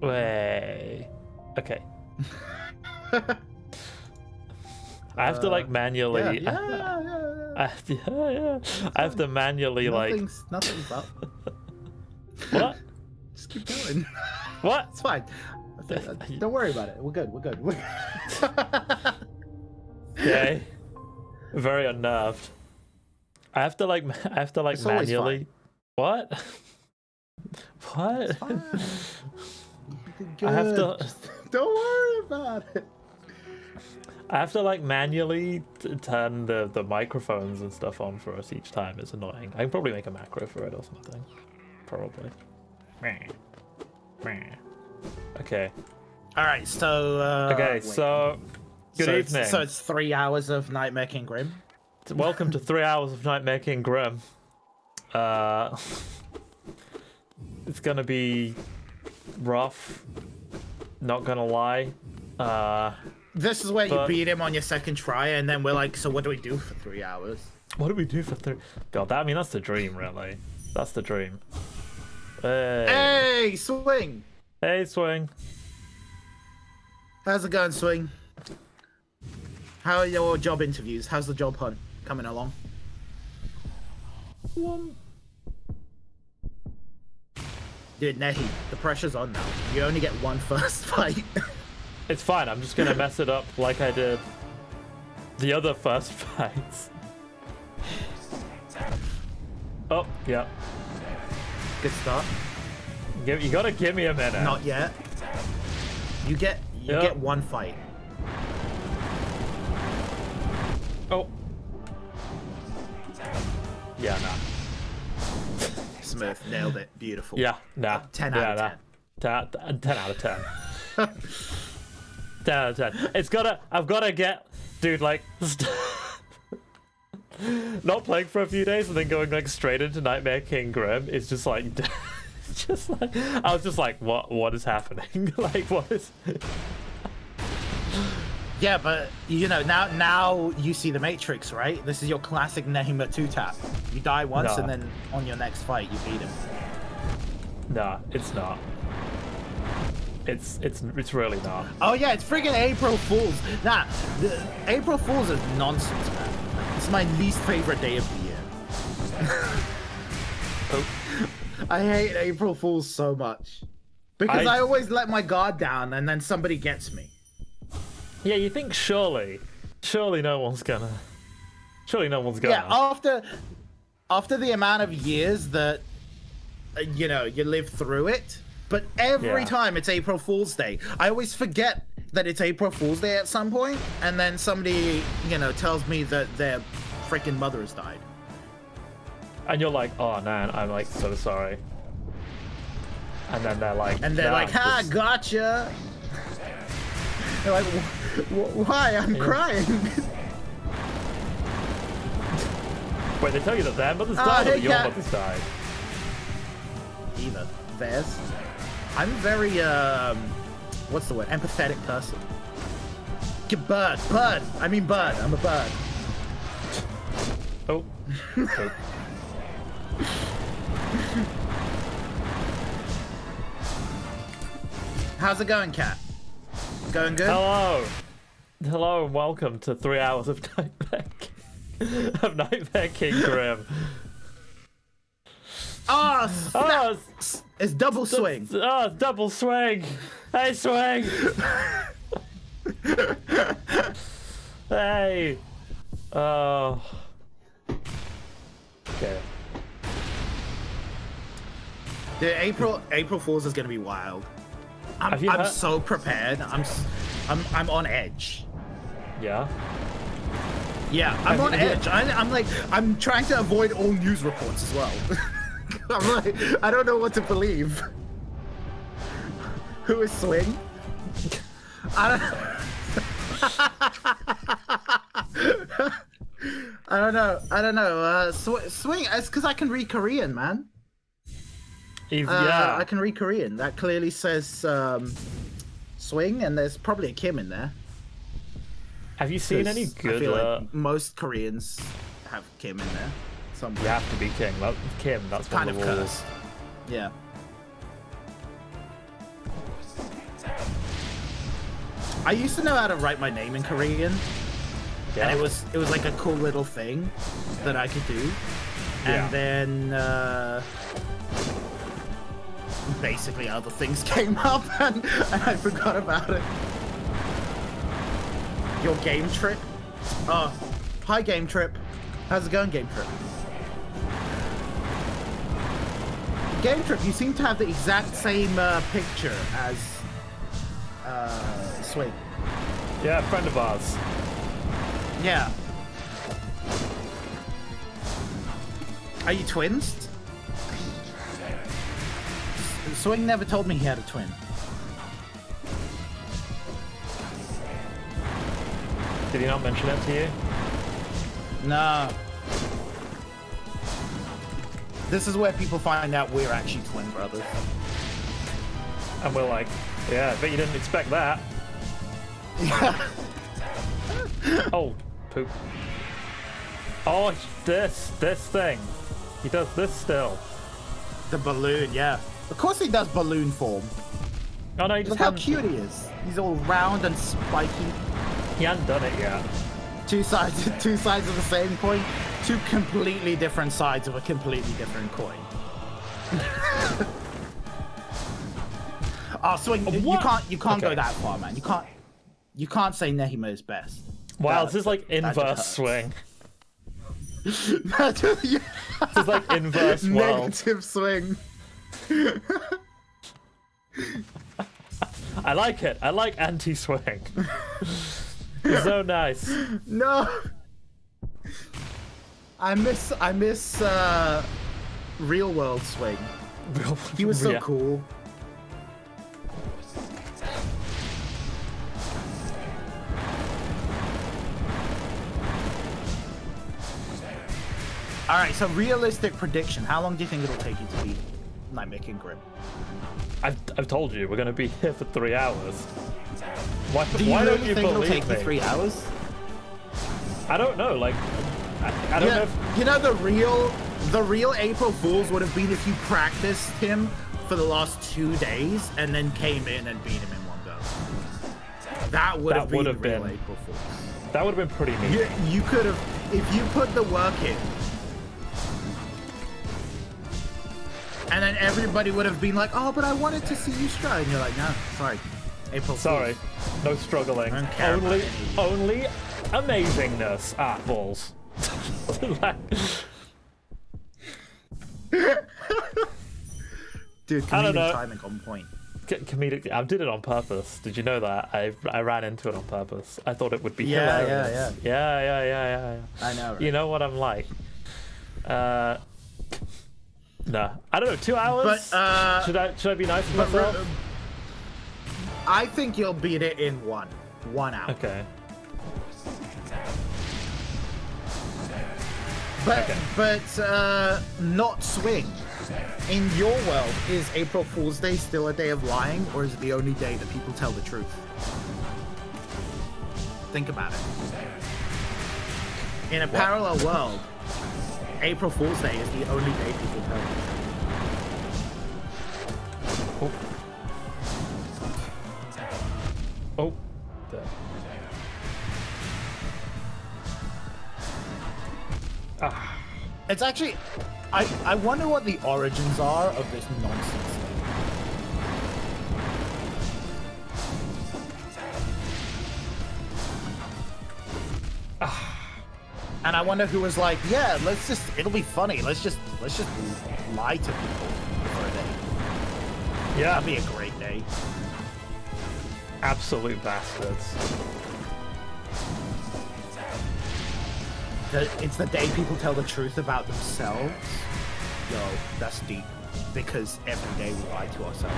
Way. Okay. I have to like manually. Yeah. I have to manually Nothing's up. What? Just keep going. What? It's fine. Don't worry about it. We're good. Okay. Very unnerved. I have to like It's manually. What? What? Good. I have to. Don't worry about it. I have to like manually turn the microphones and stuff on for us each time. It's annoying. I can probably make a macro for it or something. Probably. Okay. All right. So. Okay. Wait. So. Good evening. So it's 3 hours of Nightmare King Grimm. Welcome to 3 hours of Nightmare King Grimm. It's gonna be rough. Not gonna lie. This is where you beat him on your second try, and then we're like, so what do we do for 3 hours? What do we do for 3? God, I mean that's the dream, really. That's the dream. Hey, Swing. Hey, Swing. How's it going, Swing? How are your job interviews? How's the job hunt coming along? Dude, Nehi, the pressure's on now. You only get one first fight. It's fine. I'm just gonna mess it up like I did the other first fights. Oh, yeah. Good start. You gotta give me a minute. Not yet. You get one fight. Oh. Yeah, nah. Smooth, nailed it. Beautiful. Yeah, nah. 10 out of 10. 10 out of 10. 10 out of 10. I've gotta get, dude, like, not playing for a few days and then going like straight into Nightmare King Grimm is just like, I was just like, what is happening? Like, what is? Yeah, but you know, now you see the Matrix, right? This is your classic Nehima 2-tap. You die once and then on your next fight you beat him. Nah, it's not. It's really not. Oh yeah, it's friggin' April Fools. Nah, April Fools is nonsense, man. It's my least favorite day of the year. Oh. I hate April Fools so much. Because I always let my guard down and then somebody gets me. Yeah, you think surely no one's gonna. Yeah, after the amount of years that you know you live through it, but every time it's April Fool's Day, I always forget that it's April Fool's Day at some point, and then somebody tells me that their freaking mother has died. And you're like, oh man, I'm like so sorry. And then they're like, ha, gotcha. They're like, why? I'm crying. Wait, they tell you that their mother's died or that your mother's died? Either. Theirs. I'm very, what's the word? Empathetic person. Bird. I mean bird. I'm a bird. Oh. Okay. How's it going, Kat? Going good? Hello, and welcome to 3 hours of Nightmare King Grimm. Oh, it's double swing. Oh, double swing. Hey, swing. Hey. Oh. Okay. Dude, April Fools is gonna be wild. I'm so prepared. I'm on edge. Yeah. Yeah, I'm on edge. I'm trying to avoid all news reports as well. I'm like, I don't know what to believe. Who is Swing? I don't know. Swing. It's because I can read Korean, man. Yeah. I can read Korean. That clearly says Swing, and there's probably a Kim in there. Have you seen any good? I feel like most Koreans have Kim in there. Somewhere. You have to be Kim. Kim, that's kind one of of the rules. cursed. Yeah. I used to know how to write my name in Korean, and it was like a cool little thing that I could do. And then basically other things came up, and I forgot about it. Your game trip? Oh, hi game trip. How's it going, game trip? Game trip, you seem to have the exact same picture as Swing. Yeah, friend of ours. Yeah. Are you twins? Swing never told me he had a twin. Did he not mention it to you? No. This is where people find out we're actually twin brothers. And we're like, yeah, but you didn't expect that. Yeah. Oh, poop. Oh, this thing. He does this still. The balloon, yeah. Of course he does balloon form. Oh no, he just Look how cute he is. He's all round and spiky. He hasn't done it yet. Two sides of the same coin. Two completely different sides of a completely different coin. Oh, Swing, you can't go that far, man. You can't say Nehima is best. Wow, this is like inverse Swing. This is like inverse world. Negative Swing. I like it. I like anti-swing. It's so nice. No. I miss real world Swing. He was so cool. All right, so realistic prediction. How long do you think it'll take you to beat Nightmare and Grimm? I've told you we're gonna be here for 3 hours. Why don't you think it'll believe take me? you 3 hours? I don't know. Like, I don't know. You know the real April Fools would have been if you practiced him for the last 2 days and then came in and beat him in one go. That would have been real April Fools. That would have been pretty neat. You could have, if you put the work in. And then everybody would have been like, oh, but I wanted to see you try. And you're like, no, sorry. April Fools. Sorry. No struggling. Only amazingness. Ah, balls. Dude, comedic timing on point. Comedic. I did it on purpose. Did you know that? I ran into it on purpose. I thought it would be hilarious. Yeah. I know. Right? You know what I'm like. No, I don't know. 2 hours. But should I be nice to myself? I think you'll beat it in 1 hour. Okay. But not Swing. In your world, is April Fool's Day still a day of lying, or is it the only day that people tell the truth? Think about it. In a parallel world, April Fool's Day is the only day people tell the truth. Oh. There. Ah. It's actually... I wonder what the origins are of this nonsense thing. And I wonder who was like, yeah, it'll be funny. Let's just lie to people for a day. Yeah. That'd be a great day. Absolute bastards. It's the day people tell the truth about themselves. Yo, that's deep. Because every day we lie to ourselves.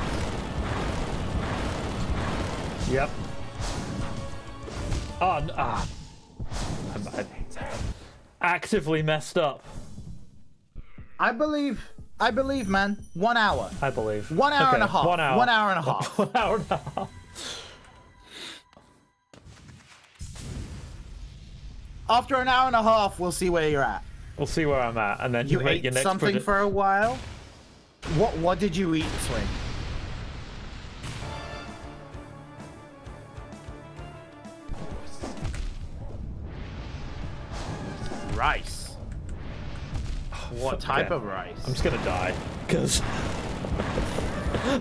Yep. I'm actively messed up. I believe, man. 1 hour. I believe. 1 hour and a half. 1 hour. 1 hour and a half. 1 hour and a half. After an hour and a half, we'll see where you're at. We'll see where I'm at, and then you make ate your next something for a while. What did you eat, Swing? rice. What type of rice? I'm just gonna die because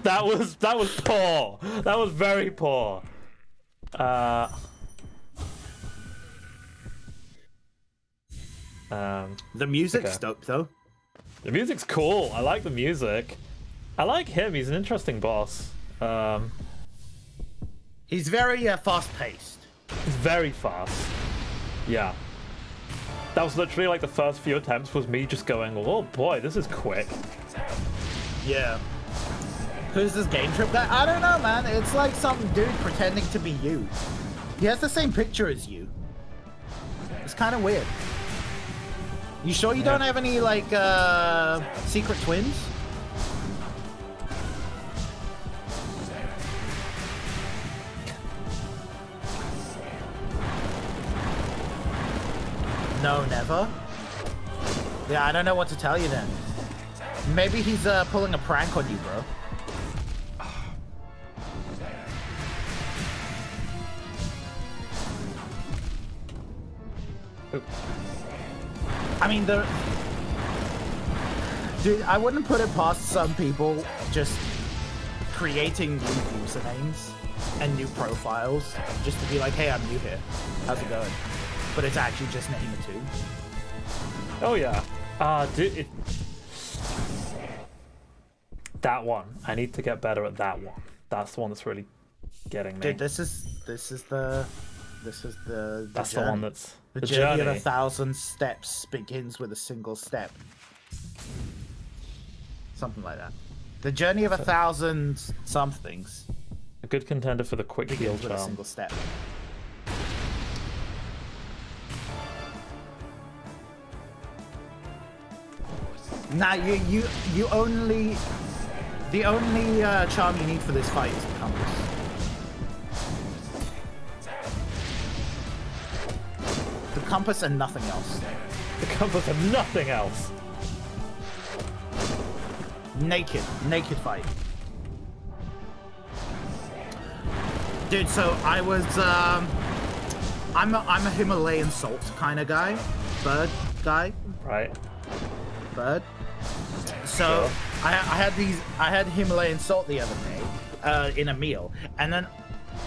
that was poor. That was very poor. The music's dope though. The music's cool. I like the music. I like him. He's an interesting boss. He's very fast-paced. He's very fast. Yeah. That was literally like the first few attempts was me just going, oh boy, this is quick. Yeah. Who's this Game Trip guy? I don't know, man. It's like some dude pretending to be you. He has the same picture as you. It's kind of weird. You sure you don't have any, like, secret twins? No, never? Yeah, I don't know what to tell you then. Maybe he's pulling a prank on you, bro. I mean, dude, I wouldn't put it past some people just creating new usernames and new profiles just to be like, hey, I'm new here. How's it going? But it's actually just name it too. Oh yeah. Dude, that one. I need to get better at that one. That's the one that's really getting me. Dude, this is the That's journey. the one that's the journey of 1,000 steps begins with a single step. Something like that. The journey of 1,000 somethings. A good contender for the quick heal begins with a charm. single step. Nah, you only... The only charm you need for this fight is the compass. The compass and nothing else. The compass and nothing else. Naked fight. Dude, so I was, I'm a Himalayan salt kind of guy. Bird guy. Right. Bird. So Sure. I had Himalayan salt the other day in a meal, and then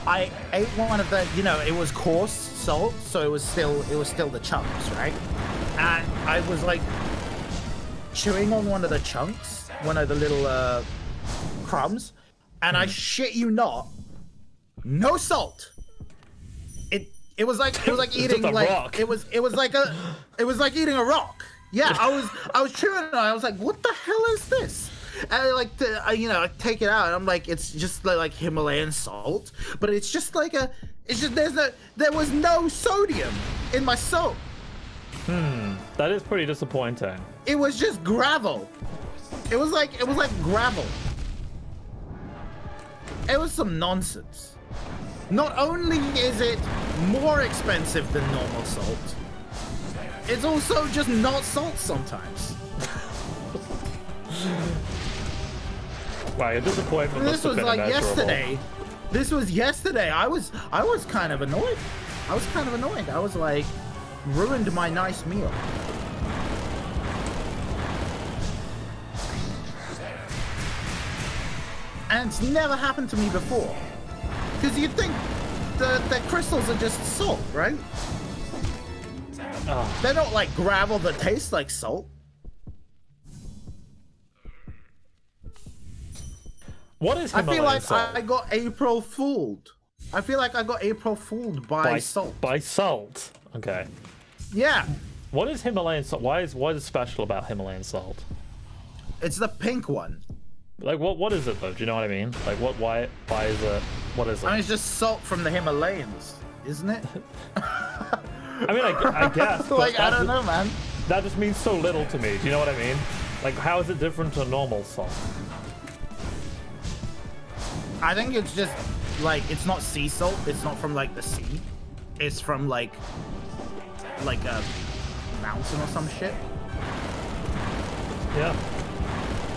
I ate one of the, you know, it was coarse salt, so it was still the chunks, right? And I was like chewing on one of the chunks, one of the little crumbs, and I shit you not, no salt. It was like eating like rock. it was like eating a rock. Yeah, I was chewing it. I was like, what the hell is this? And I take it out, and I'm like, it's just like Himalayan salt, but it's just like there was no sodium in my salt. That is pretty disappointing. It was just gravel. It was like gravel. It was some nonsense. Not only is it more expensive than normal salt, it's also just not salt sometimes. Wow, your disappointment This must have was been like immeasurable. yesterday. This was yesterday. I was kind of annoyed. I was like, ruined my nice meal. And it's never happened to me before. Because you'd think the crystals are just salt, right? Oh. They're not like gravel that tastes like salt. What is I Himalayan feel like salt? I got April fooled. I feel like I got April fooled by salt. By salt. Okay. Yeah. What is Himalayan salt? Why is it special about Himalayan salt? It's the pink one. Like what is it though? Do you know what I mean? Like why is it? What is it? I mean, it's just salt from the Himalayas, isn't it? I mean, I guess. but Like, I that don't know, man. That just means so little to me. Do you know what I mean? Like, how is it different to normal salt? I think it's just like, it's not sea salt. It's not from like the sea. It's from like a mountain or some shit. Yeah,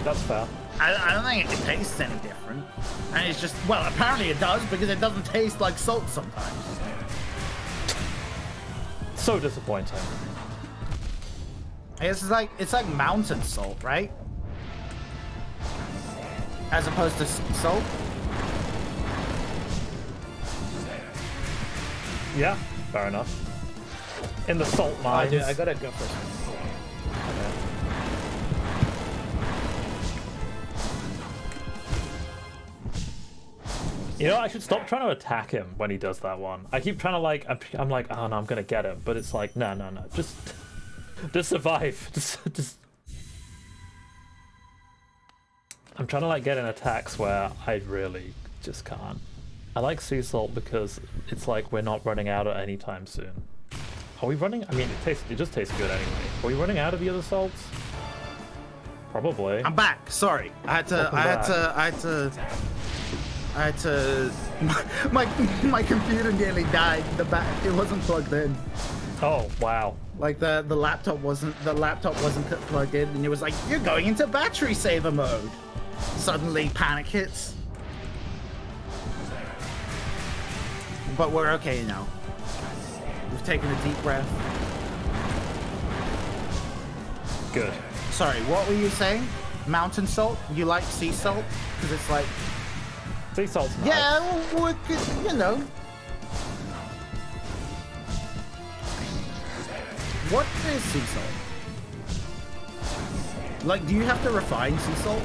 that's fair. I don't think it tastes any different. And it's just, well, apparently it does, because it doesn't taste like salt sometimes. So disappointing. I guess it's like mountain salt, right? As opposed to salt. Yeah, fair enough. In the salt mines. Dude, I gotta go first. You know, I should stop trying to attack him when he does that one. I keep trying to like, I'm like, oh no, I'm gonna get him, but it's like, no, just survive. Just. I'm trying to like get in attacks where I really just can't. I like sea salt because it's like we're not running out at any time soon. Are we running? I mean, it just tastes good anyway. Are we running out of the other salts? Probably. I'm back. Sorry, I had to. My computer nearly died. It wasn't plugged in. Oh wow. Like the laptop wasn't plugged in, and it was like, you're going into battery saver mode. Suddenly panic hits. But we're okay now. We've taken a deep breath. Good. Sorry, what were you saying? Mountain salt? You like sea salt? Because it's like... Sea salt's nice. Yeah, well, you know. What is sea salt? Like, do you have to refine sea salt?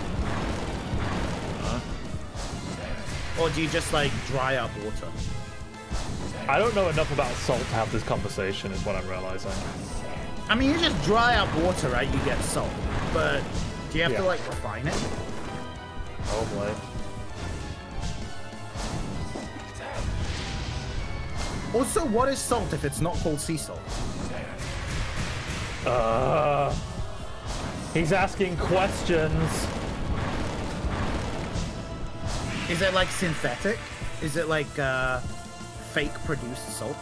Or do you just, like, dry up water? I don't know enough about salt to have this conversation, is what I'm realizing. I mean, you just dry up water, right? You get salt. But do you have to, like, refine it? Probably. Also, what is salt if it's not called sea salt? He's asking questions. Is it like synthetic? Is it like fake produced salt?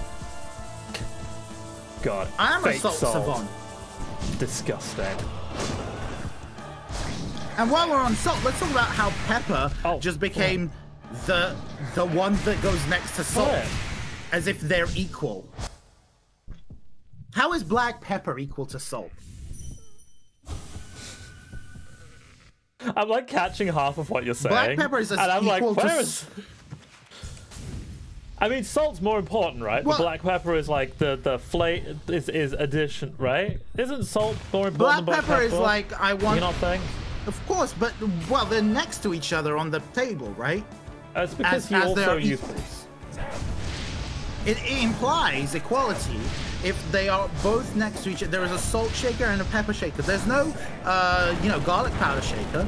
God. I am a salt savant. Disgusting. And while we're on salt, let's talk about how pepper just became the one that goes next to salt. As if they're equal. How is black pepper equal to salt? I'm like catching half of what you're saying. Black pepper is and I'm like, equal where to... is... I mean, salt's more important, right? Well, the black pepper is like the flavor is addition, right? Isn't salt more important than black pepper? Is like, I want... You not think? Of course, but, well, they're next to each other on the table, right? It's because you also use... It implies equality if they are both next to each other. There is a salt shaker and a pepper shaker. There's no, you know, garlic powder shaker.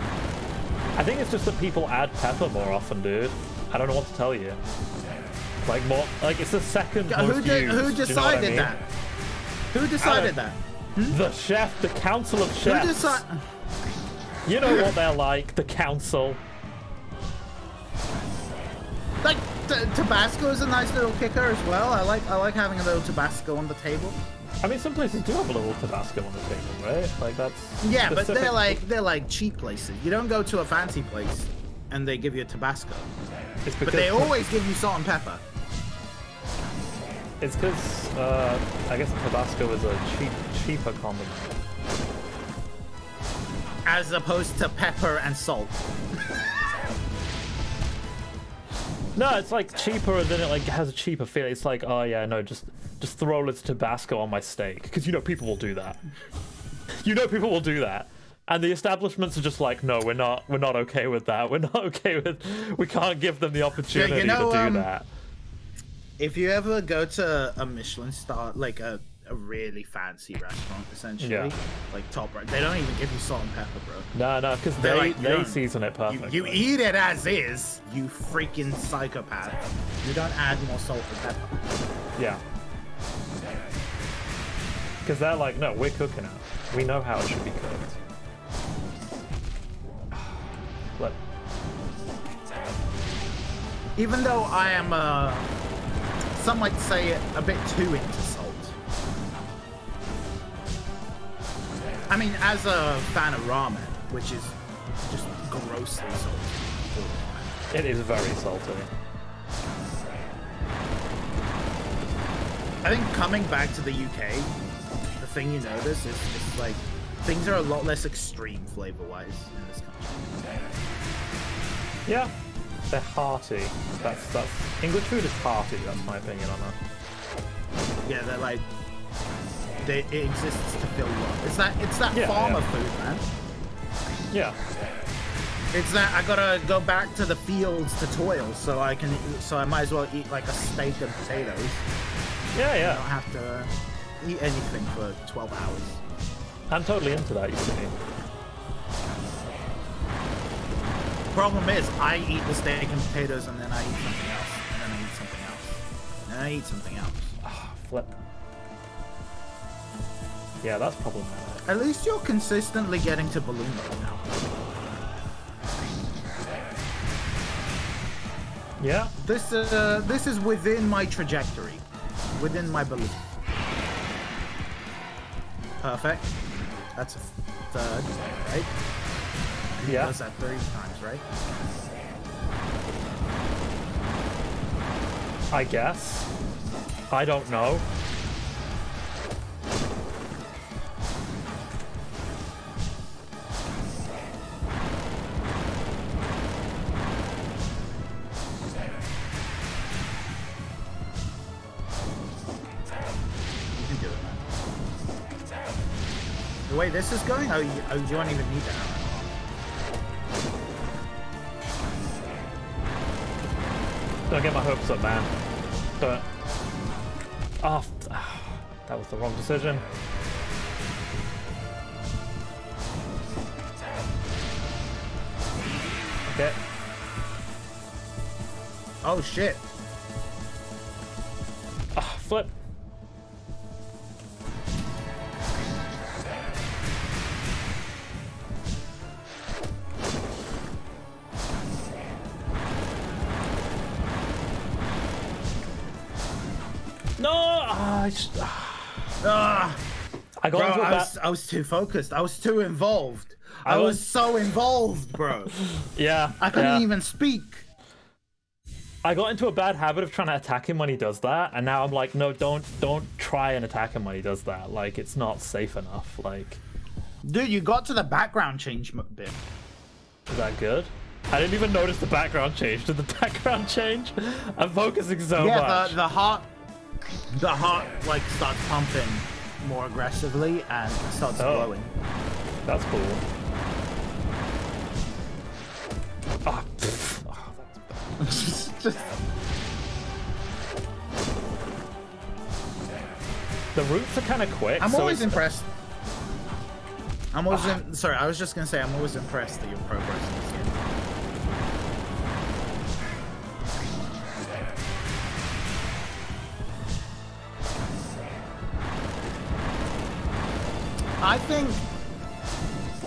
I think it's just that people add pepper more often, dude. I don't know what to tell you. Like more, like it's the second most used. Who decided that? Who decided that? The chef, the council of chefs. You know what they're like, the council. Like Tabasco is a nice little kicker as well. I like having a little Tabasco on the table. I mean, some places do have a little Tabasco on the table, right? Like that's but they're like cheap places. You don't go to a fancy place and they give you a Tabasco. But they always give you salt and pepper. It's because I guess Tabasco is a cheaper condiment, as opposed to pepper and salt. No, it's like cheaper, and then it like has a cheaper feeling. It's like, oh yeah, no, just throw a little Tabasco on my steak, because you know people will do that. You know people will do that, and the establishments are just like, no, we're not okay with that. We're not okay with. We can't give them the opportunity to do that. If you ever go to a Michelin star, like a really fancy restaurant, essentially, like top right, they don't even give you salt and pepper, bro. No, because they season it perfectly. You eat it as is, you freaking psychopath. You don't add more salt and pepper. Yeah. Because they're like, no, we're cooking it. We know how it should be cooked. But even though I am, some might say a bit too into salt. I mean, as a fan of ramen, which is just grossly salty. It is very salty. I think coming back to the UK, the thing you notice is just like things are a lot less extreme flavor-wise in this country. Yeah, they're hearty. That's English food is hearty. That's my opinion on that. Yeah, they're like it exists to fill you up. It's that farmer food, man. Yeah. It's that I gotta go back to the fields to toil, so I might as well eat like a steak and potatoes. Yeah, yeah. I don't have to eat anything for 12 hours. I'm totally into that, you see. Problem is, I eat the steak and potatoes, and then I eat something else, and then I eat something else, and then I eat something else. Oh, flip. Yeah, that's problematic. At least you're consistently getting to balloon mode now. Yeah. This is within my trajectory, within my belief. Perfect. That's a third, right? Yeah. Does that 30 times, right? I guess. I don't know. The way this is going, you won't even need that. Don't get my hopes up, man. But oh, that was the wrong decision. Okay. Oh shit. Ah, flip. No! I got into I was too focused. I was too involved. I was so involved, bro. Yeah. I couldn't even speak. I got into a bad habit of trying to attack him when he does that, and now I'm like, no, don't try and attack him when he does that. Like, it's not safe enough. Like, dude, you got to the background change bit. Is that good? I didn't even notice the background change. Did the background change? I'm focusing so much. Yeah, the heart like starts pumping more aggressively and starts glowing. That's cool. Oh, that's bad. The routes are kind of quick. I'm always impressed. Sorry, I was just gonna say I'm always impressed that you're progressing this game.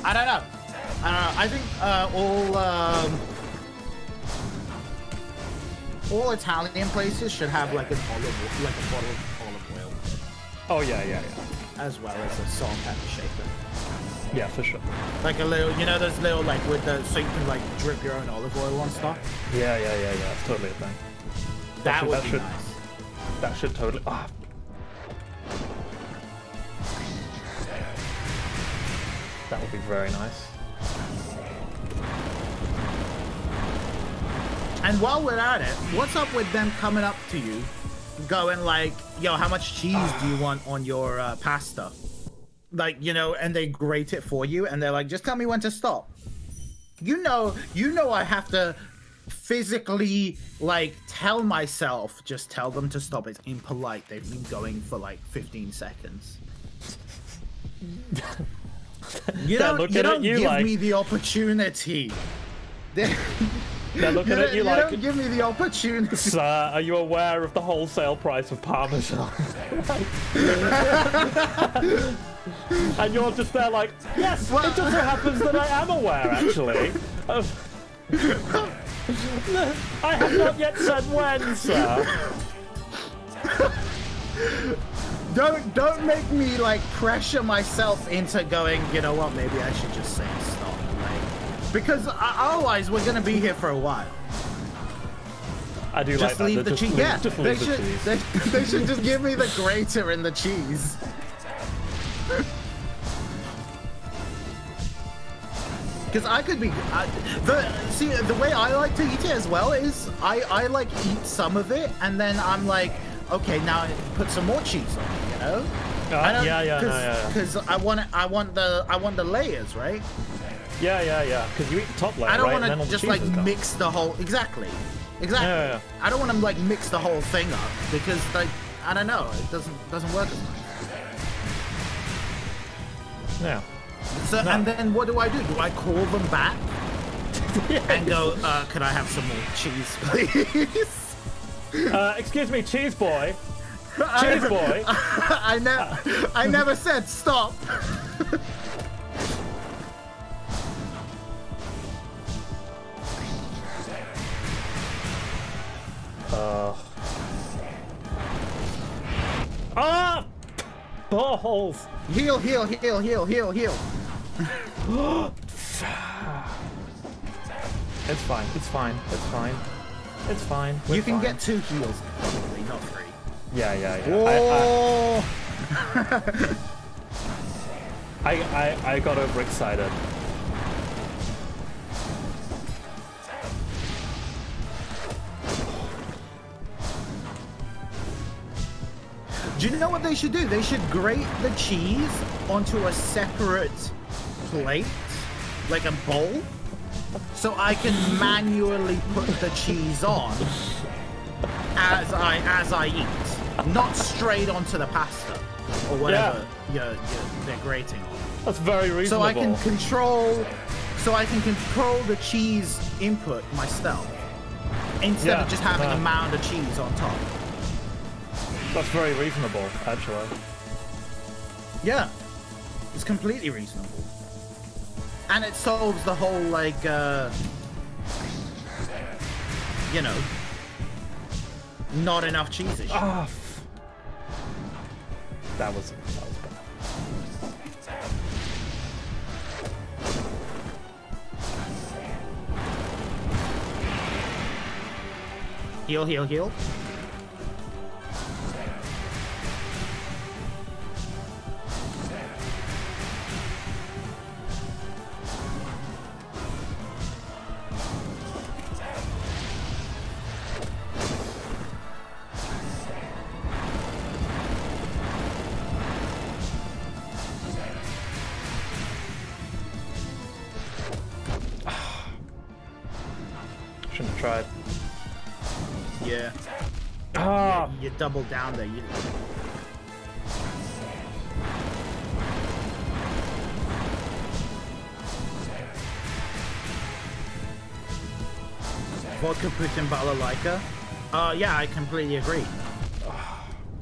I don't know. I think all Italian places should have like a bottle of olive oil. Oh yeah. As well as a salt and pepper shaker. Yeah, for sure. Like a little, you know, those little like with the so you can like drip your own olive oil on stuff. Yeah. It's totally a thing. That would be nice. That should totally. Oh. That would be very nice. And while we're at it, what's up with them coming up to you, going like, yo, how much cheese do you want on your pasta? Like, you know, and they grate it for you, and they're like, just tell me when to stop. You know I have to physically, like, tell myself, just tell them to stop. It's impolite. They've been going for like 15 seconds. You don't give me the opportunity. They're looking at you like, you don't give me the opportunity. Sir, are you aware of the wholesale price of Parmesan? And you're just there like, yes, well, it just so happens that I am aware, actually. I have not yet said when, sir. Don't make me like pressure myself into going, you know what, maybe I should just say stop. Like, because otherwise we're gonna be here for a while. I do just like leave that. The cheese. Yeah, they should just give me the grater and the cheese. Because I could be. The way I like to eat it as well is I like eat some of it and then I'm like, okay, now put some more cheese on it, you know? Because I want the layers, right? Yeah. Because you eat the top layer, I don't right? want to just like mix the whole. Exactly. Yeah. I don't want to like mix the whole thing up because like I don't know, it doesn't work as much. Yeah. So and then what do? Do I call them back and go, could I have some more cheese, please? Excuse me, cheese boy. Cheese boy. I never said stop. Balls. Heal. It's fine. You can get 2 heals, probably, not 3. Yeah. Whoa! I got overexcited. Do you know what they should do? They should grate the cheese onto a separate plate, like a bowl, so I can manually put the cheese on as I eat, not straight onto the pasta or whatever they're grating on. That's very reasonable. So I can control the cheese input myself instead of just having a mound of cheese on top. That's very reasonable, actually. Yeah, it's completely reasonable. And it solves the whole, like, you know, not enough cheese issue. That was bad. Heal. Shouldn't have tried. Yeah. You doubled down there. Vodka Putin balalaika? Yeah, I completely agree.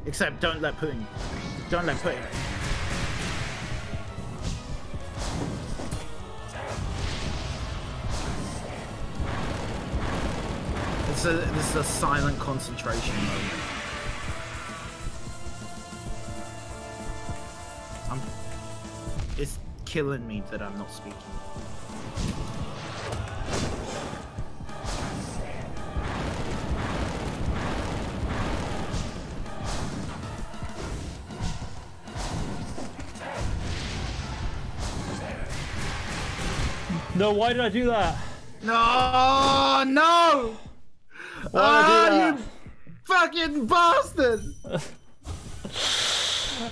Except don't let Putin. This is a silent concentration moment. It's killing me that I'm not speaking. No, why did I do that? No! You fucking bastard!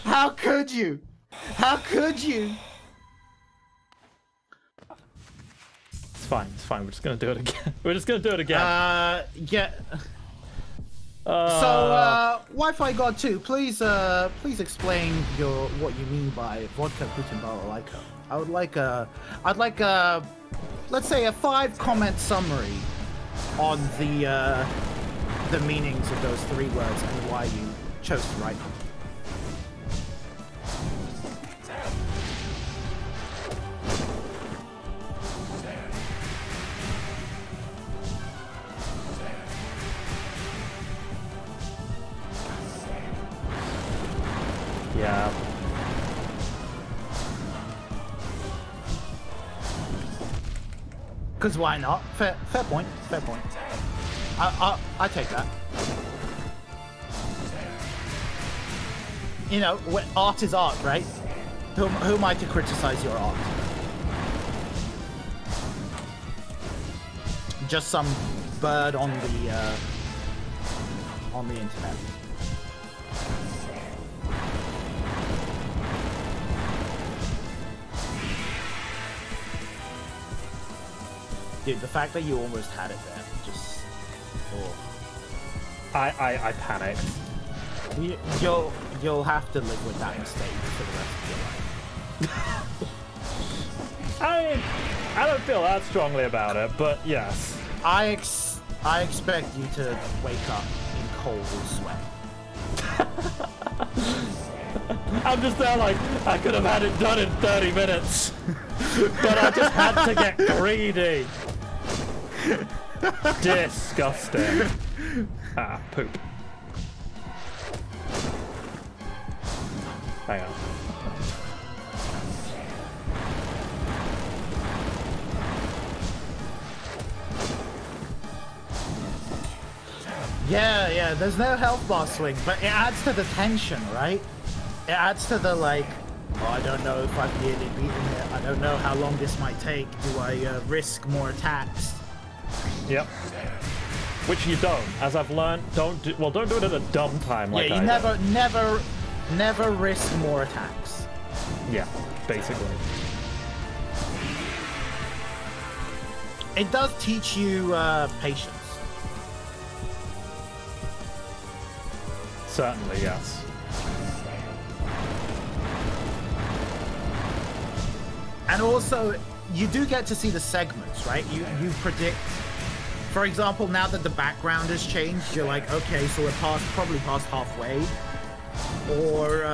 How could you? It's fine. We're just gonna do it again. Yeah. So, Wi-Fi God 2, please explain what you mean by vodka Putin balalaika. I'd like a, let's say a 5-comment summary on the meanings of those 3 words and why you chose to write them. Yeah. Because why not? Fair point. I take that. You know, art is art, right? Who am I to criticize your art? just some bird on the internet. Dude, the fact that you almost had it there, just... Oh. I panicked. You'll have to live with that mistake for the rest of your life. I don't feel that strongly about it, but yes. I expect you to wake up in cold sweat. I'm just there like, I could have had it done in 30 minutes. But I just had to get greedy. Disgusting. Ah, poop. Hang on. Yeah, there's no health bar swing, but it adds to the tension, right? It adds to the, like, oh, I don't know if I've nearly beaten it. I don't know how long this might take. Do I risk more attacks? Yep. Which you don't, as I've learned. Don't do it at a dumb time. Like yeah, you never risk more attacks. Yeah, basically. It does teach you patience. Certainly, yes. And also, you do get to see the segments, right? You predict. For example, now that the background has changed, you're like, okay, so we're probably past halfway. Or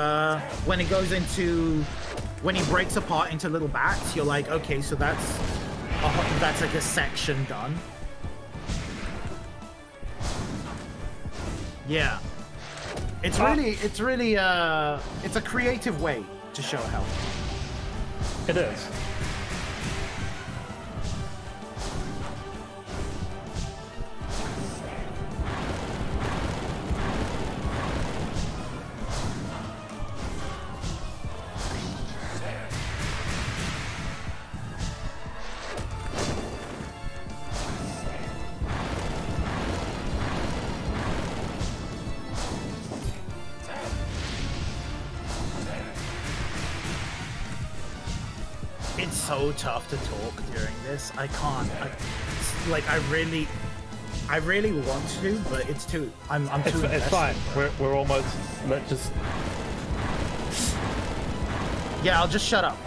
when it goes into, when he breaks apart into little bats, you're like, okay, so that's like a section done. Yeah, it's really it's a creative way to show health. It is. It's so tough to talk during this. I can't. I really want to, but it's too. I'm too. It's fine. We're almost. Let's just. Yeah, I'll just shut up.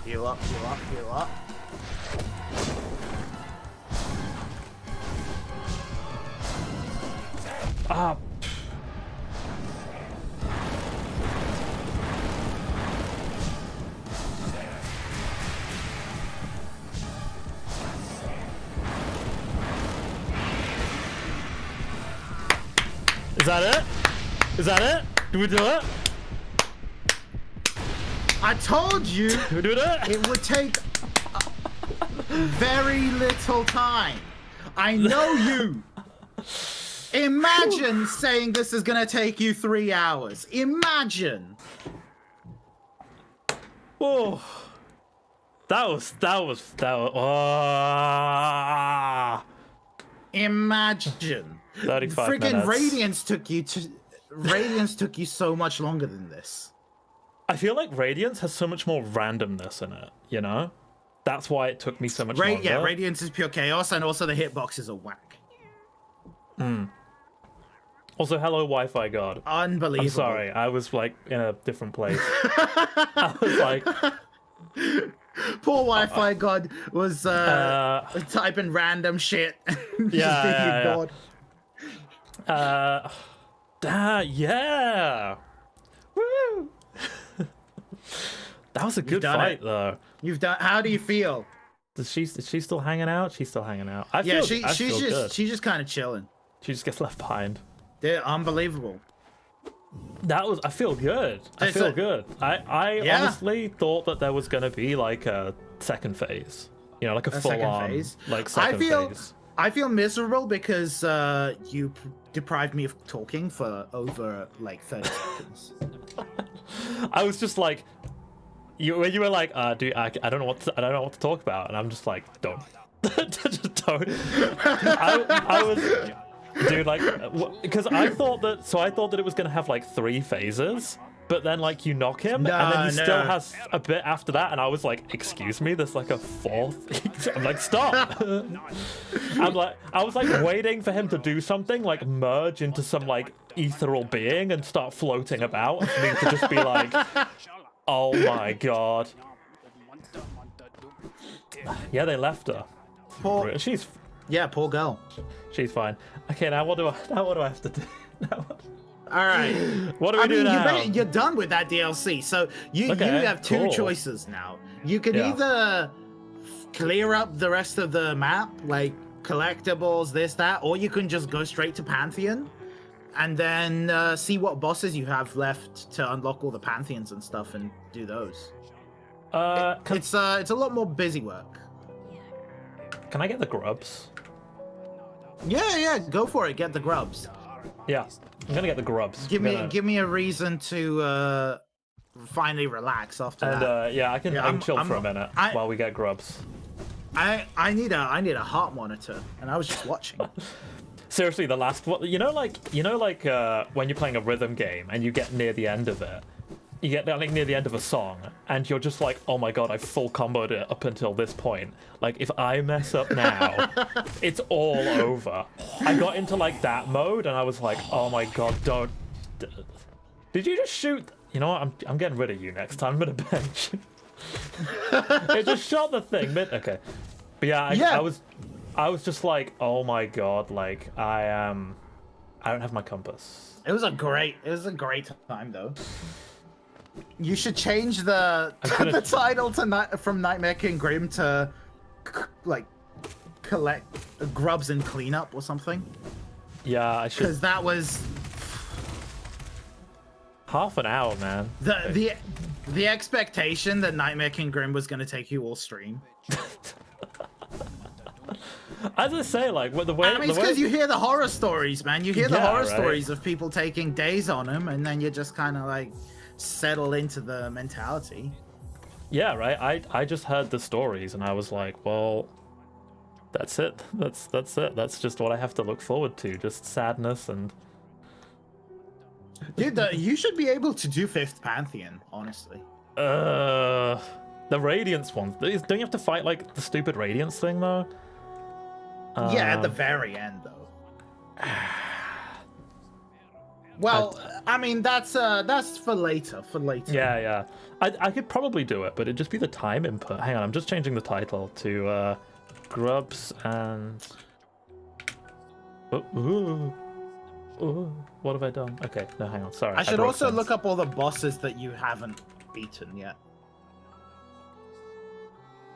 Heal up. Ah. Is that it? Do we do it? I told you Do we do it? it would take very little time. I know you. Imagine saying this is gonna take you 3 hours. Imagine. Oh, that was. Imagine. 35 Friggin' minutes. Radiance took you so much longer than this. I feel like Radiance has so much more randomness in it, you know? That's why it took me so much longer. Yeah, Radiance is pure chaos, and also the hitboxes are whack. Also, hello, Wi-Fi God. Unbelievable. I'm sorry, I was, like, in a different place. I was like... Poor Wi-Fi God was typing random shit. Yeah. Yeah. Woo! That was a good fight, though. You've done. How do you feel? Is she still hanging out? She's still hanging out. She's just kind of chilling. She just gets left behind. They're unbelievable. I feel good. I feel good. I honestly thought that there was gonna be like a second phase. You know, like a full on phase. Like second phase. I feel miserable because you deprived me of talking for over like 30 seconds. I was just like, you were like, dude, I don't know what to talk about, and I'm just like, don't, just don't. I was, dude, like, because I thought that it was gonna have like 3 phases, but then like you knock him, and then he still has a bit after that, and I was like, excuse me, there's like a 4th. I'm like, stop. I was like waiting for him to do something, like merge into some like ethereal being and start floating about, and for me to just be like, oh my god. Yeah, they left her. Poor girl. She's fine. Okay, now what do I have to do? All right. What do we do now? You're done with that DLC, so you have 2 choices now. You can either clear up the rest of the map, like collectibles, this, that, or you can just go straight to Pantheon and then see what bosses you have left to unlock all the Pantheons and stuff and do those. It's a lot more busy work. Can I get the grubs? Yeah, go for it. Get the grubs. Yeah, I'm gonna get the grubs. Give me a reason to finally relax after that. Yeah, I can chill for a minute while we get grubs. I need a heart monitor, and I was just watching. Seriously, the last one. You know, like when you're playing a rhythm game and you get near the end of it. You get like near the end of a song, and you're just like, "Oh my god, I full comboed it up until this point. Like, if I mess up now, it's all over." I got into like that mode, and I was like, "Oh my god, don't!" Did you just shoot? You know what? I'm getting rid of you next time. I'm gonna bench. It just shot the thing. Okay, but I was just like, "Oh my god!" Like I don't have my compass. It was a great time though. You should change the title to from Nightmare King Grimm to like collect grubs and cleanup or something. Yeah, I should. Because that was half an hour, man. The expectation that Nightmare King Grimm was going to take you all stream. As I say, like the way. I mean, it's because you hear the horror stories, man. You hear the horror stories of people taking days on them, and then you just kind of like settle into the mentality. Yeah, right. I just heard the stories and I was like, well, that's it. That's it. That's just what I have to look forward to. Just sadness and. Dude, you should be able to do 5th Pantheon, honestly. The Radiance one. Don't you have to fight like the stupid Radiance thing though? Yeah, at the very end though. Well, I mean, that's for later. Yeah. I could probably do it, but it'd just be the time input. Hang on, I'm just changing the title to Grubs and. What have I done? Okay, no, hang on. Sorry. I should also look up all the bosses that you haven't beaten yet.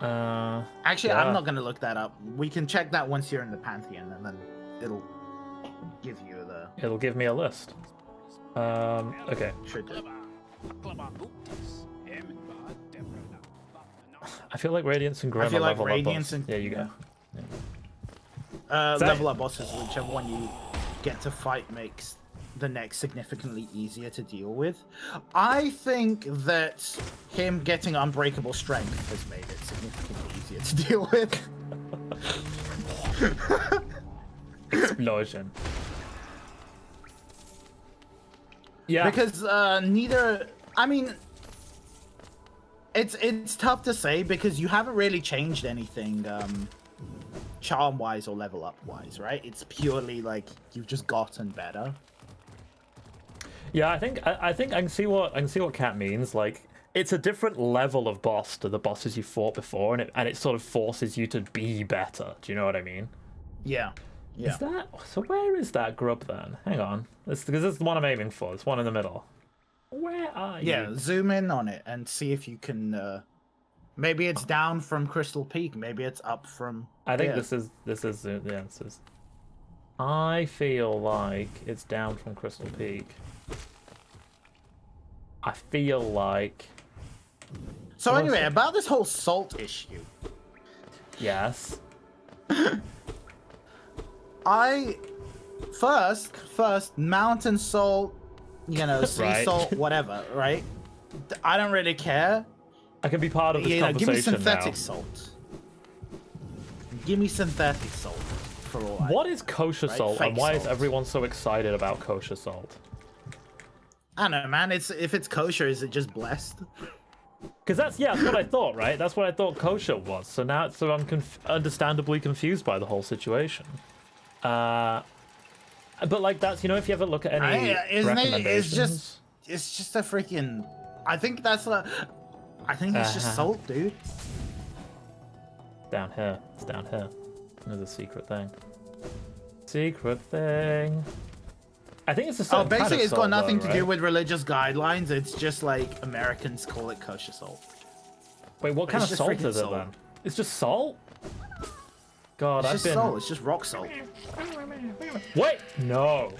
Actually, I'm not gonna look that up. We can check that once you're in the Pantheon, and then it'll give you the. It'll give me a list. Okay. Should do. I feel like Radiance and Grimm are level up bosses. And... Yeah, you go. Yeah. Level up bosses, whichever one you get to fight makes the next significantly easier to deal with. I think that him getting unbreakable strength has made it significantly easier to deal with. Explosion. Yeah. Because neither. I mean, it's tough to say because you haven't really changed anything, charm wise or level up wise, right? It's purely like you've just gotten better. Yeah, I think I can see what Cat means. Like, it's a different level of boss to the bosses you fought before, and it sort of forces you to be better. Do you know what I mean? Yeah. Yeah. Is that so? Where is that grub then? Hang on, because this is the one I'm aiming for. It's one in the middle. Where are you? Yeah, zoom in on it and see if you can. Maybe it's down from Crystal Peak. Maybe it's up from. I think here. this is the answers. I feel like it's down from Crystal Peak. I feel like. So anyway, about this whole salt issue. Yes. First mountain salt, you know, sea Right. salt, whatever, right? I don't really care. I can be part of this You know, give me conversation synthetic now. salt. Give me synthetic salt for all. What is kosher right? salt, Fake and why is salt. everyone so excited about kosher salt? I don't know, man. If it's kosher, is it just blessed? Because that's what I thought, right? That's what I thought kosher was. So now, I'm understandably confused by the whole situation. But like that's if you ever look at any recommendations, It's just a freaking. I think that's what. I think it's just salt, dude. down here, it's down here. There's a secret thing. Secret thing. I think it's a certain Basically, kind of it's got salt, nothing though, to do right? with religious guidelines. It's just like Americans call it kosher salt. Wait, what kind of just salt freaking is it salt. then? It's just salt? God, It's I've just been. salt. It's just rock salt. Wait, no.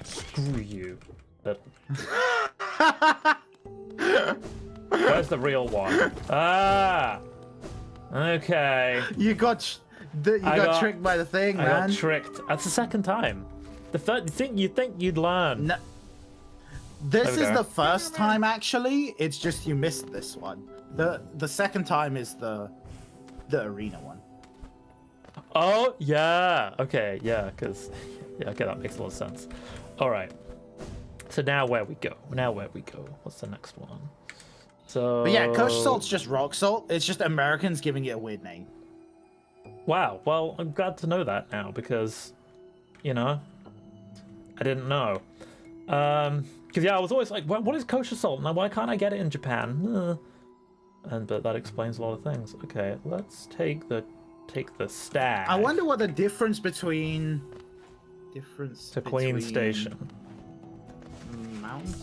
Screw you. Where's the real one? Ah. Okay. You got tricked by the thing, I man. got tricked. That's the second time. The third thing you think you'd learn. No, this There we is go. the first time, actually. It's just you missed this one. The second time is the arena one. Oh yeah. Okay. Yeah. Because okay, that makes a lot of sense. All right. So now where we go? What's the next one? So. But yeah, kosher salt's just rock salt. It's just Americans giving it a weird name. Wow. Well, I'm glad to know that now because, I didn't know. Because I was always like, what is kosher salt? Now, why can't I get it in Japan? But that explains a lot of things. Okay, let's take the stag. I wonder what the difference between Queen Station. Mount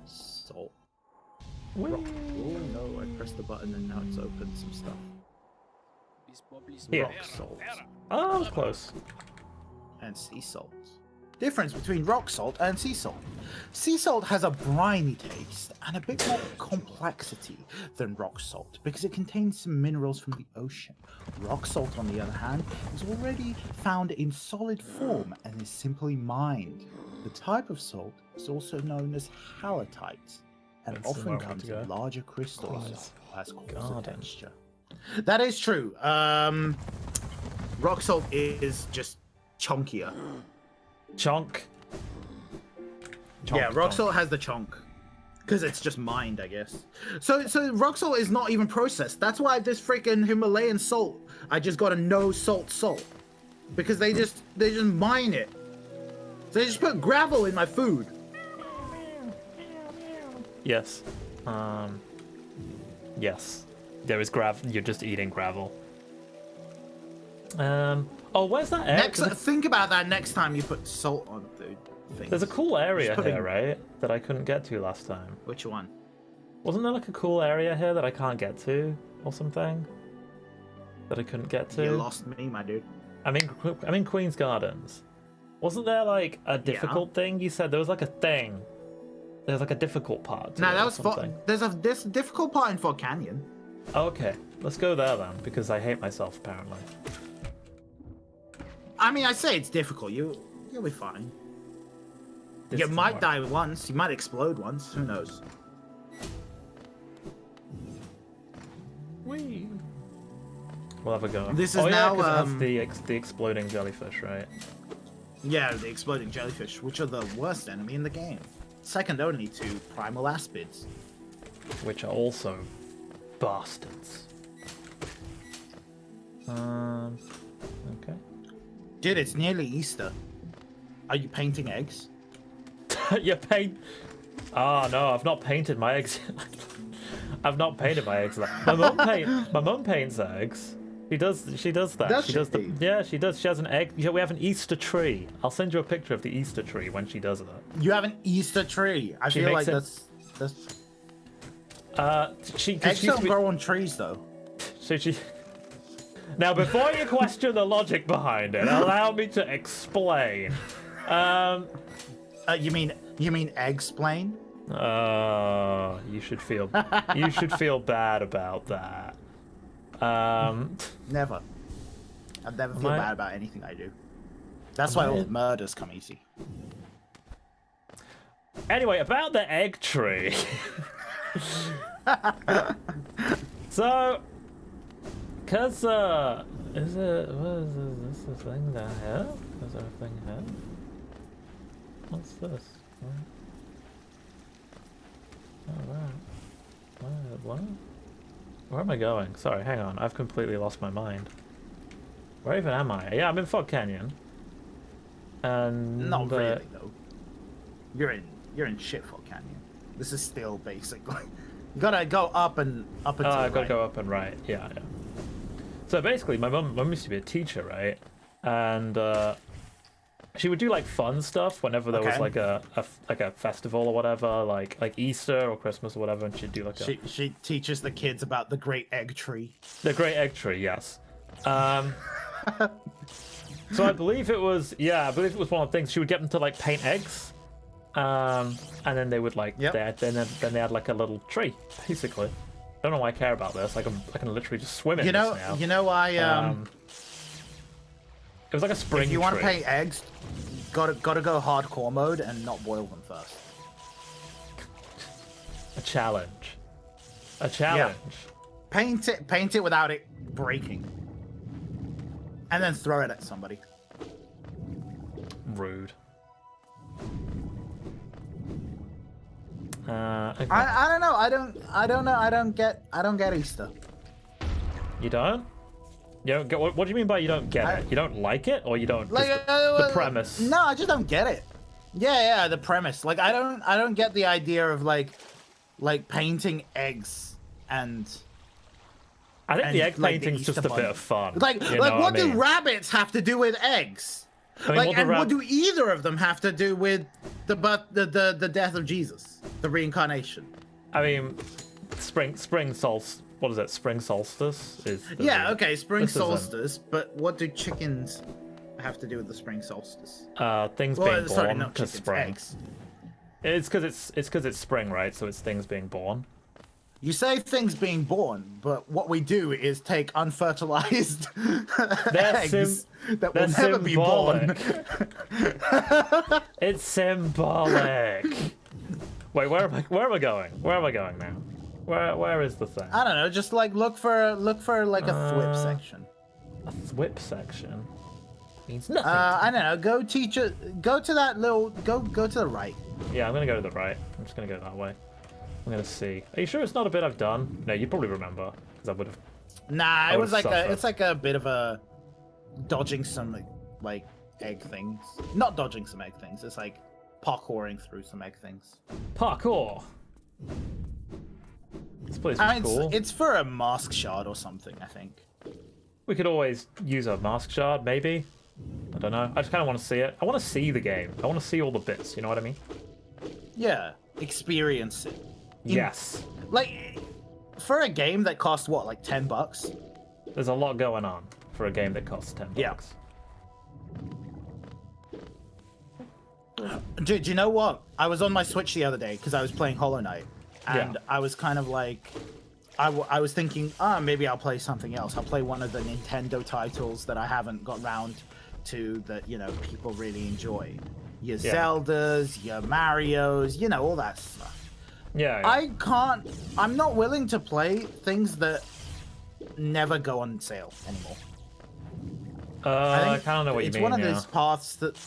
salt. Whee! Rock. Oh no! I pressed the button and now it's opened some stuff. Here. Rock salt Oh, that was close. and sea salt. Difference between rock salt and sea salt. Sea salt has a briny taste and a bit more complexity than rock salt because it contains some minerals from the ocean. Rock salt, on the other hand, is already found in solid form and is simply mined. The type of salt is also known as halotite and That's the often one I want comes to go. in larger crystals Quiet as coarser garden. texture. That is true. Rock salt is just chunkier. Chunk. Yeah, rock chunk. salt has the chunk. Because it's just mined, I guess. So rock salt is not even processed. That's why this freaking Himalayan salt, I just got a no salt salt. Because they just mine it. So they just put gravel in my food. Yes. Yes. There is gravel. You're just eating gravel. Oh, where's that area? Think about that next time you put salt on food. There's a cool area Just putting- here, right? That I couldn't get to last time. Which one? Wasn't there like a cool area here that I can't get to, or something? That I couldn't get to. You lost me, my dude. I'm in Queen's Gardens. Wasn't there like a difficult thing? You said there was like a thing. There's like a difficult part. No, to it that or was something. there's a difficult part in Fort Canyon. Oh, okay, let's go there then, because I hate myself apparently. I mean, I say it's difficult. You'll be fine. This You is might more- die once. You might explode once. Who knows? Whee! We'll have a go. This is oh, now, yeah, 'cause it has the exploding jellyfish, right? Yeah, the exploding jellyfish, which are the worst enemy in the game. Second only to primal aspids. Which are also bastards. Okay. Dude, it's nearly Easter. Are you painting eggs? You paint. Oh no, I've not painted my eggs. I've not painted my eggs. My mum paints eggs. She does that. Does she does the yeah, she does. She has an egg. Yeah, we have an Easter tree. I'll send you a picture of the Easter tree when she does it. You have an Easter tree. I feel like that's eggs don't grow on trees though. So she Now before you question the logic behind it, allow me to explain. You mean egg-splain? You should feel bad about that. Never. I'd never feel bad about anything I do. That's why all the murders come easy. Anyway, about the egg tree. So, cause what is this a thing down here? Is there a thing here? What's this? What? Where am I going? Sorry, hang on. I've completely lost my mind. Where even am I? Yeah, I'm in Fog Canyon. And not really though. You're in Shitfall Canyon. This is still basically. You gotta go up and up and. I gotta go up and right. Yeah. So basically, my mum used to be a teacher, right? And she would do like fun stuff whenever there was like a festival or whatever, like Easter or Christmas or whatever, and she'd do like a. She teaches the kids about the Great Egg Tree. The Great Egg Tree, yes. So I believe it was one of the things. She would get them to like paint eggs, and then they would like then they had like a little tree, basically. I don't know why I care about this. I can literally just swim in this now. You know, it was like a spring. If you want to tree. paint eggs, gotta go hardcore mode and not boil them first. A challenge. Yeah. Paint it without it breaking, and then throw it at somebody. Rude. Okay. I don't know. I don't know. I don't get Easter. You don't? You don't get what do you mean by you don't get it? You don't like it, or you don't like the premise? No, I just don't get it. Yeah, the premise. Like I don't get the idea of like painting eggs and. I think the egg painting's just a bit of fun. Like what do rabbits have to do with eggs? I mean, what do either of them have to do with the death of Jesus, the reincarnation? I mean, spring solstice. What is it? Spring solstice is. Spring solstice. But what do chickens have to do with the spring solstice? Things being born not chickens, spring. Eggs. It's because it's spring, right? So it's things being born. You say things being born, but what we do is take unfertilized eggs that will never be born. It's symbolic. Wait, where am I going? Where am I going now? Where is the thing? I don't know. Just like look for like a thwip section. A thwip section means nothing. I don't know. Go to that little. Go to the right. Yeah, I'm gonna go to the right. I'm just gonna go that way. I'm gonna see. Are you sure it's not a bit I've done? No, you probably remember because I would have. Nah, it was like it's like a bit of a dodging some like egg things. Not dodging some egg things. It's like parkouring through some egg things. Parkour. This place is cool. It's for a mask shard or something, I think. We could always use a mask shard, maybe. I don't know. I just kind of want to see it. I want to see the game. I want to see all the bits. You know what I mean? Yeah, experience it. Yes. Like, for a game that costs what, like $10? There's a lot going on for a game that costs $10. Yeah. Dude, you know what? I was on my Switch the other day because I was playing Hollow Knight, and I was kind of like, I was thinking, maybe I'll play something else. I'll play one of the Nintendo titles that I haven't got round to that, people really enjoy. Your Zeldas, your Marios, all that stuff. Yeah. I'm not willing to play things that never go on sale anymore. I kind of know what you mean. It's one of those paths that,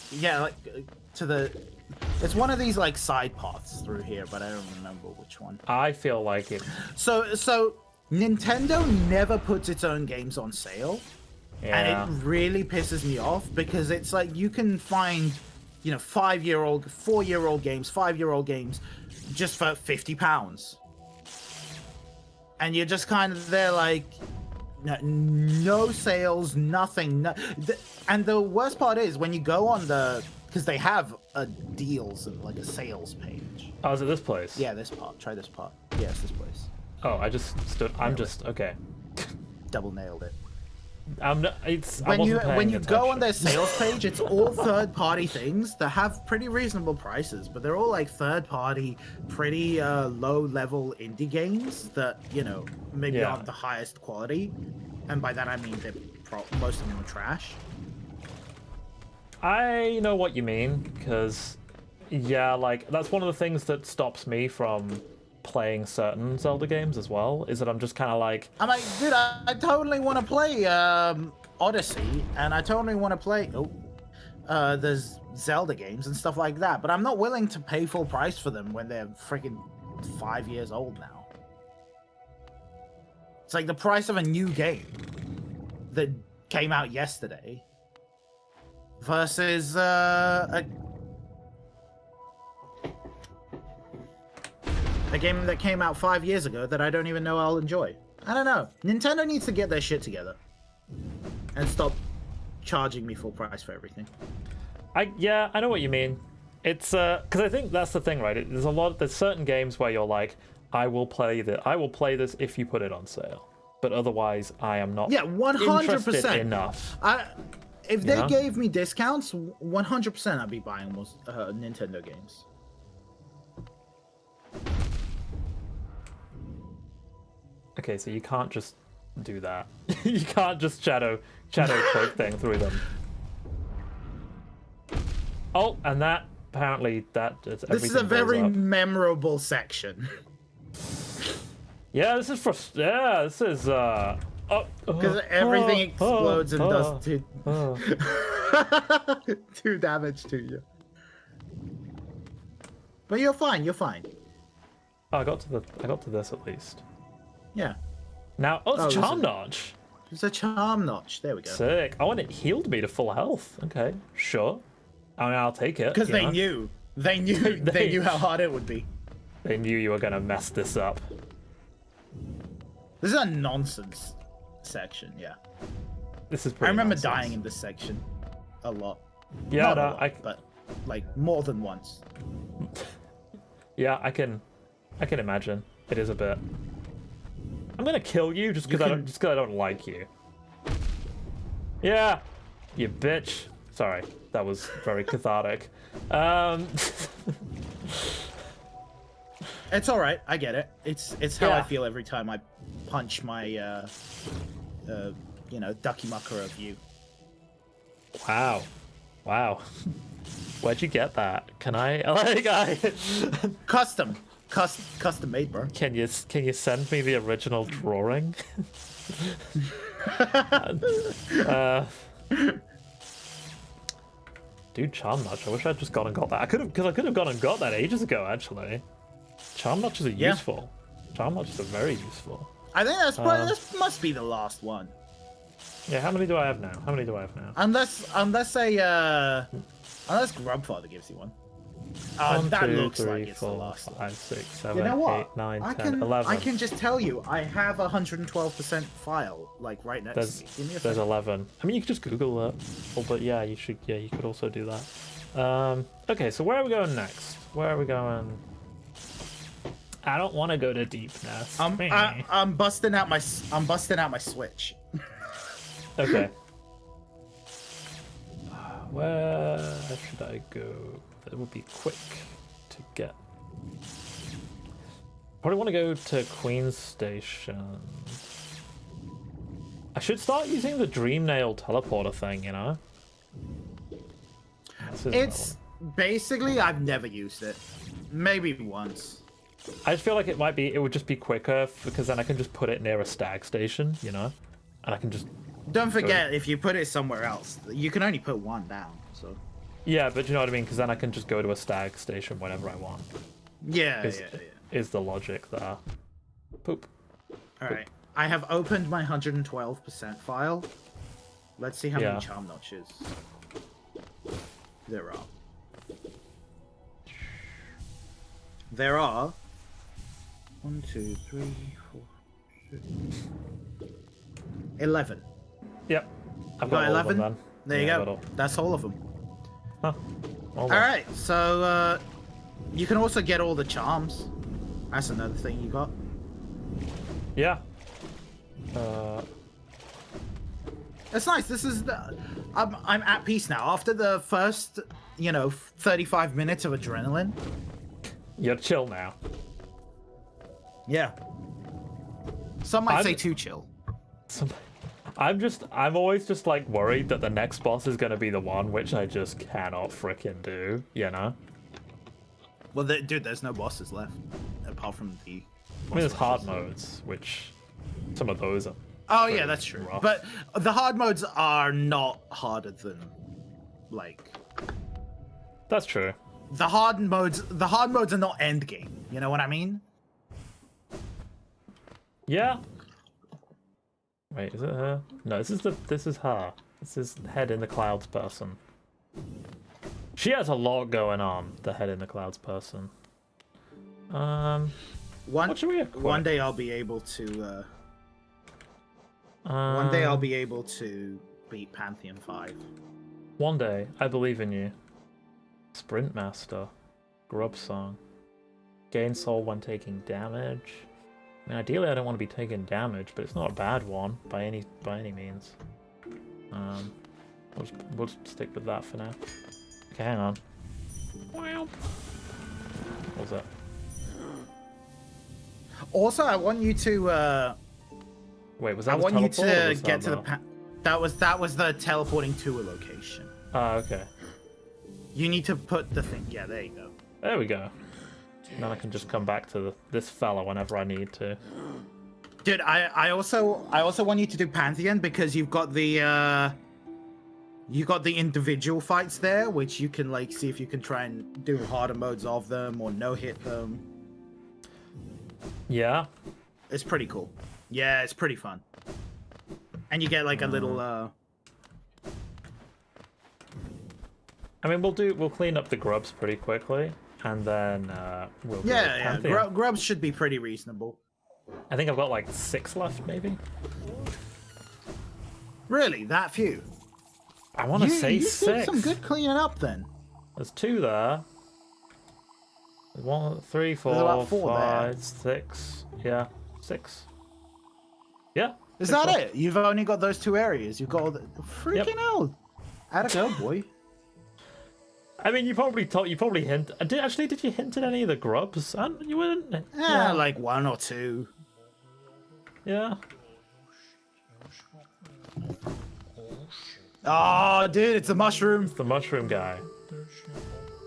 it's one of these like side paths through here, but I don't remember which one. I feel like it. So Nintendo never puts its own games on sale, and it really pisses me off because it's like you can find, 4-year-old games, 5-year-old games, just for £50, and you're just kind of there like, No sales, nothing. And the worst part is when you go on because they have deals and like a sales page. Oh, is it this place? Yeah, this part. Try this part. Yeah, it's this place. Oh, I just stood. I'm just okay. Double nailed it. When you go on their sales page, it's all third-party things that have pretty reasonable prices, but they're all like third-party, pretty low-level indie games that maybe aren't the highest quality, and by that I mean most of them are trash. I know what you mean, because like that's one of the things that stops me from playing certain Zelda games as well, is that I'm just kind of like... I'm like, dude, I totally want to play Odyssey, and I totally want to play there's Zelda games and stuff like that, but I'm not willing to pay full price for them when they're freaking 5 years old now. It's like the price of a new game that came out yesterday versus a game that came out 5 years ago that I don't even know I'll enjoy. I don't know. Nintendo needs to get their shit together and stop charging me full price for everything. I know what you mean. It's because I think that's the thing, right? There's certain games where you're like, I will play this if you put it on sale, but otherwise I am not. Yeah, 100% enough. If they gave me discounts, 100% I'd be buying most Nintendo games. Okay, so you can't just do that. You can't just shadow cloak thing through them. Oh, and that apparently this is a very memorable section. Yeah, this is because everything explodes and does two damage to you. But you're fine. You're fine. Oh, I got to this at least. Yeah. Now, it's a charm notch. It's a charm notch. There we go. Sick. Oh, and it healed me to full health. Okay, sure. I mean, I'll take it. Because they knew. They knew how hard it would be. They knew you were gonna mess this up. This is a nonsense section. Yeah. This is pretty I remember nonsense. dying in this section a lot. Yeah, Not a lot, but like more than once. Yeah, I can imagine. It is a bit. I'm gonna kill you just because I don't like you. Yeah, you bitch. Sorry, that was very cathartic. It's all right. I get it. It's how I feel every time I punch my ducky mucker of you. Wow. Where'd you get that? Can I custom made, bro. Can you send me the original drawing? Dude, charm notch. I wish I'd just gone and got that. I could have gone and got that ages ago, actually. Charm notches are useful. Charm notches are very useful. I think that's probably, this must be the last one. Yeah, how many do I have now? Unless Grubfather gives you one. That looks like it's the last 5, 6, 7, you know 8, 9, 10, 11. I can just tell you, I have 112% file, like, right next to me. Give me a there's second. 11. I mean, you could just Google it. Oh, but yeah, you should. Yeah, you could also do that. Okay, so where are we going next? Where are we going? I don't want to go to Deepness. I'm busting out my Switch. Okay. Where should I go? That would be quick to get. Probably want to go to Queen's Station. I should start using the Dream Nail teleporter thing, you know? It's basically, I've never used it. Maybe once. I just feel like it would just be quicker because then I can just put it near a stag station, you know? And I can just... Don't forget, if you put it somewhere else, you can only put one down, so... Yeah, but you know what I mean? Because then I can just go to a stag station whenever I want. Yeah. Is the logic there. Poop. Alright. I have opened my 112% file. Let's see how many charm notches there are. There are 1, 2, 3, 4, 6. 11. Yep. I've got got 11. Then. There you go. That's all of them. Huh. All right. So you can also get all the charms. That's another thing you got. Yeah. It's nice. This is I'm at peace now. After the first, 35 minutes of adrenaline. You're chill now. Yeah. Some might say too chill. I'm always just like worried that the next boss is gonna be the one which I just cannot frickin' do, you know? Well, dude, there's no bosses left apart from the. I mean, there's hard modes, which some of those are. Oh yeah, that's true. Rough. But the hard modes are not harder than, like. That's true. The hard modes are not end game. You know what I mean? Yeah. Wait, is it her? No, this is her. This is head in the clouds person. She has a lot going on. The head in the clouds person. What should we equip? One day I'll be able to. One day I'll be able to beat Pantheon 5. One day, I believe in you. Sprint Master. Grub Song. Gain soul when taking damage. I mean, ideally I don't want to be taking damage, but it's not a bad one by any means. We'll just stick with that for now. Okay, hang on. What was that? Also, I want you to. Wait, was that? I want you to get get to the. That was the teleporting to a location. Oh, okay. You need to put the thing. Yeah, there you go. There we go. Then I can just come back to this fella whenever I need to. Dude, I also want you to do Pantheon because you've got the individual fights there, which you can like see if you can try and do harder modes of them or no hit them. Yeah. It's pretty cool. Yeah, it's pretty fun. And you get like a little I mean, we'll clean up the grubs pretty quickly, and then we'll go Pantheon. Grubs should be pretty reasonable. I think I've got like 6 left, maybe. Really, that few? I want to say 6. You did some good cleaning up then. There's 2 there. 1, 3, 4, 5, 6. Yeah, 6. Yeah. Is that it? You've only got those 2 areas. You've got all the freaking hell. How'd it go, boy? I mean, you probably hint. Did you hint at any of the grubs? You wouldn't. Yeah, like 1 or 2. Yeah. Oh, dude, it's a mushroom. It's the mushroom guy.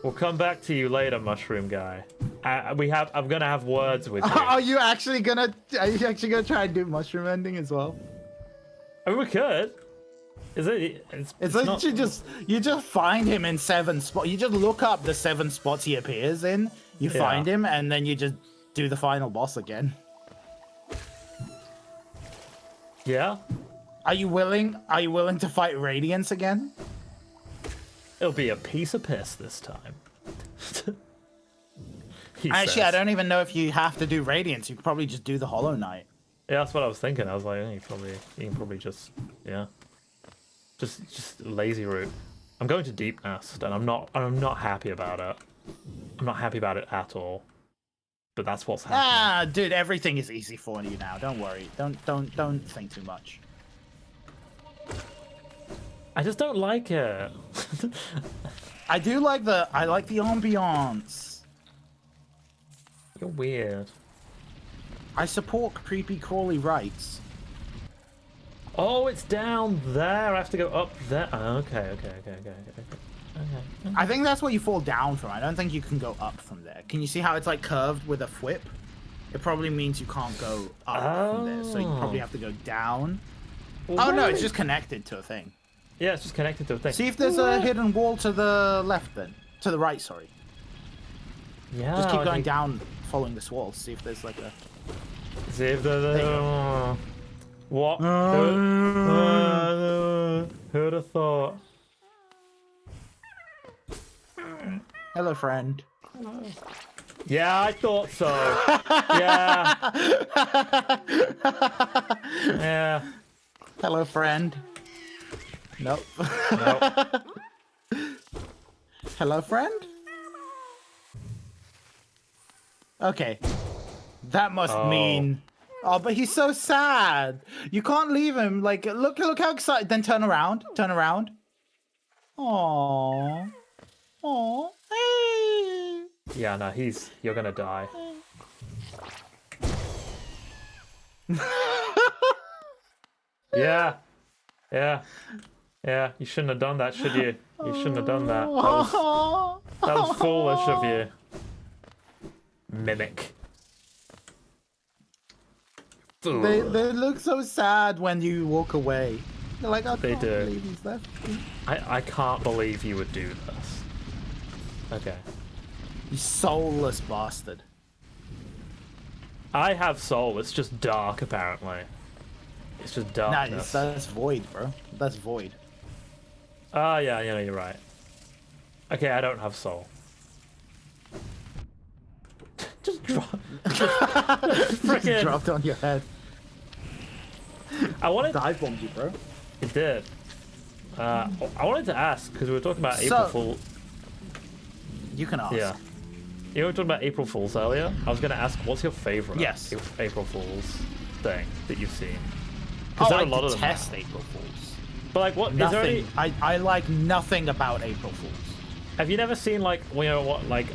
We'll come back to you later, mushroom guy. I'm gonna have words with you. Are you actually gonna try and do mushroom ending as well? I mean, we could. Is it? It's like not... you just find him in 7 spots. You just look up the 7 spots he appears in. You find him, and then you just do the final boss again. Yeah. Are you willing? Are you willing to fight Radiance again? It'll be a piece of piss this time. Actually, I don't even know if you have to do Radiance. You could probably just do the Hollow Knight. Yeah, that's what I was thinking. I was like, you can probably just just lazy route. I'm going to Deep Nest, and I'm not happy about it. I'm not happy about it at all. But that's what's happening. Ah, dude, everything is easy for you now. Don't worry. Don't think too much. I just don't like it. I like the ambiance. You're weird. I support creepy crawly rights. Oh, it's down there. I have to go up there. Oh, okay. I think that's what you fall down from. I don't think you can go up from there. Can you see how it's like curved with a whip? It probably means you can't go up from there, so you probably have to go down. Well, oh no, it's just connected to a thing. Yeah, it's just connected to a thing. See if there's a hidden wall to the left then. To the right, sorry. Yeah. Just keep going down, following this wall. See if there's like a... See if there's What? Who'd have thought? Hello, friend. Yeah, I thought so. Yeah. Yeah. Hello, friend. Nope. Nope. Hello, friend? Okay. That must mean... Oh, but he's so sad. You can't leave him. Like, look how excited. Then turn around. Turn around. Aww. Aww. Hey. Yeah, no, you're gonna die. Yeah. Yeah. Yeah, you shouldn't have done that, should you? You shouldn't have done that. That was foolish of you. Mimic. They look so sad when you walk away. They're like, I They can't do. believe he's left. I can't believe you would do this. Okay. You soulless bastard. I have soul, it's just dark apparently. It's just darkness. Nah, that's void, bro. That's void. Ah, yeah, you're right. Okay, I don't have soul. Just drop. Frickin'. Dropped on your head. I wanted. Dive bombed you, bro. It did. I wanted to ask because we were talking about April Fool. You can ask. Yeah. You were talking about April Fools earlier. I was going to ask, what's your favorite? Yes. April Fools thing that you've seen? Oh, there are I a lot of them detest now. April Fools. But like, what? Nothing. Is there any... I like nothing about April Fools. Have you never seen like like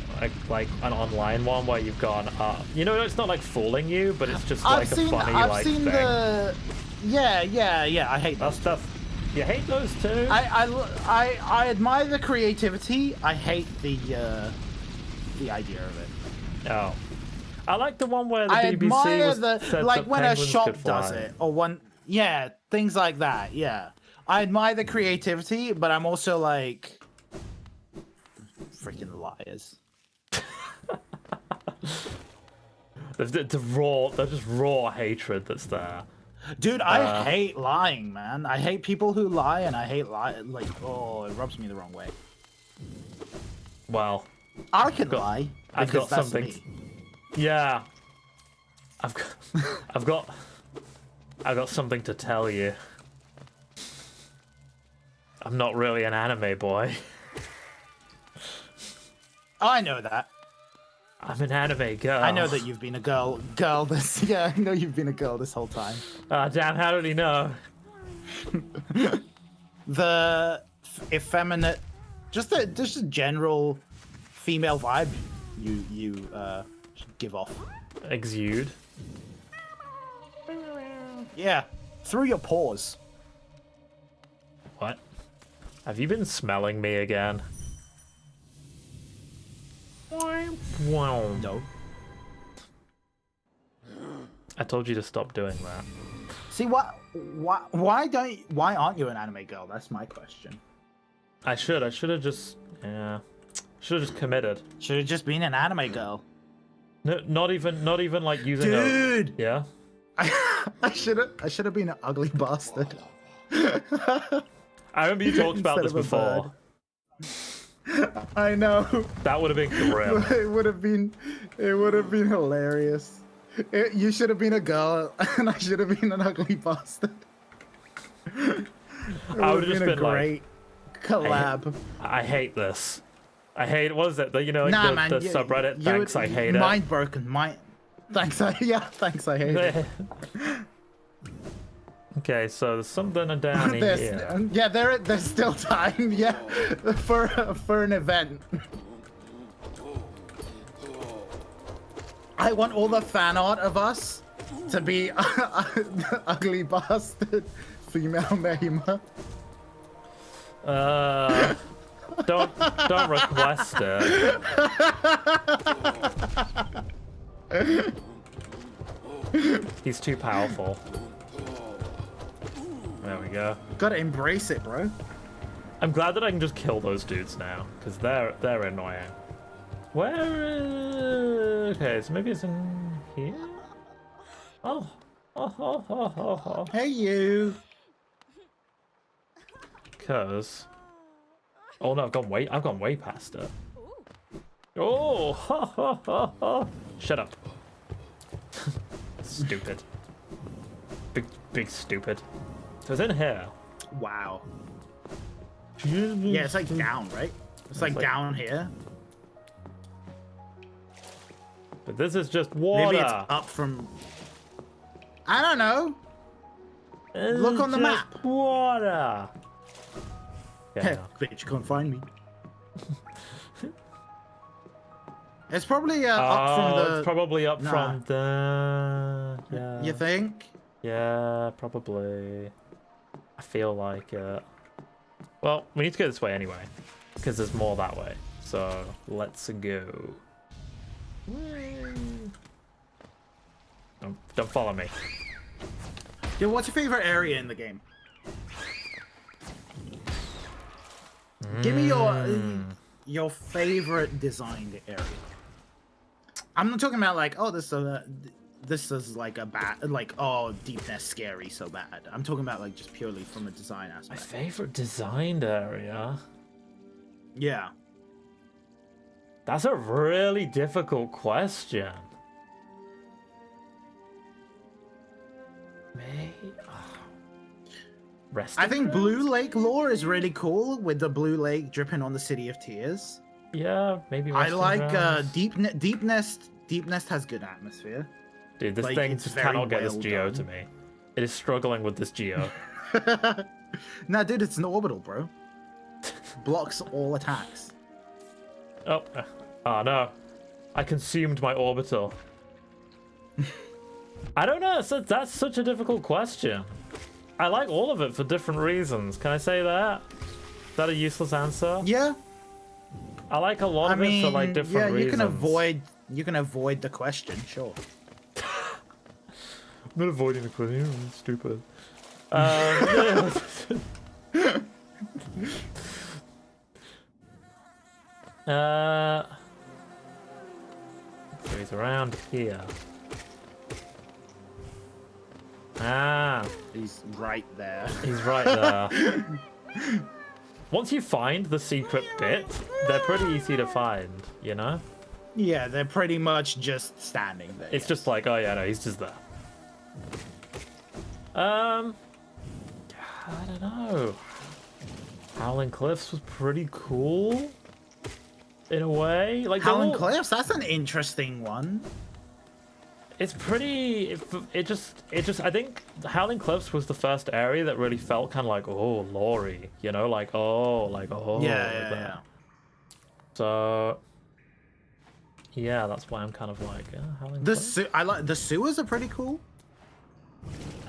an online one where you've gone it's not like fooling you, but it's just like a funny I've seen thing. Yeah. I hate that stuff. You hate those too? I admire the creativity. I hate the idea of it. Oh. I like the one where the I BBC admire said like that when a penguins shop could fly. does it, or one, yeah, things like that. Yeah, I admire the creativity, but I'm also like, freaking liars. There's just raw hatred that's there. Dude, I hate lying, man. I hate people who lie, and I hate like, oh, it rubs me the wrong way. Well, I can lie. I've got that's something. me. Yeah. I've got something to tell you. I'm not really an anime boy. I know that. I'm an anime girl. I know that you've been a girl this. Yeah, I know you've been a girl this whole time. Ah, damn! How did he know? The effeminate, just a general female vibe you give off. Exude. Yeah, through your pores. What? Have you been smelling me again? No. I told you to stop doing that. See, why aren't you an anime girl? That's my question. I should have just should have just committed. Should have just been an anime girl. No, not even like using Dude! Yeah. I should have been an ugly bastard. I remember you talked about this before. I know. That would have been grim. It would have been hilarious. You should have been a girl, and I should have been an ugly bastard. I would have just been great collab. I hate this. I hate. What is it? The subreddit. Thanks, I hate it. Mind broken. Thanks, I hate it. Okay, so there's something down here. Yeah, there's still time. Yeah, for an event. I want all the fan art of us to be ugly bastard female Mahima. Don't request it. He's too powerful. There we go. Gotta embrace it, bro. I'm glad that I can just kill those dudes now, because they're annoying. Where is... Okay, so maybe it's in here? Oh. Hey, you. Because... Oh no, I've gone way past it. Oh! Shut up. Stupid. Big stupid. So it's in here. Wow. Yeah, it's like down, right? It's like down here. But this is just water. Maybe it's up from... I don't know. Look on the map. Water. Yeah. Bitch, you can't find me. It's probably up from the... It's probably up from the... Yeah. You think? Yeah, probably. I feel like it. Well, we need to go this way anyway, because there's more that way. So, let's go. Don't follow me. Dude, what's your favorite area in the game? Give me your favorite designed area. I'm not talking about like, oh, this is like a bad, like, oh, deepness scary so bad. I'm talking about like just purely from a design aspect. My favorite designed area? Yeah. That's a really difficult question. I think Blue Lake lore is really cool with the Blue Lake dripping on the City of Tears. Yeah, maybe. I like Deep Nest. Deep Nest has good atmosphere. Dude, this thing just cannot get this geo to me. It is struggling with this geo. Nah, dude, it's an orbital, bro. Blocks all attacks. Oh no. I consumed my orbital. I don't know. That's such a difficult question. I like all of it for different reasons. Can I say that? Is that a useless answer? Yeah. I like a lot of it for like different reasons. You can avoid the question, sure. I'm not avoiding the question. I'm stupid. So he's around here. He's right there. He's right there. Once you find the secret bit, they're pretty easy to find, you know? Yeah, they're pretty much just standing there. It's just like, oh yeah, no, he's just there. I don't know. Howling Cliffs was pretty cool. In a way. Like Howling Cliffs, that's an interesting one. It's pretty. It just. I think Howling Cliffs was the first area that really felt kind of like, oh, Lori, you know, like oh. Yeah. So. Yeah, that's why I'm kind of like Howling Cliffs. I like the sewers are pretty cool.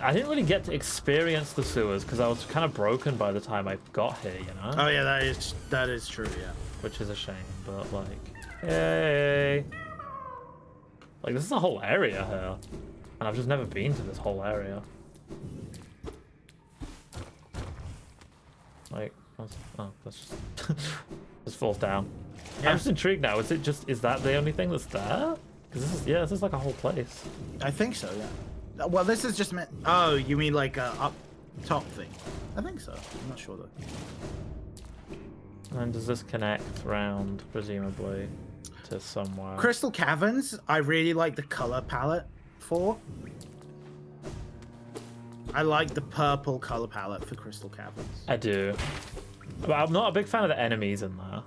I didn't really get to experience the sewers because I was kind of broken by the time I got here, you know. Oh yeah, that is true. Yeah. Which is a shame, but like, hey. Like, this is a whole area here. And I've just never been to this whole area. Like, that's just... just falls down. Yeah. I'm just intrigued now. Is that the only thing that's there? Because this is like a whole place. I think so, yeah. Well, this is just meant... Oh, you mean like a up top thing? I think so. I'm not sure, though. And does this connect round, presumably, to somewhere? Crystal Caverns, I really like the color palette for. I like the purple color palette for Crystal Caverns. I do. But I'm not a big fan of the enemies in there.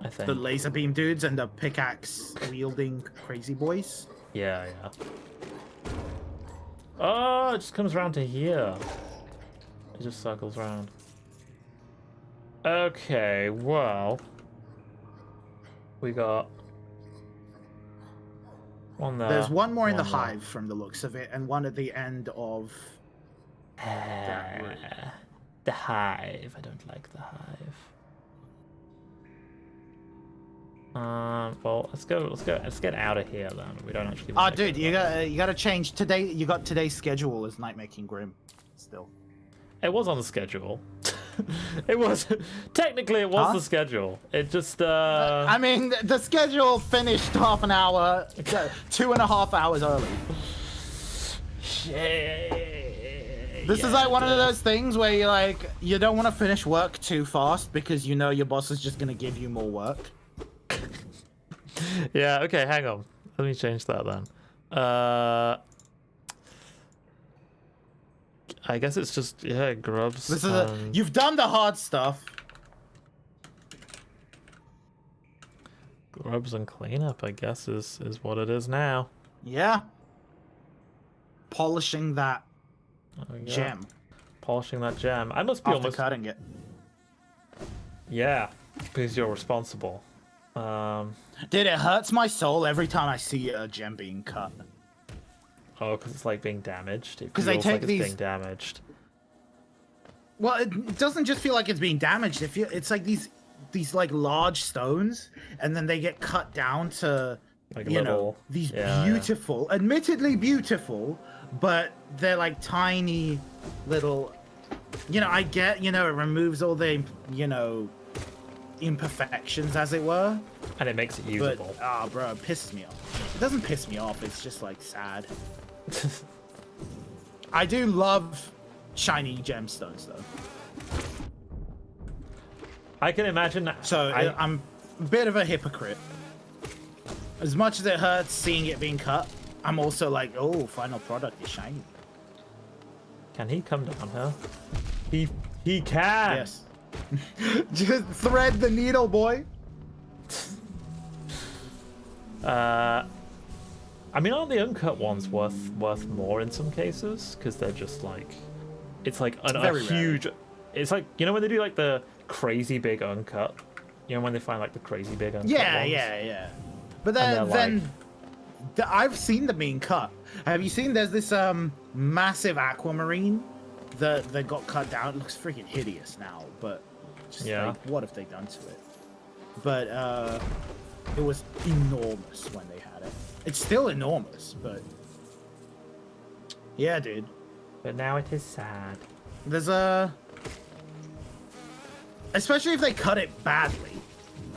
I think. The laser beam dudes and the pickaxe wielding crazy boys. Yeah. Oh, it just comes around to here. It just circles around. Okay, well, we got one there. There's one more in the hive from the looks of it, and one at the end of that room. The hive. I don't like the hive. Well, let's go. Let's get out of here then. We don't actually. Oh, dude, you gotta change today. You got today's schedule as night making GRIMM. Still. It was on the schedule. It was technically it was the schedule. It just I mean, the schedule finished half an hour, 2.5 hours early. This is like one of those things where you don't want to finish work too fast because you know your boss is just gonna give you more work. Yeah. Okay. Hang on. Let me change that then. I guess it's just grubs. This is you've done the hard stuff. Grubs and cleanup, I guess, is what it is now. Yeah. Polishing that gem. Polishing that gem. I must be After almost cutting it. Yeah, because you're responsible. Dude, it hurts my soul every time I see a gem being cut. Oh, because it's like being damaged. Because they take these being damaged. Well, it doesn't just feel like it's being damaged. It's like these like large stones, and then they get cut down to Like you know these beautiful, admittedly beautiful, but they're like tiny little. You know, I get it removes all the imperfections, as it were, and it makes it usable. But bro, it pisses me off. It doesn't piss me off. It's just like sad. I do love shiny gemstones though. I can imagine. So I'm a bit of a hypocrite. As much as it hurts seeing it being cut, I'm also like, oh, final product is shiny. Can he come down here? He can. Yes. Just thread the needle, boy. I mean, aren't the uncut ones worth more in some cases? Because they're just like, it's like a huge. Rare. It's like when they do like the crazy big uncut. When they find like the crazy big uncut. Yeah. But then I've seen them being cut. Have you seen? There's this massive aquamarine that got cut down. It looks freaking hideous now, but just like, what have they done to it? But it was enormous when they had it. It's still enormous, but yeah, dude. But now it is sad. There's especially if they cut it badly.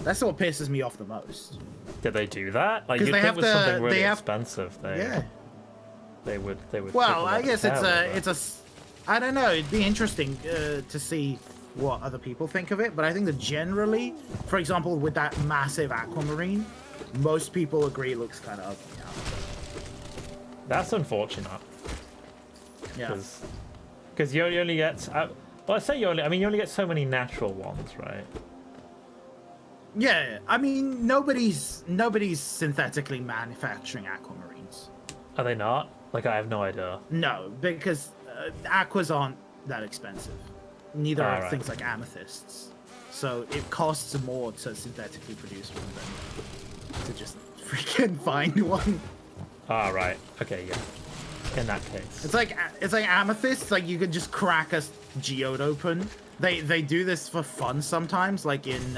That's what pisses me off the most. Did they do that? Like, you'd think with something really expensive, they would. Well, I guess it's a. I don't know. It'd be interesting to see what other people think of it, but I think that generally, for example, with that massive aquamarine, most people agree it looks kind of ugly now. That's unfortunate. Yeah. Because you only get. Well, I say you only get so many natural ones, right? Yeah, I mean, nobody's synthetically manufacturing aquamarines. Are they not? Like, I have no idea. No, because aquas aren't that expensive. Neither are things like amethysts. So it costs more to synthetically produce one than to just freaking find one. Right. Okay, yeah. In that case. It's like amethysts, like you could just crack a geode open. They do this for fun sometimes, like in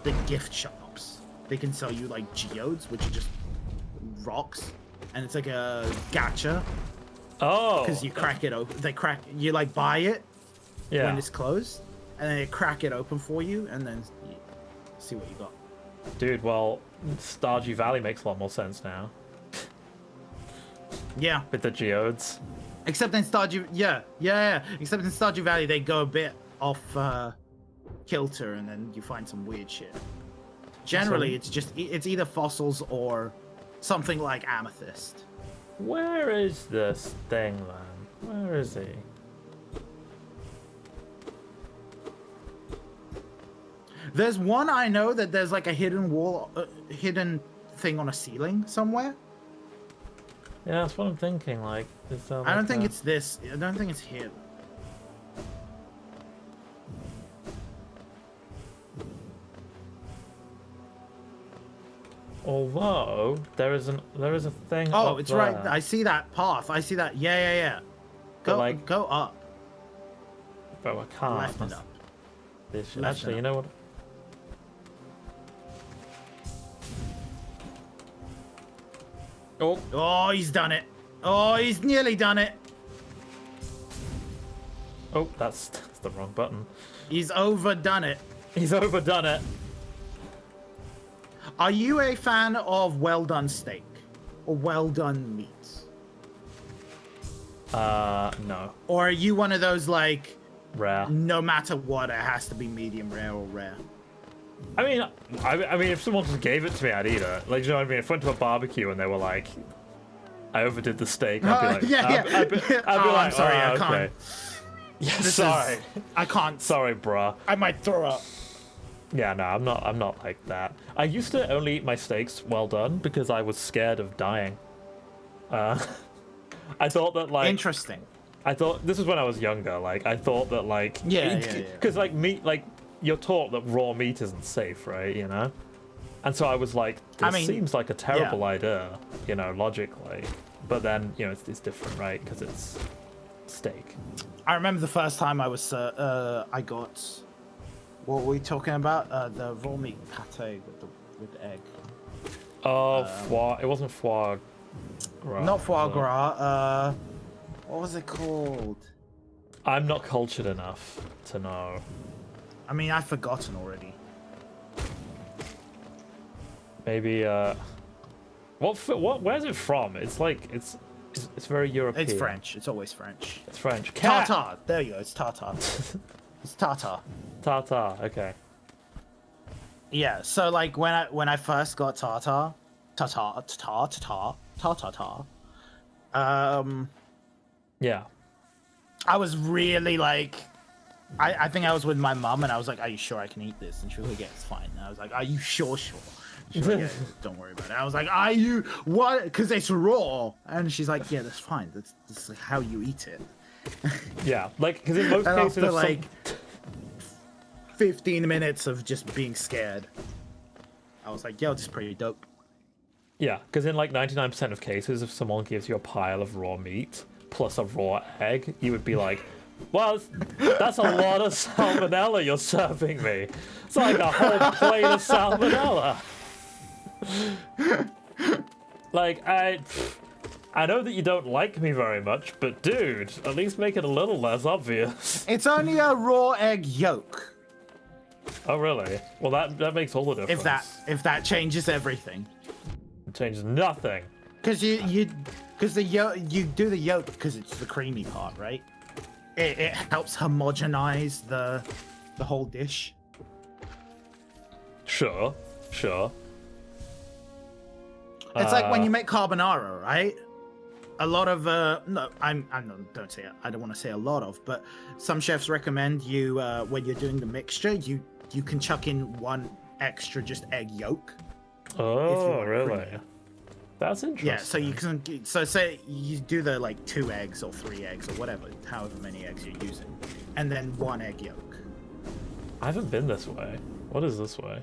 the gift shops. They can sell you like geodes, which are just rocks, and it's like a gacha. Oh. Because you crack it open. You like buy it when it's closed, and then they crack it open for you, and then you see what you got. Dude, well, Stardew Valley makes a lot more sense now. Yeah. With the geodes. Except in Stardew, yeah. Except in Stardew Valley, they go a bit off kilter, and then you find some weird shit. Generally, it's either fossils or something like amethyst. Where is this thing, then? Where is he? There's one I know that there's like a hidden wall, hidden thing on a ceiling somewhere. Yeah, that's what I'm thinking. Like, I don't think it's this. I don't think it's here. Although there is a thing. Oh, up it's there. right. I see that path. I see that. Yeah. Go up. But I can't. Left and up. Actually, you know what? Oh, he's done it. Oh, he's nearly done it. Oh, that's the wrong button. He's overdone it. He's overdone it. Are you a fan of well done steak or well done meats? No. Or are you one of those like rare? No matter what, it has to be medium rare or rare. I mean, if someone just gave it to me, I'd eat it. Like, you know what I mean? If I went to a barbecue and they were like, I overdid the steak. I'd be like, yeah. I'd be like, I'm sorry, oh, I okay. can't. Yeah, sorry. I can't. Sorry, bruh. I might throw up. Yeah, no, I'm not like that. I used to only eat my steaks well done because I was scared of dying. I thought that like Interesting. I thought this is when I was younger. Like I thought that like Yeah. because like meat, like you're taught that raw meat isn't safe, right? You know, and so I was like, this seems like a terrible idea, you know, logically. But then you know it's different, right? Because it's steak. I remember the first time I was I got. What were we talking about? The raw meat pate with the egg. Oh, foie. It wasn't foie gras. Not foie gras. What was it called? I'm not cultured enough to know. I mean, I've forgotten already. Maybe where's it from? It's like it's very European. It's French. It's always French. It's French. Tartar. There you go. It's tartar. It's tartar. Tartar. Okay. Yeah. So like when I first got tartar. Yeah. I was really like, I think I was with my mum and I was like, "Are you sure I can eat this?" And she was like, "Yeah, it's fine." And I was like, "Are you sure?" She was like, "Yeah, don't worry about it." I was like, "Are you what?" Because it's raw, and she's like, "Yeah, that's fine. That's like how you eat it." Yeah, like because in most and cases, after like 15 minutes of just being scared, I was like, "Yo, this is pretty dope." Yeah, because in like 99% of cases, if someone gives you a pile of raw meat plus a raw egg, you would be like, well, that's a lot of salmonella you're serving me. It's like a whole plate of salmonella. Like, I know that you don't like me very much, but dude, at least make it a little less obvious. It's only a raw egg yolk. Oh, really? Well, that makes all the difference. If that changes everything. It changes nothing. Because you do the yolk because it's the creamy part, right? It helps homogenize the whole dish. Sure. It's like when you make carbonara, right? A lot of don't say it. I don't want to say a lot of, but some chefs recommend you when you're doing the mixture, you can chuck in one extra just egg yolk. Oh, really? That's interesting. Yeah, so you can. So say you do the like 2 eggs or 3 eggs or whatever, however many eggs you're using, and then 1 egg yolk. I haven't been this way. What is this way?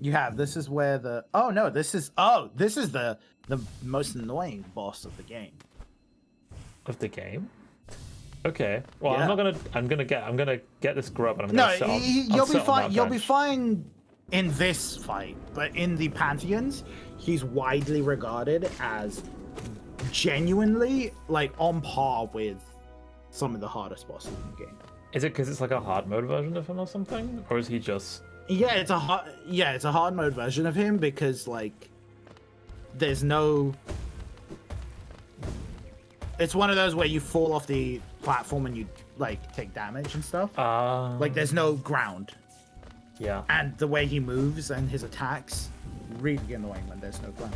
You have. This is where the. Oh no! This is the most annoying boss of the game. Of the game? Okay. Well, Yeah. I'm gonna get this grub and I'm gonna sit on. You'll be fine. You'll be bench. fine in this fight, but in the Pantheons, he's widely regarded as genuinely like on par with some of the hardest bosses in the game. Is it because it's like a hard mode version of him or something, or is he just? Yeah, it's a hard mode version of him because like there's no. It's one of those where you fall off the platform and you like take damage and stuff. Like there's no ground. Yeah. And the way he moves and his attacks, really annoying when there's no ground.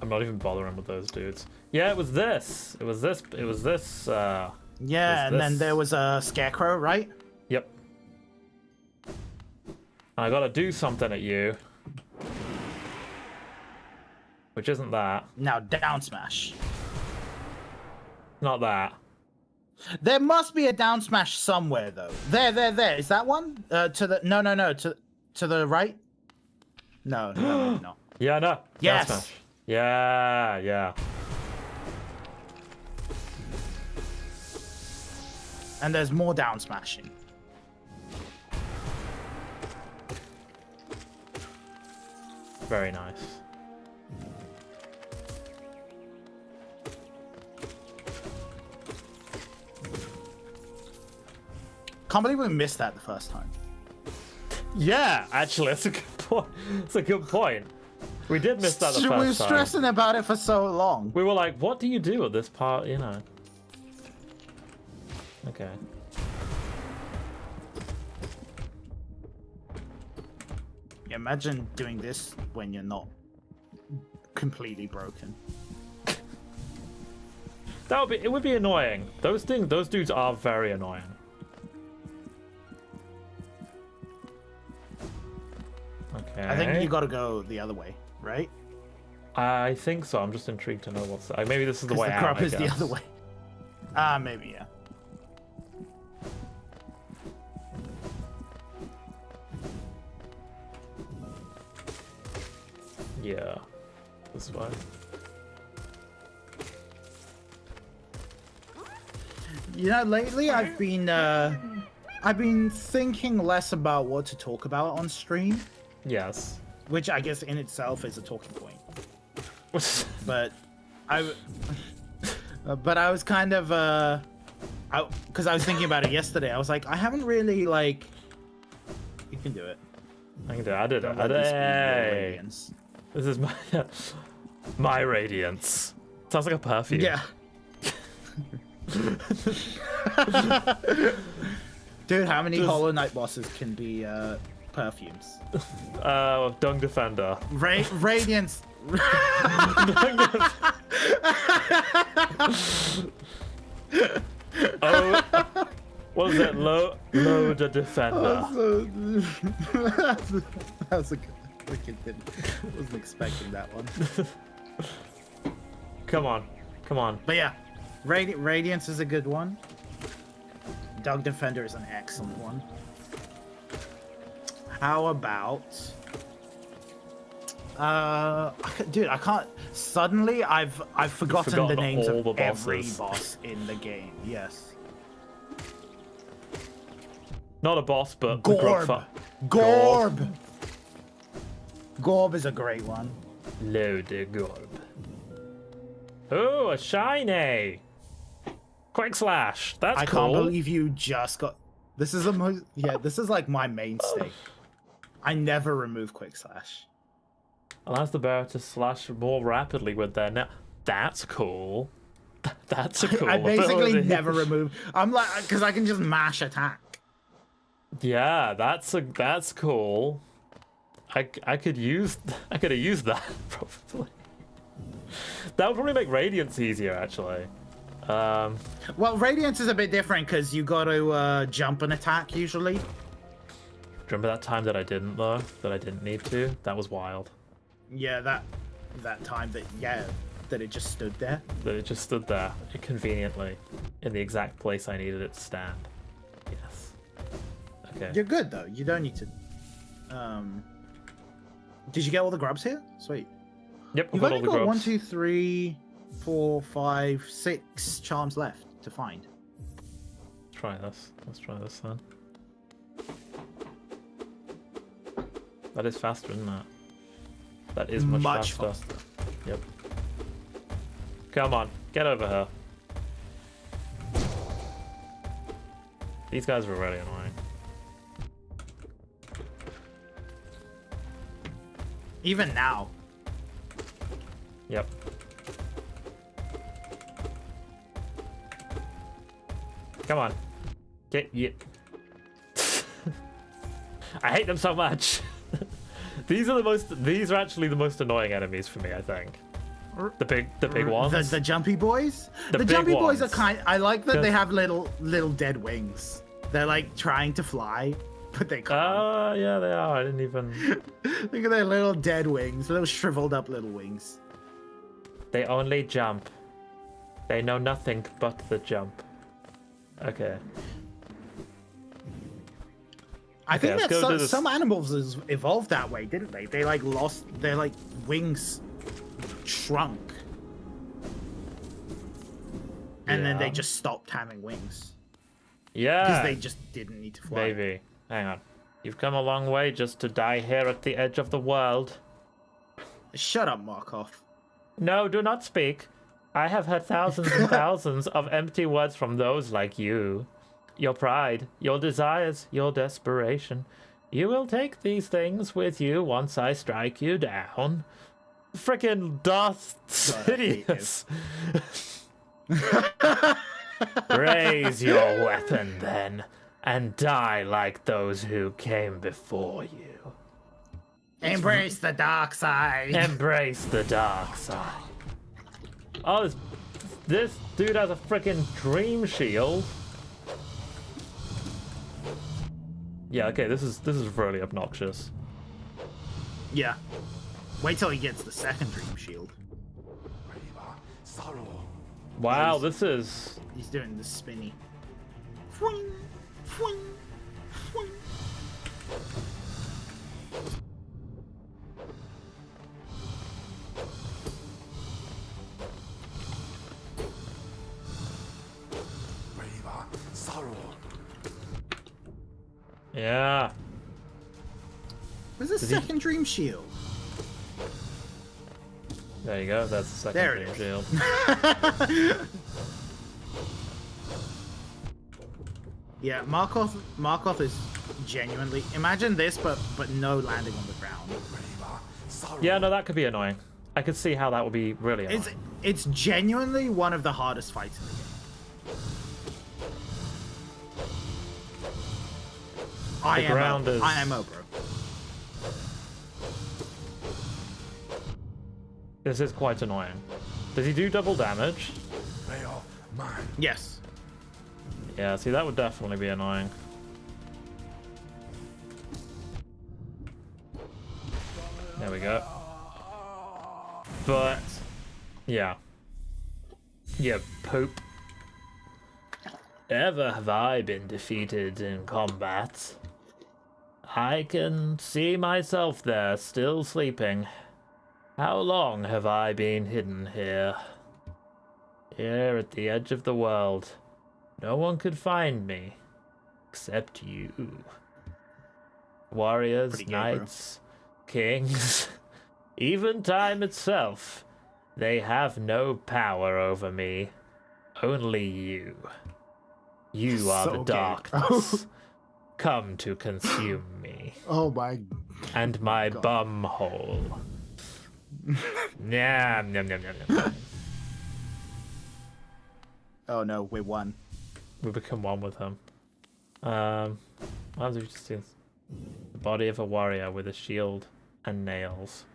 I'm not even bothering with those dudes. Yeah, it was this. It was this. Yeah, and then there was a scarecrow, right? Yep. I gotta do something at you. Which isn't that. Now down smash. Not that. There must be a down smash somewhere though. There. Is that one? To the no. To the right? No. Yeah, no. Yes. Down smash. Yeah. And there's more down smashing. Very nice. Can't believe we missed that the first time. Yeah, actually, that's a good point. That's a good point. We did miss that the first time. We were stressing about it for so long. We were like, what do you do at this part, you know? Okay. Imagine doing this when you're not completely broken. It would be annoying. Those dudes are very annoying. Okay. I think you gotta go the other way, right? I think so. I'm just intrigued to know what's maybe this is the way the out. grub is the other way. Maybe, yeah. Yeah. This way. You know, lately I've been thinking less about what to talk about on stream. Yes. Which I guess in itself is a talking point. But I was kind of because I was thinking about it yesterday. I was like, I haven't really like. You can do it. I can do it. I did it. Hey. This is my radiance. Sounds like a perfume. Yeah. Dude, how many Hollow Knight bosses can be perfumes? Dung Defender. Radiance. Oh, what was it? Load the Defender. That was a good. Wasn't expecting that one. Come on. But yeah, Radiance is a good one. Dog Defender is an excellent one. How about dude, I can't. Suddenly, I've forgotten the names of every boss in the game. Yes. Not a boss, but Gorb. Gorb is a great one. Load the Gorb. Oh, a shiny. Quick Slash. That's cool. I can't believe you just got. This is this is like my mainstay. I never remove Quick Slash. Allows the bearer to slash more rapidly with their now. That's cool. That's a cool. I basically ability. never remove. I'm like, because I can just mash attack. Yeah, that's cool. I could have used that probably. That would probably make Radiance easier actually. Well, Radiance is a bit different because you got to jump and attack usually. Remember that time that I didn't though? That I didn't need to? That was wild. Yeah, that time that it just stood there. That it just stood there conveniently in the exact place I needed it to stand. Yes. Okay. You're good though. You don't need to. Did you get all the grubs here? Sweet. Yep. You've only got 1, 2, 3, 4, 5, 6 charms left to find. Try this. Let's try this then. That is faster, isn't it? That is much faster. Yep. Come on, get over here. These guys were really annoying. Even now. Yep. Come on. Get you. I hate them so much. These are actually the most annoying enemies for me, I think. The big ones. The jumpy boys? The jumpy boys are I like that they have little dead wings. They're like trying to fly, but they can't. Yeah, they are. I didn't even Look at their little dead wings, little shriveled up little wings. They only jump. They know nothing but the jump. Okay. I think that some animals evolved that way, didn't they? They like lost their like wings shrunk. And then they just stopped having wings. Yeah. Because they just didn't need to fly. Baby, hang on. You've come a long way just to die here at the edge of the world. Shut up, Markov. No, do not speak. I have heard thousands and thousands of empty words from those like you. Your pride, your desires, your desperation. You will take these things with you once I strike you down. Frickin' Darth Sidious. Raise your weapon then, and die like those who came before you. Embrace the dark side. Embrace the dark side. Oh, this dude has a freaking dream shield. Yeah, okay, this is really obnoxious. Yeah. Wait till he gets the second dream shield. Wow, this is... He's doing the spinny. Yeah. Where's the second dream shield? There you go, that's the second There dream it shield. Yeah, Markov is genuinely... Imagine this, but no landing on the ground. Yeah, no, that could be annoying. I could see how that would be really annoying. It's genuinely one of the hardest fights in the game. IMO, bro. This is quite annoying. Does he do double damage? Yes. Yeah, see, that would definitely be annoying. There we go. But, yeah. Yeah, Pope. Ever have I been defeated in combat? I can see myself there, still sleeping. How long have I been hidden here? Here at the edge of the world. No one could find me. Except you. Warriors, knights, kings, even time itself. They have no power over me. Only you. You are the darkness. Come to consume me. Oh my... And my bum hole. Nyam, nyam, nyam, nyam, nyam. Oh no, we won. We become one with him. What happens if you just see the body of a warrior with a shield and nails?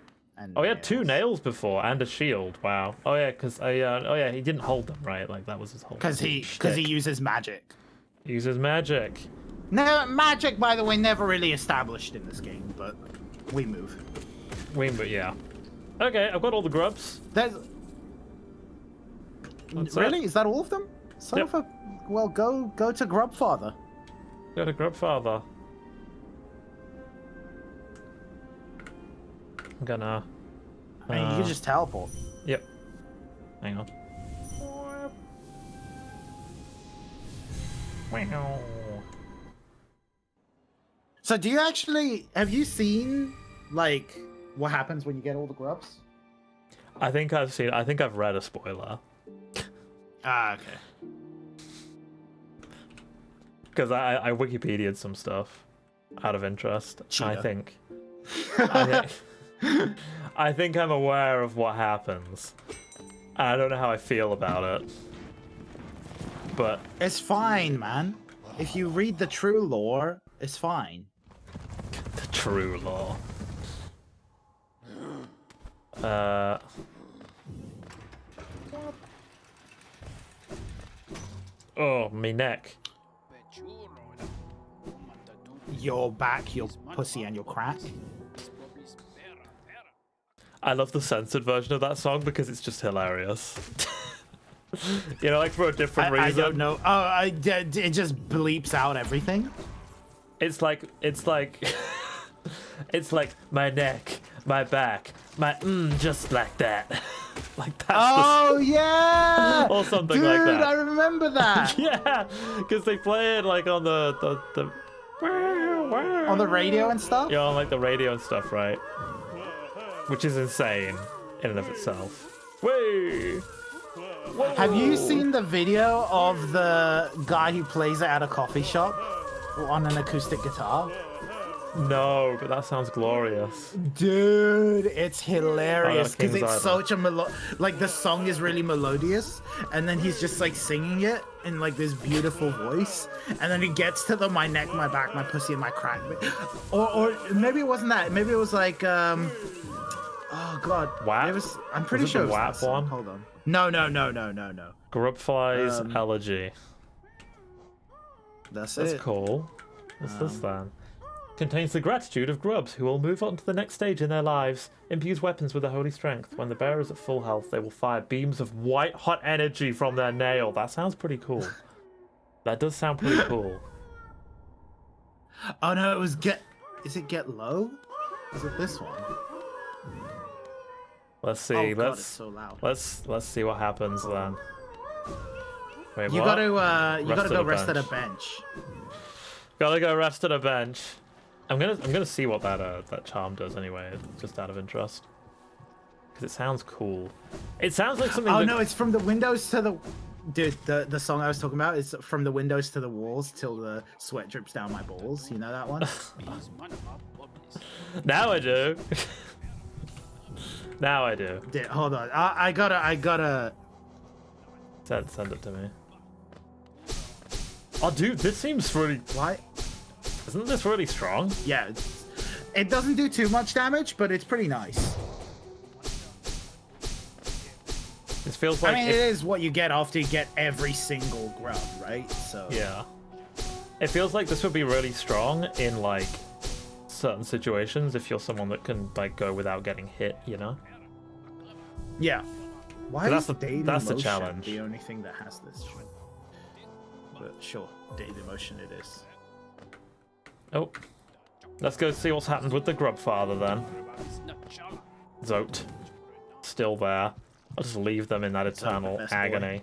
Oh, he had 2 nails before and a shield. Wow. Oh yeah, because oh yeah, he didn't hold them, right? Like that was his whole. Because he uses magic. He uses magic. No, magic, by the way, never really established in this game, but we move. Yeah. Okay, I've got all the grubs. Really? Is that all of them? Son of a... Well, go to Grubfather. Go to Grubfather. I'm gonna... I mean, you can just teleport. Yep. Hang on. Wow. So do you actually... Have you seen, like, what happens when you get all the grubs? I think I've read a spoiler. Ah, okay. Because I Wikipedia'd some stuff out of interest. Cheetah. I think I'm aware of what happens. And I don't know how I feel about it. But it's fine, man. If you read the true lore, it's fine. The true lore. Oh, me neck. Your back, your pussy, and your crack. I love the censored version of that song because it's just hilarious. You know, like for a different reason. I don't know. Oh, it just bleeps out everything. It's like it's like my neck, my back, my just like that. Like that. Oh yeah, or something dude, like that. I remember that. Yeah, because they play it like on the on the radio and stuff. Yeah, on like the radio and stuff, right? Which is insane in and of itself. Whee! Whoa. Have you seen the video of the guy who plays it at a coffee shop on an acoustic guitar? No, but that sounds glorious. Dude, it's hilarious because King's it's Island. such a like the song is really melodious, and then he's just like singing it in like this beautiful voice, and then he gets to the my neck, my back, my pussy, and my crack, or maybe it wasn't that. Maybe it was like oh god, WAP? It was. I'm pretty Was it sure the it was WAP that song. one? Hold on. No. Grubfly's Elegy. That's That's it. cool. What's this then? Contains the gratitude of grubs who will move on to the next stage in their lives. Imbues weapons with a holy strength. When the bearer is at full health, they will fire beams of white hot energy from their nail. That sounds pretty cool. That does sound pretty cool. Oh no, it was get. Is it get low? Is it this one? Let's see. Oh god, let's it's so loud. let's see what happens then. Wait, You what? gotta go rest at a bench. Gotta go rest at a bench. I'm gonna see what that charm does anyway, just out of interest, because it sounds cool. It sounds like something. Oh no, it's from the windows to the. Dude, the song I was talking about is from the windows to the walls till the sweat drips down my balls. You know that one? Now I do. Now I do. Dude, hold on. I gotta. Send it to me. Oh, dude, this seems really. What? Isn't this really strong? Yeah. It doesn't do too much damage, but it's pretty nice. It feels like. I mean, it is what you get after you get every single grub, right? So. Yeah. It feels like this would be really strong in like certain situations if you're someone that can like go without getting hit, you know? Yeah. Why That's is the- daily that's the motion challenge. the only thing that has this? But sure, daily motion it is. Oh. Let's go see what's happened with the grub father then. Zote. Still there. I'll just leave them in that eternal best boy. agony.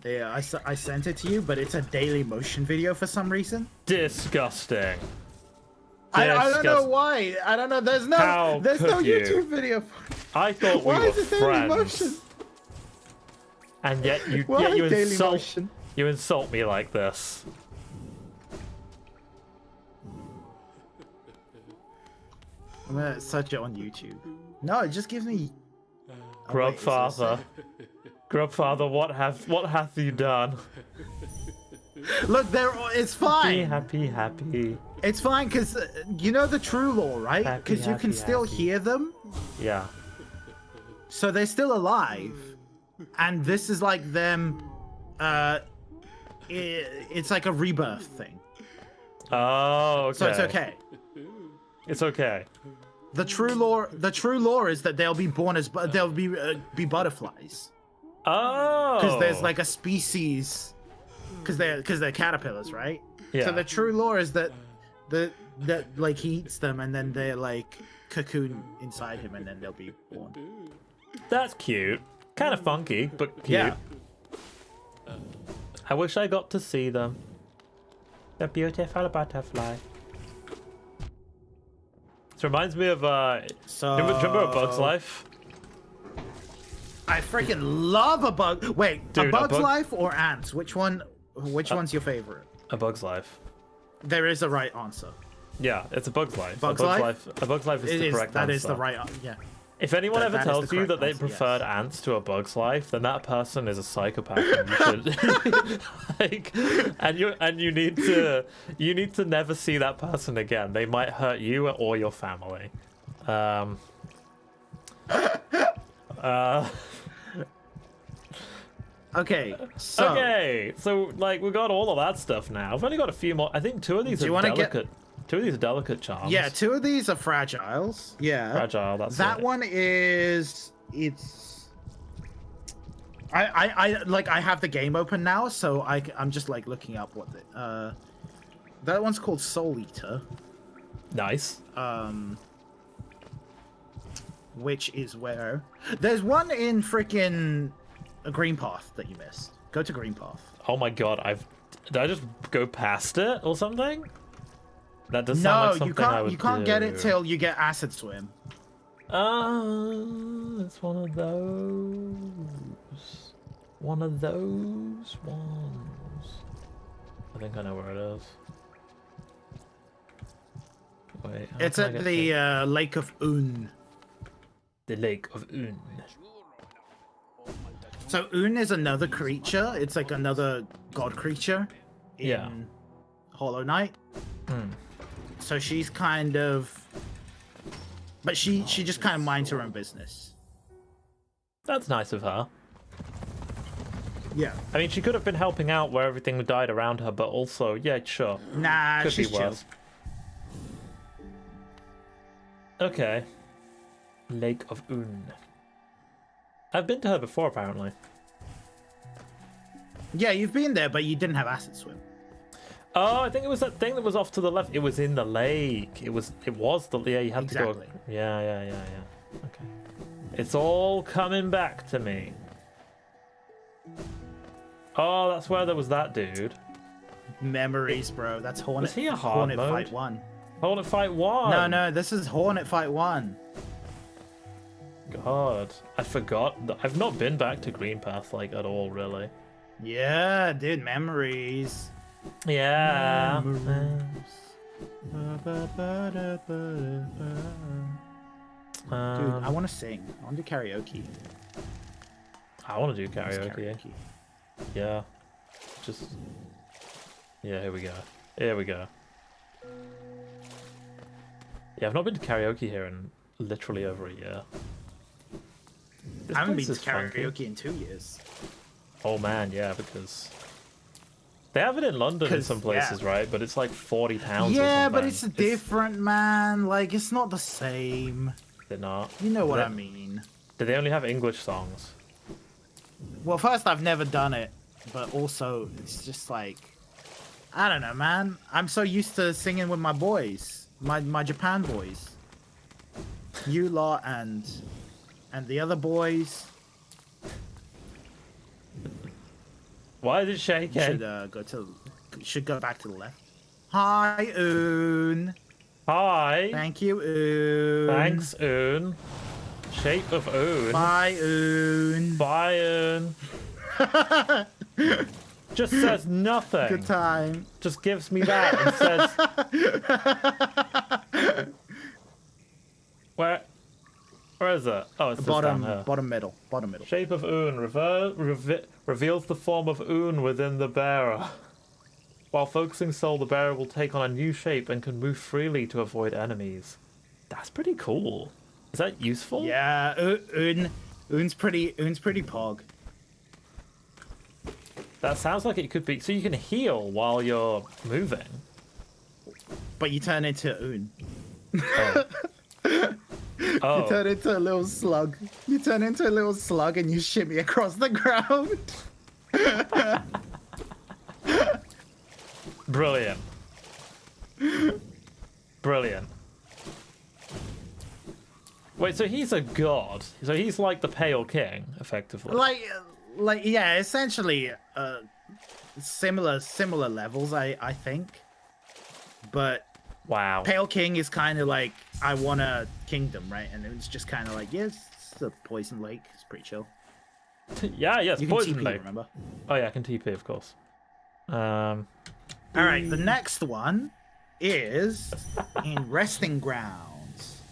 Yeah, I sent it to you, but it's a daily motion video for some reason. Disgusting. I don't know Disgust- why. I don't know. There's How no could you? YouTube video. I thought we Why were is it daily friends. motion? And yet you Why daily insult motion? you insult me like this. I'm gonna search it on YouTube. No, it just gives me. Oh, Grub wait, is this father. Grub father, what hath you done? it? Look, it's Be fine. happy, happy. It's fine because you know the true lore, right? Happy, Because you can happy, still happy. hear them, Yeah. so they're still alive, and this is like them. It's like a rebirth thing, Oh, okay. so it's okay. It's okay. The true lore is that they'll be born as they'll be butterflies Oh. because there's like a species because they're caterpillars, right? Yeah. So the true lore is that that like he eats them and then they're like cocoon inside him and then they'll be born. That's cute. Kind of funky, but cute. Yeah. I wish I got to see them. The beautiful butterfly. This reminds me of So remember A Bug's Life? I freaking love a bug. Wait, Dude, a A Bug's Bug- Life or Ants? Which one's your favorite? A Bug's Life. There is a right answer. Yeah, it's A Bug's Life. Bug's A Bug's Life? A Bug's Life is the correct answer. That is the right. Yeah. If anyone ever that is the tells you correct that they answer, preferred yes. ants to A Bug's Life, then that person is a psychopath. And you should, like, and you need to never see that person again. They might hurt you or your family. Okay. So. Okay, so like we got all of that stuff now. I've only got a few more. I think two of these Do you are wanna delicate. Two of these are delicate charms. Yeah, two of these are fragiles. Yeah. Fragile. That's That it. one is it's. I have the game open now, so I'm just like looking up what the that one's called Soul Eater, Nice. which is where there's one in freaking a Green Path that you missed. Go to Green Path. Oh my god, did I just go past it or something? That does sound No, like something I would you can't get it do. till you get Acid Swim. It's one of those. One of those ones. I think I know where it is. Wait, it's at the Lake of Un. The Lake of Un. So Un is another creature. It's like another god creature in Hollow Knight. So she's kind of... But she just kind of minds her own business. That's nice of her. Yeah. I mean, she could have been helping out where everything died around her, but also, yeah, sure. Nah, could she's be worse. Okay. Lake of Un. I've been to her before, apparently. Yeah, you've been there, but you didn't have acid swim. Oh, I think it was that thing that was off to the left. It was in the lake. It was the you had to go. Yeah. Okay. It's all coming back to me. Oh, that's where there was that dude. Memories, bro. That's Hornet. Was he a hard Hornet mode? Fight 1. Hornet Fight 1. No, this is Hornet Fight 1. God, I forgot. I've not been back to Green Path like at all, really. Yeah, dude, memories. Yeah. Dude, I want to sing. I want to do karaoke. I want to do karaoke. Yeah. Just. Yeah, here we go. Here we go. Yeah, I've not been to karaoke here in literally over a year. I haven't been to karaoke in 2 years. Oh man, yeah, because they have it in London in some places, right? But it's like £40. Yeah, but it's different, man. Like, it's not the same. They're not. You know what I mean. Do they only have English songs? Well, first, I've never done it, but also, it's just like, I don't know, man. I'm so used to singing with my boys, my Japan boys. You lot and the other boys. Why is it shaking? Should go back to the left. Hi, Un. Hi. Thank you, Un. Thanks, Un. Shape of Un. Bye, Un. Bye, Un. Just says nothing. Good time. Just gives me that and says... Where is it? Oh, it's bottom, down here. bottom middle. Shape of Un reveals the form of Un within the bearer. While focusing soul, the bearer will take on a new shape and can move freely to avoid enemies. That's pretty cool. Is that useful? Yeah, Un's pretty pog. That sounds like it could be. So you can heal while you're moving. But you turn into Un. Oh. Oh. You turn into a little slug. And you shimmy across the ground. Brilliant. Brilliant. Wait, so he's a god. So he's like the Pale King, effectively. Like yeah, essentially similar levels, I think. But wow. Pale King is kind of like, I want a kingdom, right? And it's just kind of like, yes, it's a poison lake. It's pretty chill. Yeah, yes, you poison can TP, lake. Remember? Oh yeah, I can TP, of course. All right, the next one is in Resting Grounds.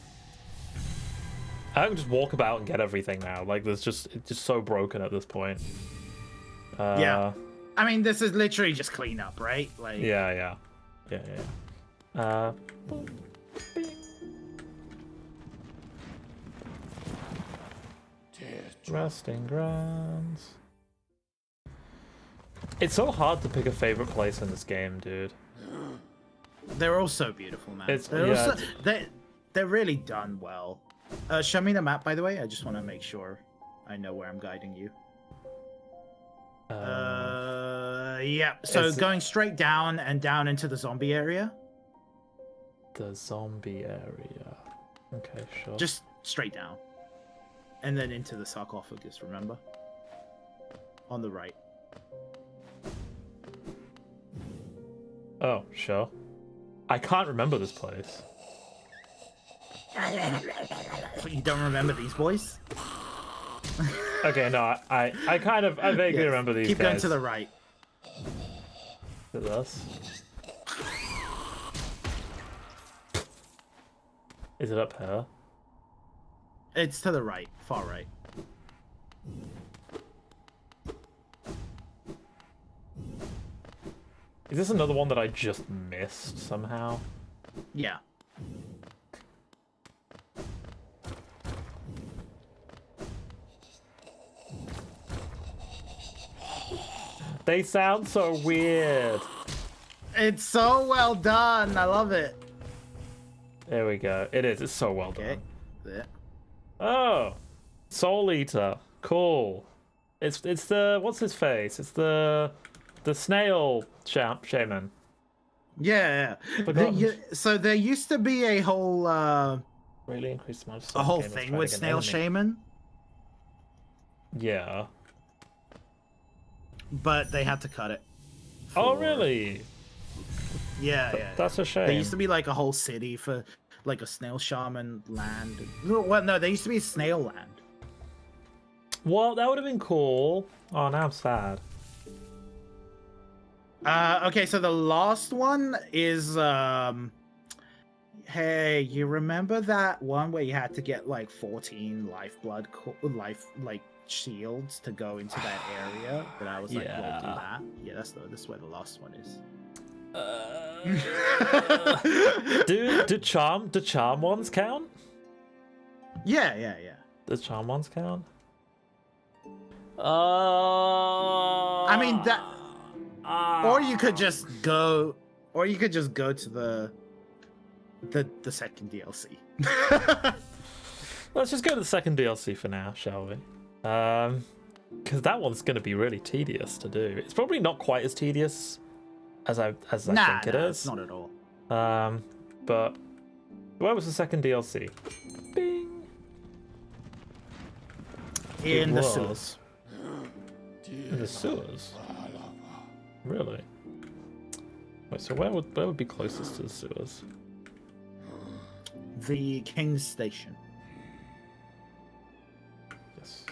I can just walk about and get everything now. Like, it's just so broken at this point. Yeah. I mean, this is literally just cleanup, right? Like. Yeah. Resting Grounds. It's so hard to pick a favorite place in this game, dude. They're all so beautiful, man. They're really done well. Show me the map, by the way. I just want to make sure I know where I'm guiding you. Yeah. So going straight down and down into the zombie area. The zombie area. Okay, sure. Just straight down. And then into the sarcophagus, remember? On the right. Oh, sure. I can't remember this place. You don't remember these boys? Okay, no, I vaguely remember these Keep guys. going to the right. Is it us? Is it up here? It's to the right, far right. Is this another one that I just missed somehow? Yeah. They sound so weird. It's so well done. I love it. There we go. It is. It's so well done. Yeah. Oh, Soul Eater. Cool. It's the what's his face? It's the snail shaman. Yeah. So there used to be a whole Really increased amount of a whole thing with snail shaman. Yeah. But they had to cut it. Oh really? Yeah. That's a shame. There used to be like a whole city for like a snail shaman land. Well, no, there used to be a snail land. Well, that would have been cool. Oh, now I'm sad. Okay, so the last one is hey, you remember that one where you had to get like 14 shields to go into that area? But I was like, Yeah. we'll do that. Yeah, that's where the last one is. Do charm ones count? Yeah. Does charm ones count? I mean that, or you could just go to the second DLC. Let's just go to the second DLC for now, shall we? Because that one's going to be really tedious to do. It's probably not quite as tedious as I think it is. It's not at all. But where was the second DLC? Bing. In the sewers. In the sewers? Really? Wait, so where would be closest to the sewers? The King's Station. Yes.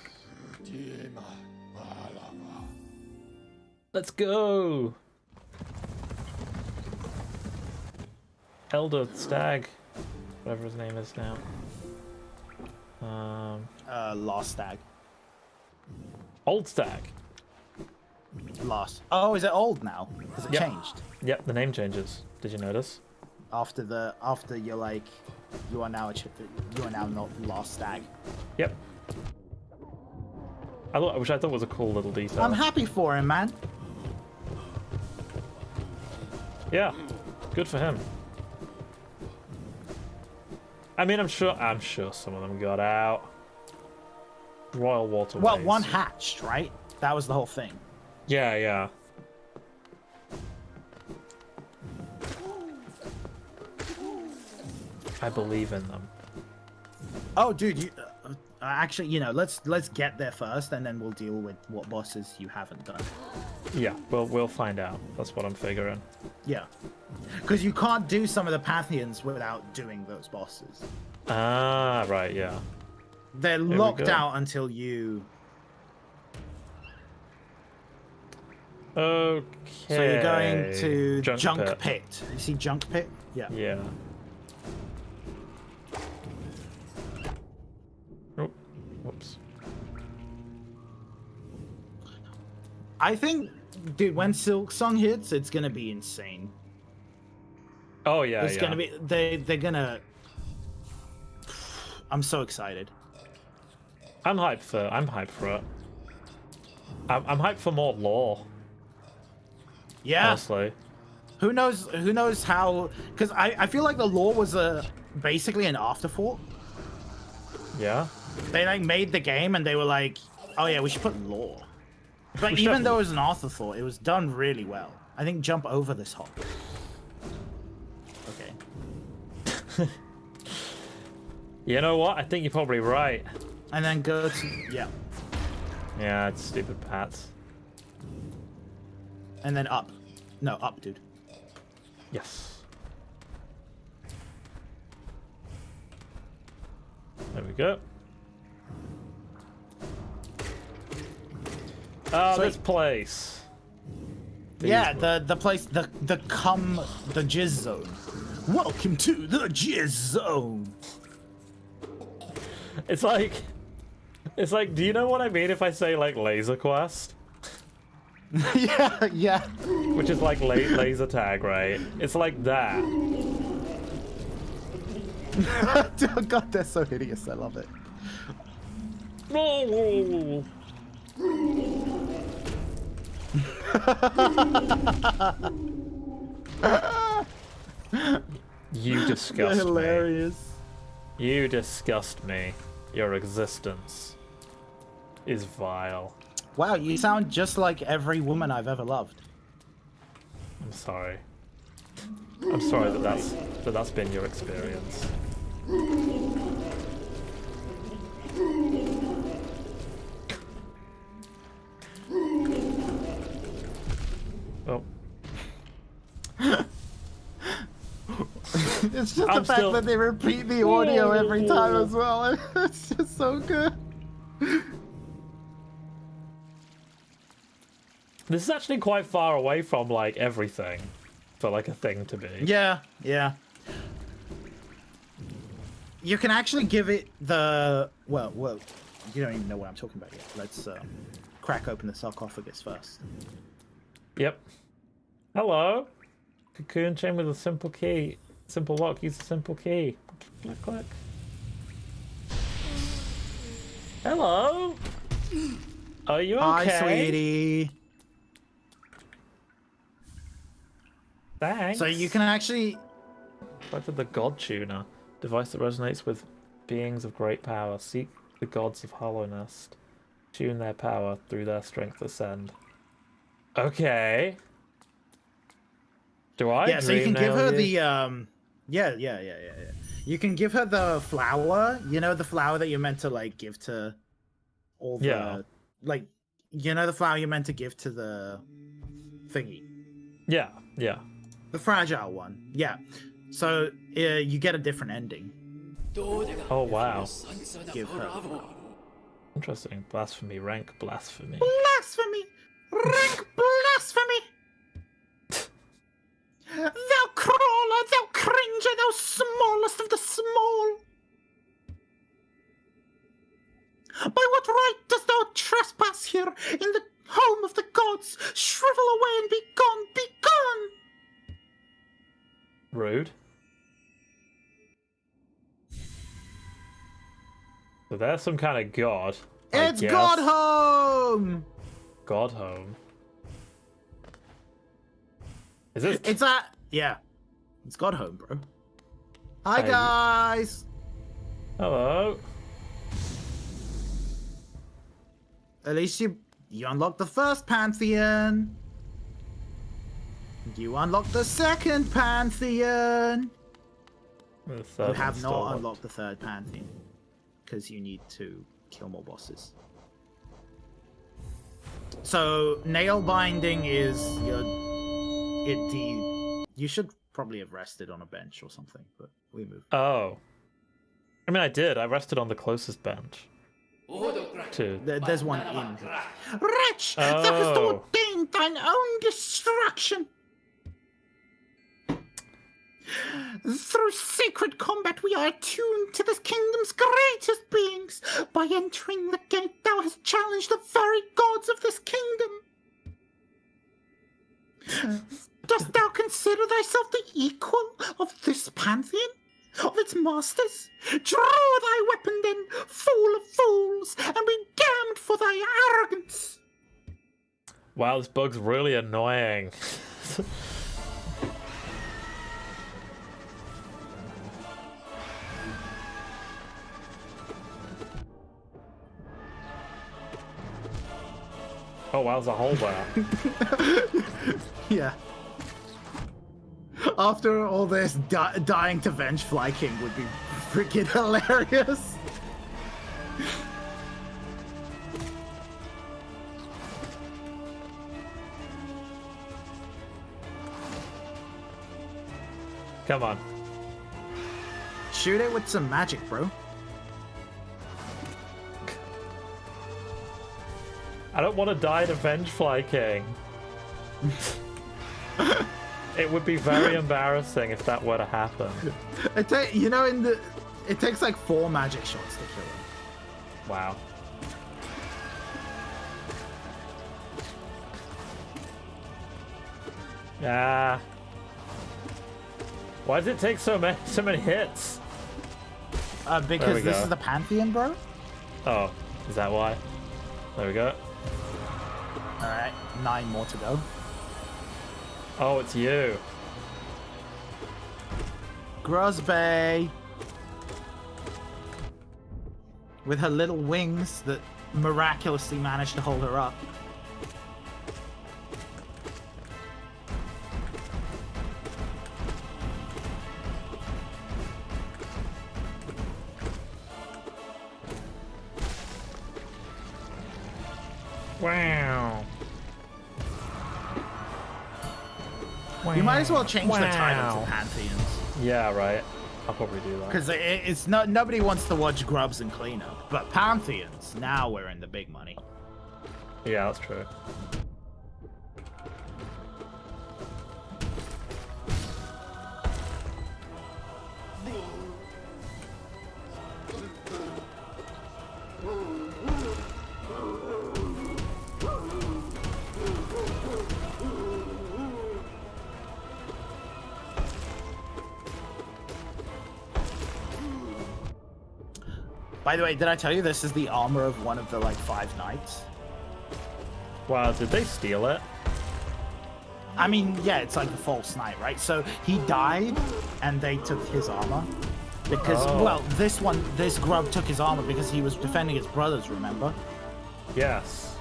Let's go! Elder Stag, whatever his name is now. Lost Stag. Old Stag. Lost. Oh, is it old now? Has it Yep. changed? Yep, the name changes. Did you notice? After you're like, you are now not Lost Stag. Yep. Which I thought was a cool little detail. I'm happy for him, man. Yeah, good for him. I mean, I'm sure some of them got out. Royal Waterways. Well, one hatched, right? That was the whole thing. Yeah. I believe in them. Oh, dude, actually, let's get there first, and then we'll deal with what bosses you haven't done. Yeah, we'll find out. That's what I'm figuring. Yeah, because you can't do some of the Pantheons without doing those bosses. Ah, right, yeah. They're locked out until you. Okay. So you're going to Junk Pit. You see Junk Pit? Yeah. Yeah. Oh, whoops. I think, dude, when Silk Song hits, it's gonna be insane. Oh yeah, it's gonna be. They're gonna. I'm so excited. I'm hyped for it. I'm hyped for more lore. Yeah. Honestly. Who knows how? Because I feel like the lore was basically an afterthought. Yeah. They like made the game and they were like, oh yeah, we should put lore. But even though it was an afterthought, it was done really well. I think jump over this hop. Okay. You know what? I think you're probably right. And then go to yeah. Yeah, it's stupid Pats. And then up. No, up, dude. Yes. There we go. Oh, this place. Yeah, the place, the jizz zone. Welcome to the jizz zone. It's like, do you know what I mean if I say like Laser Quest? Yeah. Which is like laser tag, right? It's like that. Oh god, they're so hideous. I love it. You disgust me. Hilarious. You disgust me. Your existence is vile. Wow, you sound just like every woman I've ever loved. I'm sorry. I'm sorry that that's been your experience. Oh. It's just the fact that they repeat the audio every time as well. It's just so good. This is actually quite far away from like everything for like a thing to be. Yeah. You can actually give it the well. You don't even know what I'm talking about yet. Let's crack open the sarcophagus first. Yep. Hello. Cocoon chain with a simple key. Simple lock. Use a simple key. Click, click. Hello. Are you okay? Hi, sweetie. Thanks. So you can actually. Collected the God Tuner, device that resonates with beings of great power. Seek the gods of hollowness. Tune their power, through their strength ascend. Okay. Do I? Yeah, so you can give her you? the Yeah. You can give her the flower. You know the flower that you're meant to like give to all the like. You know the flower you're meant to give to the thingy. Yeah. The fragile one. Yeah. So you get a different ending. Oh wow. Give her. Interesting. Blasphemy. Rank blasphemy. Blasphemy! Rank blasphemy! Thou crawler, thou cringer, thou smallest of the small! By what right dost thou trespass here in the home of the gods? Shrivel away and be gone, be gone! Rude. So there's some kind of god. It's God Home! God Home. Is it? It's yeah. It's God Home, bro. Hi, Hey. guys! Hello. At least you unlocked the first Pantheon. You unlocked the second Pantheon. The You third have one's not still unlocked the third Pantheon. Because you need to kill more bosses. So, nail binding is you should probably have rested on a bench or something, but we moved. Oh. I mean, I did. I rested on the closest bench. There's one in. Wretch! Thou hast ordained thine own destruction! Through sacred combat we are attuned to this kingdom's greatest beings. By entering the gate thou hast challenged the very gods of this kingdom. Dost thou consider thyself the equal of this pantheon? Of its masters? Draw thy weapon then, fool of fools, and be damned for thy arrogance! Wow, this bug's really annoying. Oh wow, there's a hole there. Yeah. After all this, dying to Venge Fly King would be freaking hilarious. Come on. Shoot it with some magic, bro. I don't want to die to Vengefly King. It would be very embarrassing if that were to happen. It takes like 4 magic shots to kill him. Wow. Ah. Why does it take so many hits? Because this is the Pantheon, bro. Oh, is that why? There we go. Alright, 9 more to go. Oh, it's you. Grosbay. With her little wings that miraculously managed to hold her up. Wow. You might as well change the title to Pantheons. Yeah, right. I'll probably do that. Because it's not, nobody wants to watch Grubs and Cleanup. But Pantheons, now we're in the big money. Yeah, that's true. By the way, did I tell you this is the armor of one of the, like, 5 knights? Wow, did they steal it? I mean, yeah, it's like the false knight, right? So he died, and they took his armor. Because, well, this grub took his armor because he was defending his brothers, remember? Yes.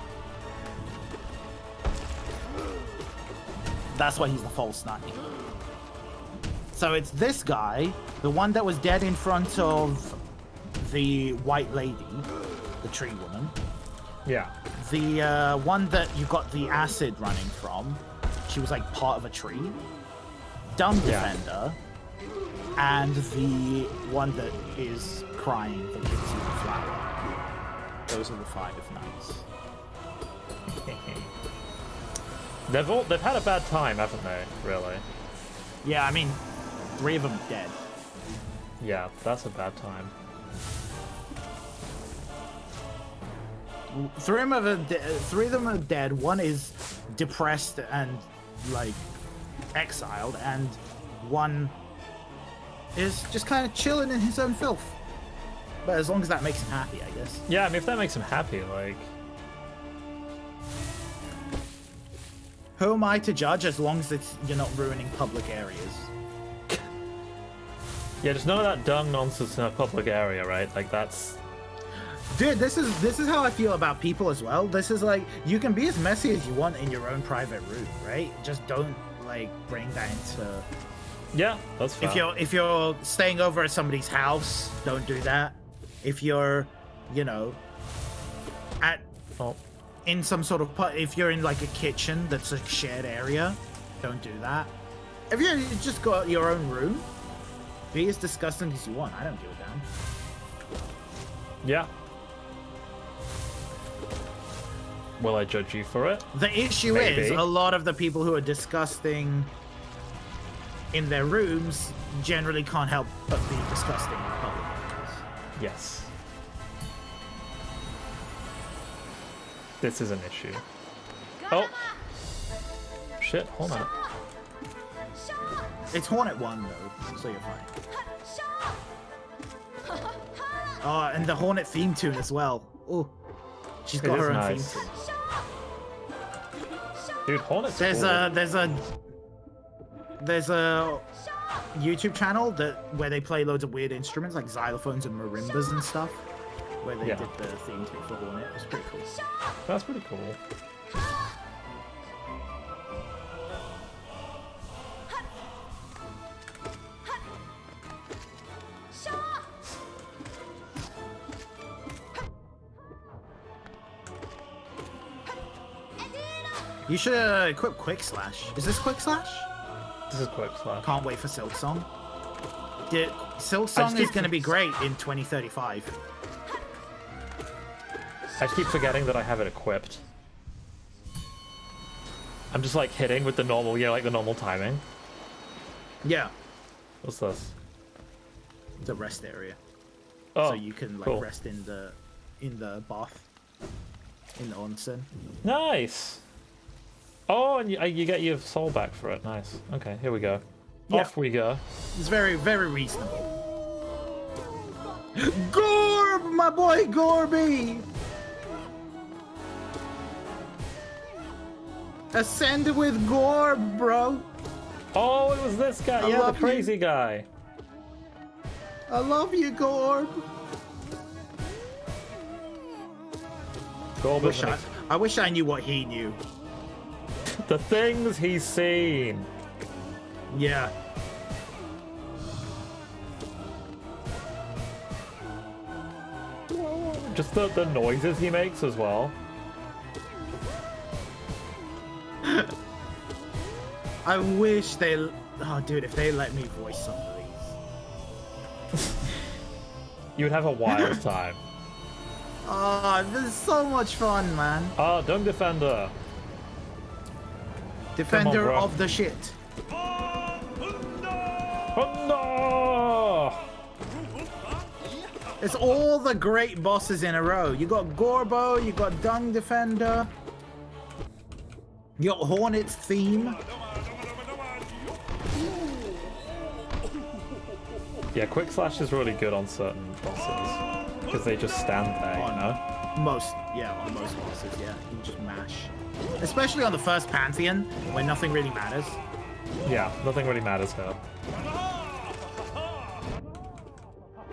That's why he's the false knight. So it's this guy, the one that was dead in front of the white lady, the tree woman. Yeah. The one that you got the acid running from, she was like part of a tree. Dumb Defender. And the one that is crying that gives you the flower. Those are the 5 knights. They've had a bad time, haven't they? Really? Yeah, I mean, 3 of them dead. Yeah, that's a bad time. 3 of them are dead. 1 is depressed and like exiled, and 1 is just kind of chilling in his own filth. But as long as that makes him happy, I guess. Yeah, I mean, if that makes him happy, like... Who am I to judge as long as you're not ruining public areas? Yeah, just none of that dung nonsense in a public area, right? Like, that's... Dude, this is how I feel about people as well. This is like, you can be as messy as you want in your own private room, right? Just don't, like, bring that into... Yeah, that's fine. If you're staying over at somebody's house, don't do that. If you're, you know, at... Oh. In some sort of... If you're in, like, a kitchen that's a shared area, don't do that. If you just got your own room, be as disgusting as you want. I don't give a damn. Yeah. Will I judge you for it? The issue is, a lot of the people who are disgusting in their rooms generally can't help but be disgusting in public areas. Yes. This is an issue. Oh! Shit, hold on. It's Hornet 1, though, so you're fine. Oh, and the Hornet theme tune as well. Oh, she's got her own theme tune. Dude, Hornet's there's cool. There's a YouTube channel where they play loads of weird instruments like xylophones and marimbas and stuff. Where they did the theme tune for Hornet. It was pretty cool. That's pretty cool. You should equip Quick Slash. Is this Quick Slash? This is Quick Slash. Can't wait for Silk Song. Silk Song is going to be great in 2035. I just keep forgetting that I have it equipped. I'm just like hitting with the normal, you know, like the normal timing. Yeah. What's this? The rest area. Oh, so you can like cool. rest in the in the bath, in the onsen. Nice. Oh, and you get your soul back for it. Nice. Okay, here we go. Yeah. Off we go. It's very, very reasonable. Gorb, my boy Gorby! Ascended with Gorb, bro. Oh, it was this guy. Yeah, the crazy guy. I love you, Gorb. Gorb I wish I knew what he knew. The things he's seen. Yeah. Just the noises he makes as well. I wish they... Oh, dude, if they let me voice some of these. You would have a wild time. Oh, this is so much fun, man. Oh, Dung Defender. Defender of the shit. Oh, no! It's all the great bosses in a row. You got Gorbo, you got Dung Defender, you got Hornet's theme. Yeah, Quick Slash is really good on certain bosses because they just stand there, you know? On most bosses, yeah. You can just mash. Especially on the first Pantheon, when nothing really matters. Yeah, nothing really matters here.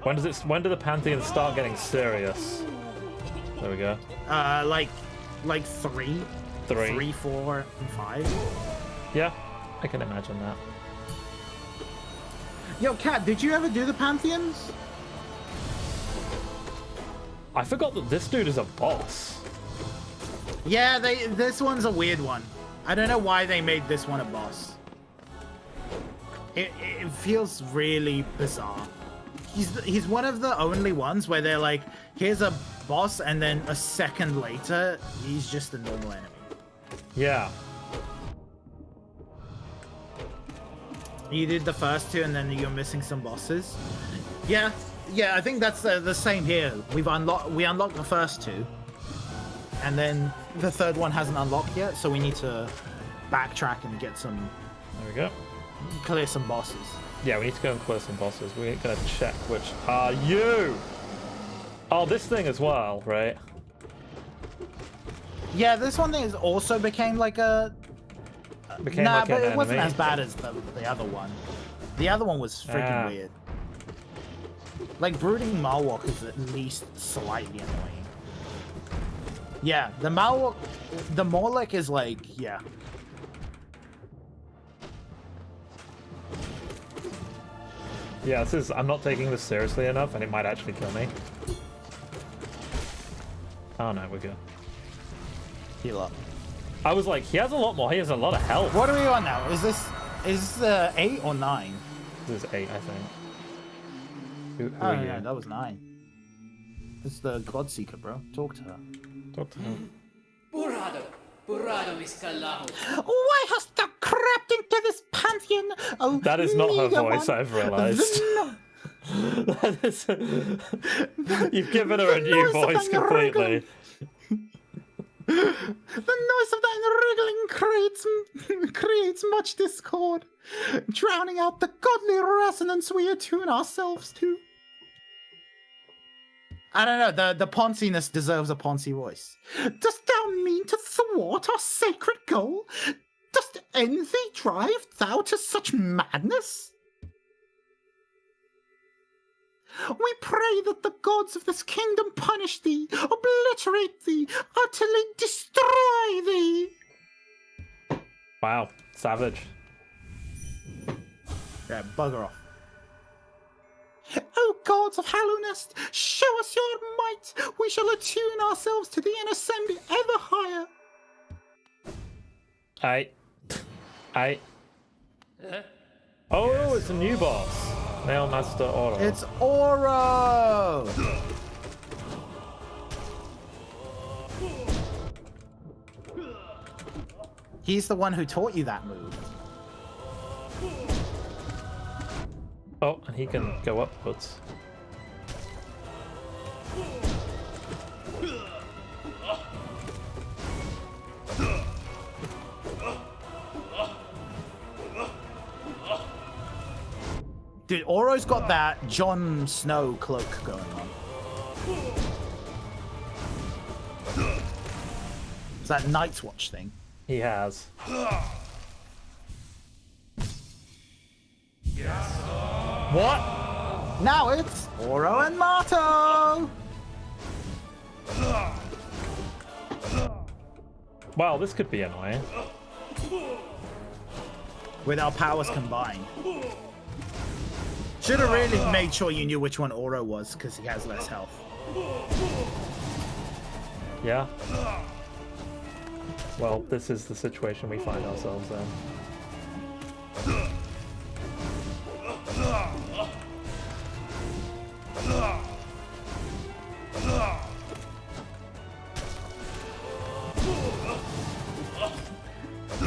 When do the Pantheons start getting serious? There we go. Like 3, 4, and 5. Yeah, I can imagine that. Yo, Kat, did you ever do the Pantheons? I forgot that this dude is a boss. Yeah, this one's a weird one. I don't know why they made this one a boss. It feels really bizarre. He's one of the only ones where they're like, here's a boss, and then a second later, he's just a normal enemy. Yeah. You did the first two, and then you're missing some bosses. Yeah, I think that's the same here. We unlocked the first two, and then the third one hasn't unlocked yet, so we need to backtrack and get some. There we go. Clear some bosses. Yeah, we need to go and clear some bosses. We're gonna check which are you. Oh, this thing as well, right? Yeah, this one is also became like a. But it wasn't as bad as the other one. The other one was freaking weird. Like, brooding Malwalk is at least slightly annoying. Yeah, the Morlek is like, yeah. Yeah, I'm not taking this seriously enough, and it might actually kill me. Oh no, we're good. Heal up. I was like, he has a lot more. He has a lot of health. What are we on now? Is this 8 or 9? This is 8, I think. Who oh are yeah, you? that was 9. It's the Godseeker, bro. Talk to her. Talk to her. Why hast thou crept into this pantheon? Oh, that is not her voice, one. I've realized. That is... You've given her a new voice completely. The noise of thine wriggling creates much discord, drowning out the godly resonance we attune ourselves to. I don't know, the ponciness deserves a poncy voice. Dost thou mean to thwart our sacred goal? Dost envy drive thou to such madness? We pray that the gods of this kingdom punish thee, obliterate thee, utterly destroy thee. Wow, savage. Yeah, bugger off. O gods of Hallownest, show us your might. We shall attune ourselves to thee and ascend ever higher. Oh, it's a new boss. Nail Master Oro. It's Oro! He's the one who taught you that move. Oh, and he can go upwards. Dude, Oro's got that Jon Snow cloak going on. It's that Night's Watch thing. He has. What? Now it's Oro and Marto! Wow, this could be annoying. With our powers combined. Should have really made sure you knew which one Oro was, because he has less health. Yeah. Well, this is the situation we find ourselves in.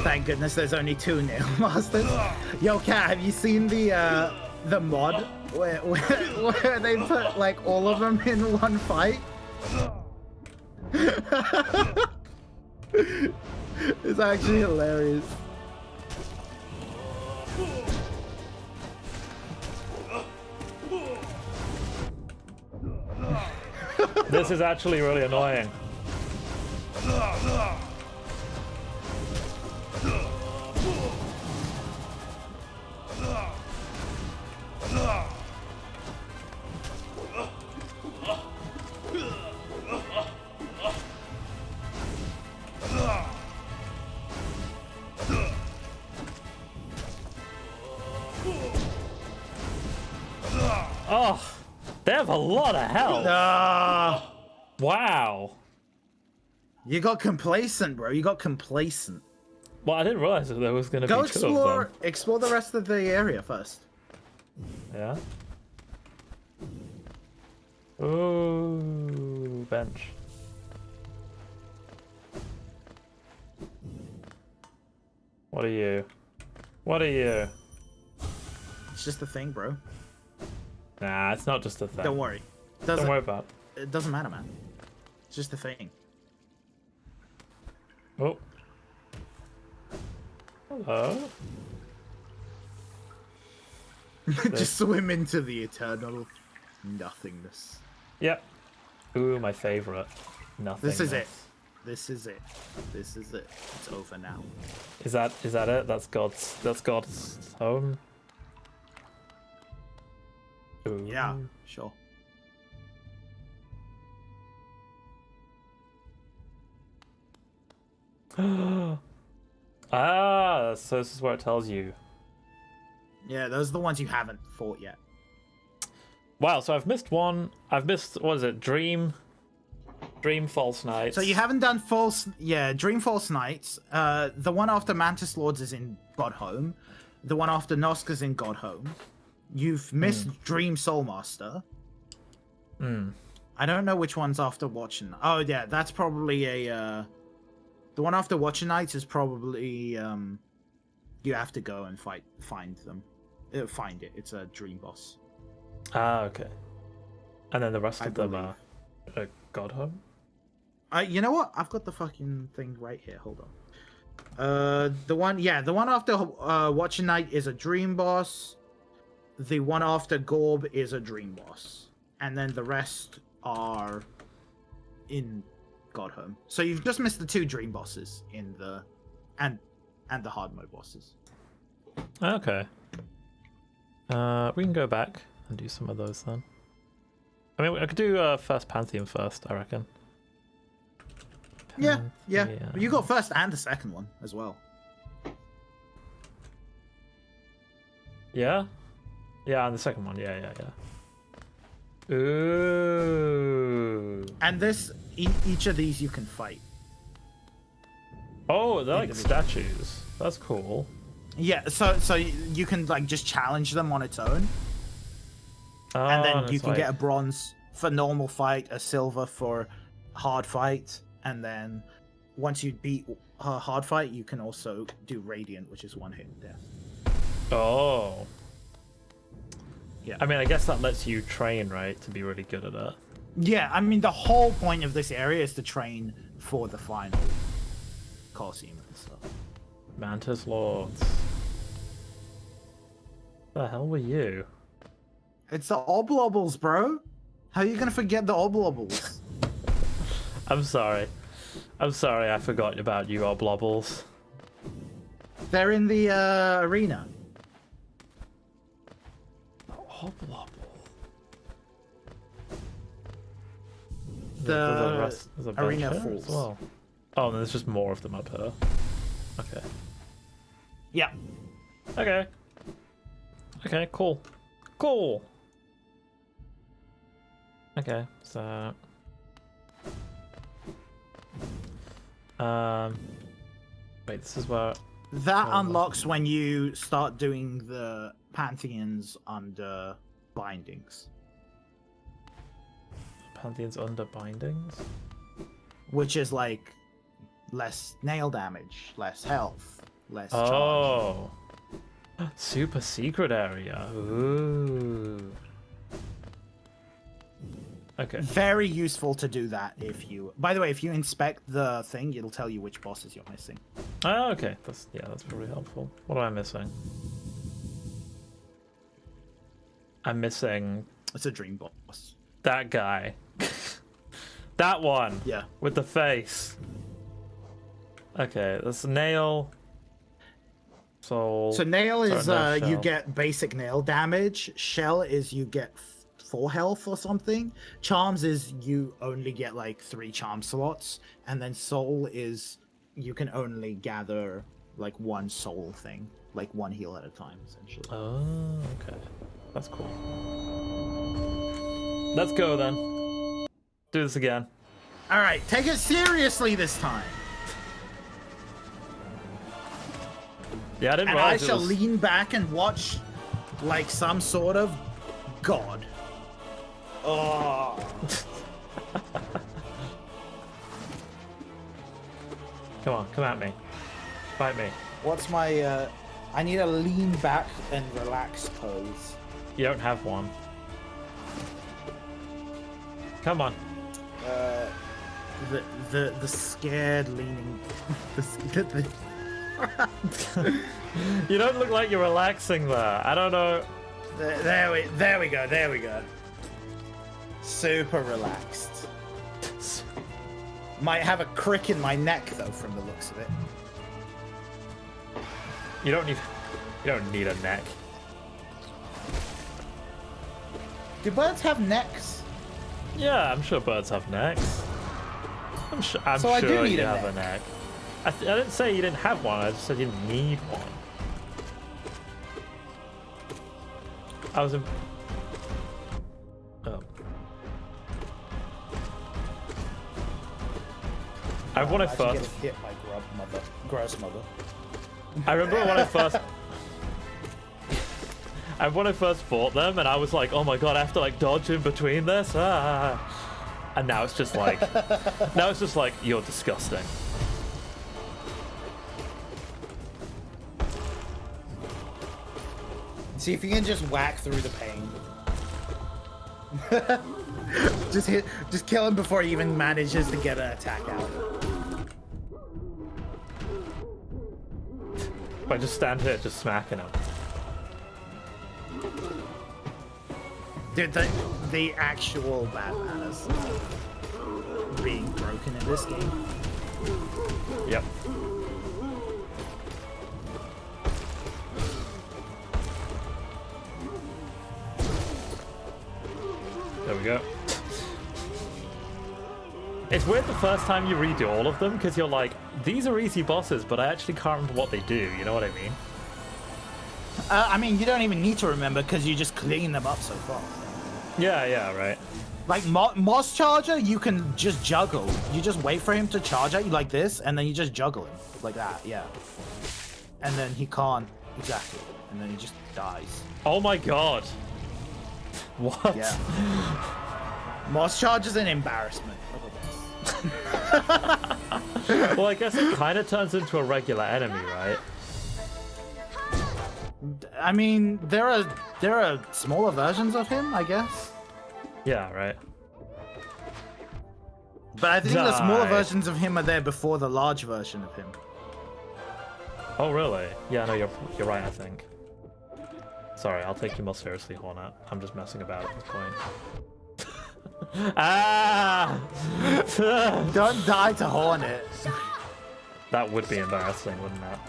Thank goodness there's only 2 Nail Masters. Yo, Kat, have you seen the mod where they put like all of them in one fight? It's actually hilarious. This is actually really annoying. Oh, they have a lot of health. Wow. You got complacent, bro. You got complacent. Well, I didn't realize that there was going to be 2 of them. Explore the rest of the area first. Yeah. Ooh, bench. What are you? What are you? It's just a thing, bro. Nah, it's not just a thing. Don't worry. Don't worry about it. It doesn't matter, man. It's just a thing. Oh. Hello? Just swim into the eternal nothingness. Yep. Ooh, my favorite. Nothing. This is it. This is it. This is it. It's over now. Is that it? That's God's home. Ooh. Yeah, sure. Ah, so this is where it tells you. Yeah, those are the ones you haven't fought yet. Wow, so I've missed one. I've missed, what is it, Dream False Nights. So you haven't done Dream False Nights. The one after Mantis Lords is in Godhome. The one after Noska's in Godhome. You've missed Dream Soulmaster. I don't know which one's after Watching. Oh yeah, that's probably a. The one after Watching Nights is probably you have to go and find them. Find it. It's a dream boss. Ah, okay. And then the rest of them are Godhome? You know what? I've got the fucking thing right here. Hold on. The one after Watching Night is a dream boss. The one after Gorb is a dream boss. And then the rest are in Godhome. So you've just missed the 2 dream bosses in the and the hard mode bosses. Okay. We can go back and do some of those then. I mean, I could do first Pantheon first, I reckon. Yeah. You got first and the second one as well. Yeah? Yeah, and the second one, yeah. Ooh. And each of these you can fight. Oh, they're like statues. That's cool. Yeah, so you can like just challenge them on its own. And then you can get a bronze for normal fight, a silver for hard fight, and then once you beat a hard fight, you can also do radiant, which is 1 hit death. Oh. Yeah. I mean, I guess that lets you train, right, to be really good at it. Yeah, I mean, the whole point of this area is to train for the final Colosseum and stuff. Mantis Lords. The hell were you? It's the oblobbles, bro. How are you gonna forget the oblobbles? I'm sorry. I'm sorry I forgot about you oblobbles. They're in the arena. Oblobble. The there's a arena bunch here falls. as well. Oh, and there's just more of them up here. Okay. Yeah. Okay. Okay, cool. Cool. Okay, so wait, this is where That unlocks when you start doing the Pantheons under bindings. Pantheon's under bindings? Which is like less nail damage, less health, less charge. Oh. Super secret area. Ooh. Okay. Very useful to do that if you... By the way, if you inspect the thing, it'll tell you which bosses you're missing. Oh, okay. That's probably helpful. What am I missing? I'm missing It's a dream boss. that guy. That one. Yeah. With the face. Okay, that's nail. Soul. So nail is no, you shell. get basic nail damage. Shell is you get 4 health or something. Charms is you only get like 3 charm slots, and then soul is you can only gather like 1 soul thing, like 1 heal at a time, essentially. Oh, okay. That's cool. Let's go then. Do this again. All right, take it seriously this time. Yeah, I didn't And I realize it shall was... lean back and watch like some sort of god. Oh. Come on, come at me. Fight me. What's my I need a lean back and relax pose. You don't have one. Come on. The scared leaning the You don't look like you're relaxing there. I don't know. there we go. Super relaxed. Might have a crick in my neck though from the looks of it. You don't need a neck. Do birds have necks? Yeah, I'm sure birds have necks. I'm So sure I do need you a have a neck. I didn't say you didn't have one. I just said you didn't need one. I was in... Oh. I when I Actually first... get hit by gross mother. I remember when I first... And when I first fought them, and I was like, oh my god, I have to like dodge in between this. Ah. And now it's just like... now it's just like, you're disgusting. See if you can just whack through the pain. Just kill him before he even manages to get an attack out. If I just stand here just smacking him. Dude, the actual bad manners being broken in this game. Yep. There we go. It's weird the first time you redo all of them, because you're like, these are easy bosses, but I actually can't remember what they do, you know what I mean? I mean, you don't even need to remember because you just clean them up so far. Yeah, right. Like Moss Charger, you can just juggle. You just wait for him to charge at you like this, and then you just juggle him like that, yeah. And then he can't, exactly. And then he just dies. Oh my god. What? Yeah. Moss Charger's an embarrassment. Well, I guess it kind of turns into a regular enemy, right? I mean, there are smaller versions of him, I guess. Yeah, right. But I think the smaller Die. versions of him are there before the large version of him. Oh, really? Yeah, no, you're right, I think. Sorry, I'll take you more seriously, Hornet. I'm just messing about at this point. Ah! Don't die to Hornet. That would be embarrassing, wouldn't it?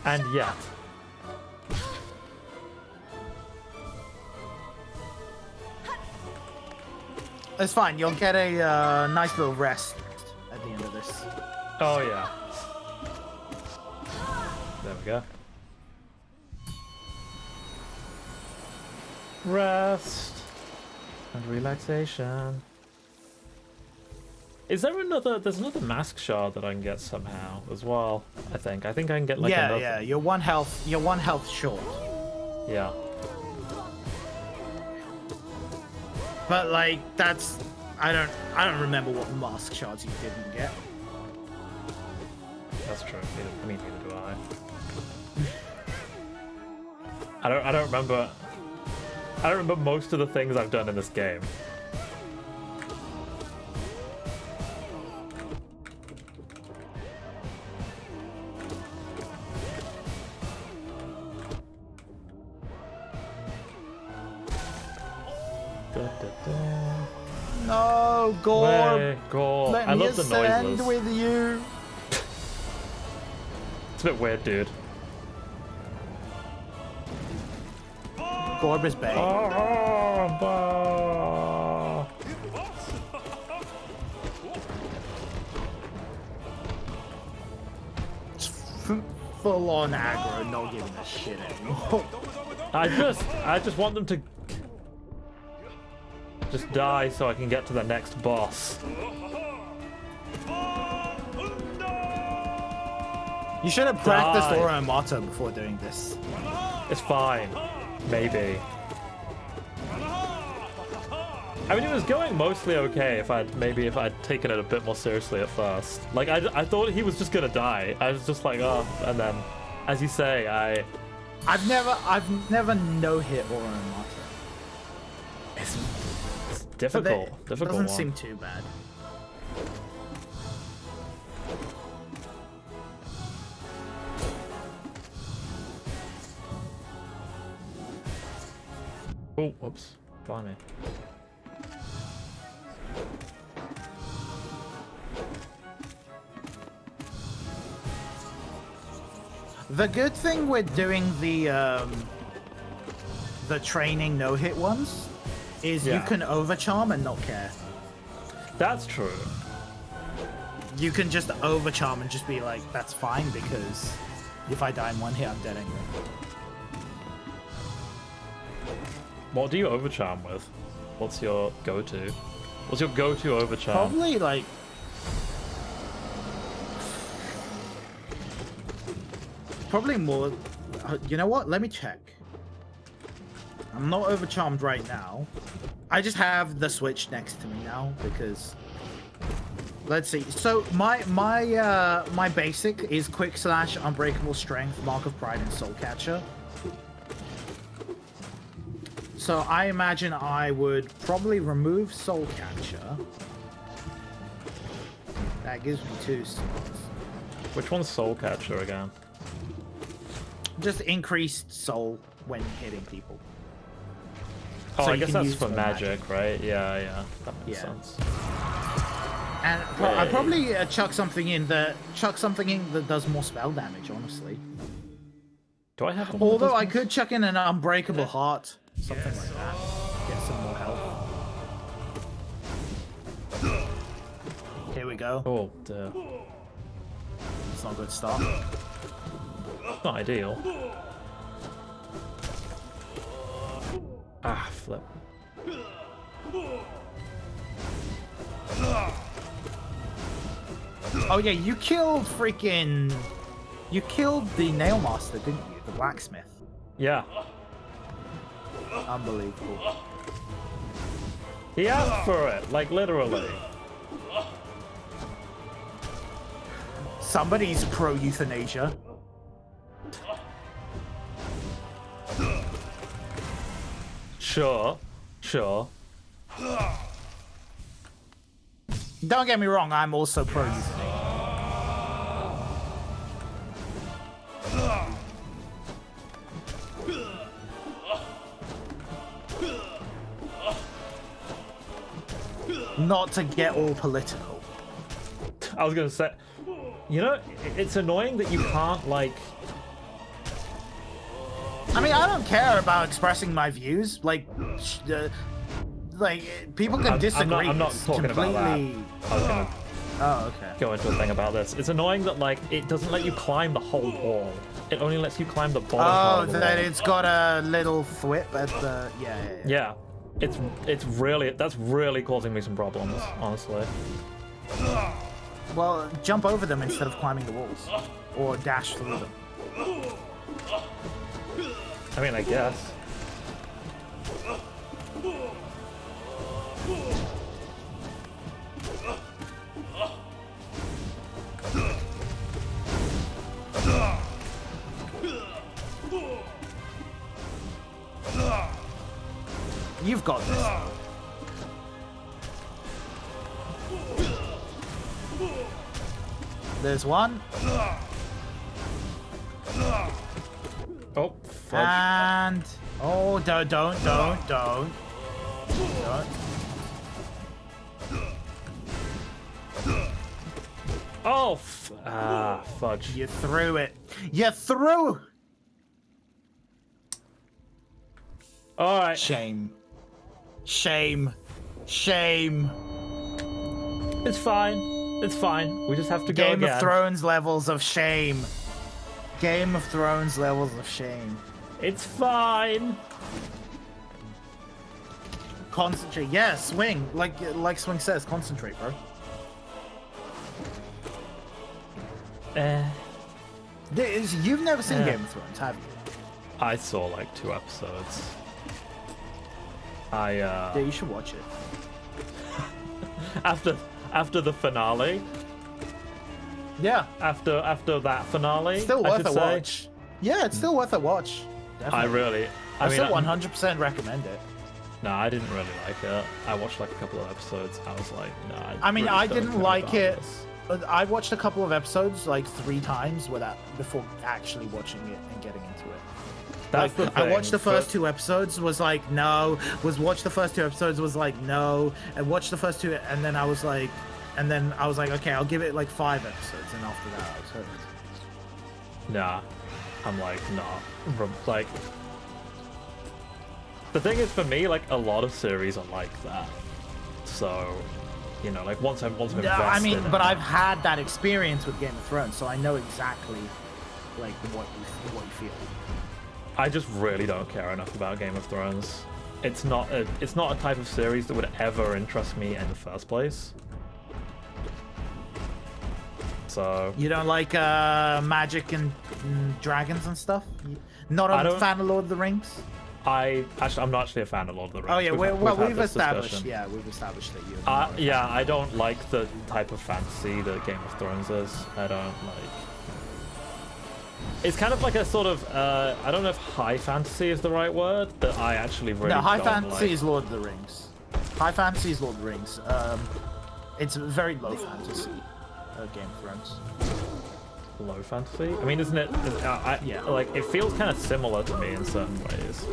And yet. It's fine. You'll get a nice little rest at the end of this. Oh, yeah. There we go. Rest and relaxation. Is there another? There's another mask shard that I can get somehow as well. I think I can get like another. Yeah. You're one health short. Yeah. But like that's I don't remember what mask shards you didn't get. That's true. Neither do I. I don't remember. I don't remember most of the things I've done in this game. No, Gorb. Gorb. Let I me love the ascend noises. with you. It's a bit weird, dude. Gorb is bait. Full on aggro, not giving a shit anymore. I just want them to just die so I can get to the next boss. You should have practiced Aura and Mata before doing this. It's fine. Maybe. I mean, it was going mostly okay if I'd taken it a bit more seriously at first. Like, I thought he was just gonna die. I was just like, oh, and then, as you say, I've never no-hit Aura and Mata. It's difficult. It doesn't seem too bad. Oh, whoops. Blimey. The good thing with doing the training no-hit ones is you can overcharm and not care. That's true. You can just overcharm and just be like, that's fine, because if I die in one hit, I'm dead anyway. What do you overcharm with? What's your go-to? What's your go-to overcharm? Probably like... Probably more... You know what? Let me check. I'm not overcharmed right now. I just have the Switch next to me now because... Let's see. So my basic is Quick Slash, Unbreakable Strength, Mark of Pride, and Soul Catcher. So I imagine I would probably remove Soul Catcher. That gives me 2 slots. Which one's Soul Catcher again? Just increased soul when hitting people. Oh, So I you guess can that's use for for magic, right? Yeah. That makes Yeah. sense. And I'd probably chuck something in that does more spell damage, honestly. Do I have one? Although I could chuck in an Unbreakable Heart, something like that. Get some more health. Here we go. Oh, dear. It's not a good start. Not ideal. Ah, flip. Oh yeah, you killed the Nail Master, didn't you? The blacksmith. Yeah. Unbelievable. He asked for it, like literally. Somebody's pro-euthanasia. Sure. Don't get me wrong, I'm also pro-euthanasia. not to get all political. I was gonna say, you know, it's annoying that you can't like. I mean, I don't care about expressing my views. Like people can disagree. I'm not talking about that. I was gonna okay. go into a thing about this. It's annoying that like it doesn't let you climb the whole wall. It only lets you climb the bottom part of the that wall. it's got a little thwip at the Yeah, it's really that's really causing me some problems, honestly. Well, jump over them instead of climbing the walls, or dash through them. I mean, I guess. You've got this. There's one. Oh, fudge. And don't. Oh, fudge. You threw it. You threw. All right. Shame. Shame. Shame. It's fine. It's fine. We just have to go again. Game of Thrones levels of shame. Game of Thrones levels of shame. It's fine. Concentrate. Yeah, swing. Like Swing says, concentrate, bro. You've never seen Game of Thrones, have you? I saw like 2 episodes. Yeah, you should watch it. after the finale. Yeah. After that finale. Still worth a say. watch. Yeah, it's still worth a watch. Definitely. I still 100% recommend it. No, I didn't really like it. I watched like a couple of episodes. I was like, no. I mean, really I didn't like it. This. I watched a couple of episodes like 3 times before actually watching it and getting into it. That's the thing. I watched the first 2 episodes, was like, no. Watched the first 2 episodes, was like, no. And watched the first 2, and then I was like, okay, I'll give it like 5 episodes, and after that, I was hooked. Nah, I'm like, nah. Like, the thing is, for me, like a lot of series are like that. So, you know, like once I'm invested. I mean, but I've had that experience with Game of Thrones, so I know exactly like what you feel. I just really don't care enough about Game of Thrones. It's not a type of series that would ever interest me in the first place. So you don't like magic and dragons and stuff? Not a fan of Lord of the Rings? I'm not actually a fan of Lord of the Rings. Oh yeah, we've established. Discussion. Yeah, we've established that you. Yeah, I don't like the type of fantasy that Game of Thrones is. I don't like. It's kind of like a sort of I don't know if high fantasy is the right word, but I actually really don't high fantasy like. is Lord of the Rings. High fantasy is Lord of the Rings. It's very low fantasy. Game of Thrones. Low fantasy? I mean, isn't it? Yeah, like it feels kind of similar to me in certain ways.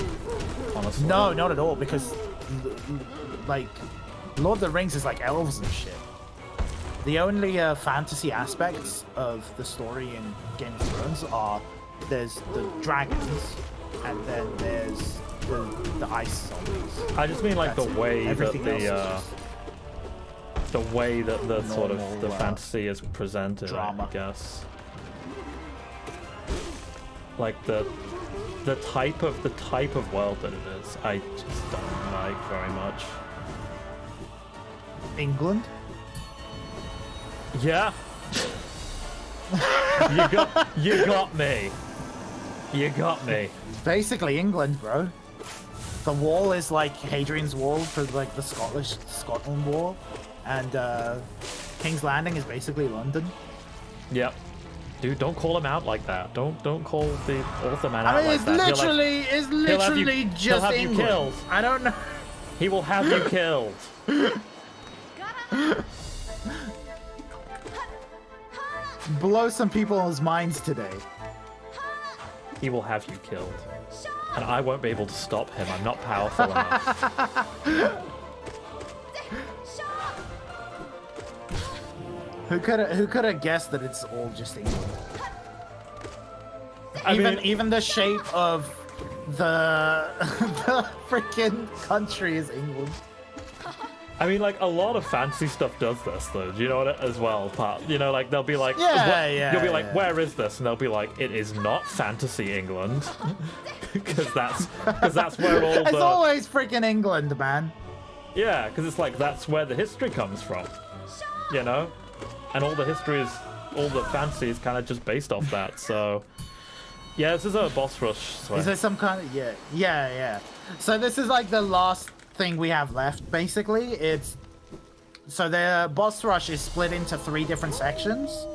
Honestly. No, not at all. Because like Lord of the Rings is like elves and shit. The only fantasy aspects of the story in Game of Thrones are there's the dragons, and then there's the ice zombies. I just mean like the way that the way that the normal, sort of the fantasy is presented, drama. I guess. Like the type of world that it is, I just don't like very much. England? Yeah. you got me. You got me. Basically England, bro. The wall is like Hadrian's Wall for like the Scotland Wall, and King's Landing is basically London. Yep. Dude, don't call him out like that. Don't call the author man out like that. It's literally just he'll have England. You killed. I don't know. He will have you killed. Blow some people's minds today. He will have you killed. And I won't be able to stop him. I'm not powerful enough. Who could have guessed that it's all just England? Even the shape of the the freaking country is England. I mean, like, a lot of fancy stuff does this, though. Do you know what as well? You know, like, they'll be like, you'll be like, where is this? And they'll be like, it is not fantasy England. Because that's where all It's always freaking England, man. Yeah, because it's like, that's where the history comes from. You know? And all the history is, all the fancy is kind of just based off that, so... Yeah, this is a boss rush. So is there some kind of... Yeah. So this is like the last thing we have left, basically. So the boss rush is split into 3 different sections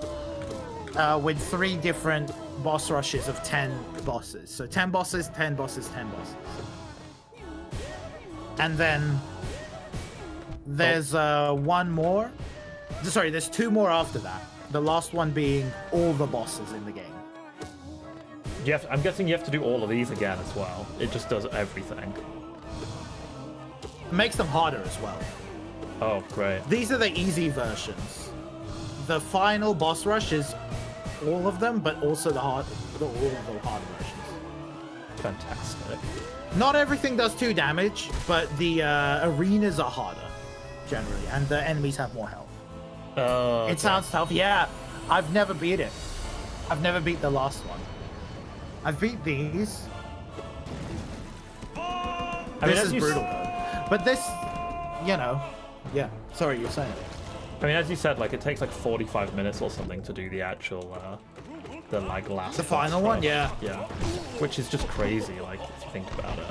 with 3 different boss rushes of 10 bosses. So 10 bosses, 10 bosses, 10 bosses. And then there's one more. Sorry, there's 2 more after that. The last one being all the bosses in the game. I'm guessing you have to do all of these again as well. It just does everything. Makes them harder as well. Oh, great. These are the easy versions. The final boss rush is all of them, but also all of the hard versions. Fantastic. Not everything does 2 damage, but the arenas are harder, generally, and the enemies have more health. Okay. It sounds tough. Yeah, I've never beat it. I've never beat the last one. I've beat these. This is brutal, though. But this, you know, yeah. Sorry, you're saying. I mean, as you said, like, it takes like 45 minutes or something to do the actual, the like last. The final one, yeah. Yeah. Which is just crazy, like, if you think about it.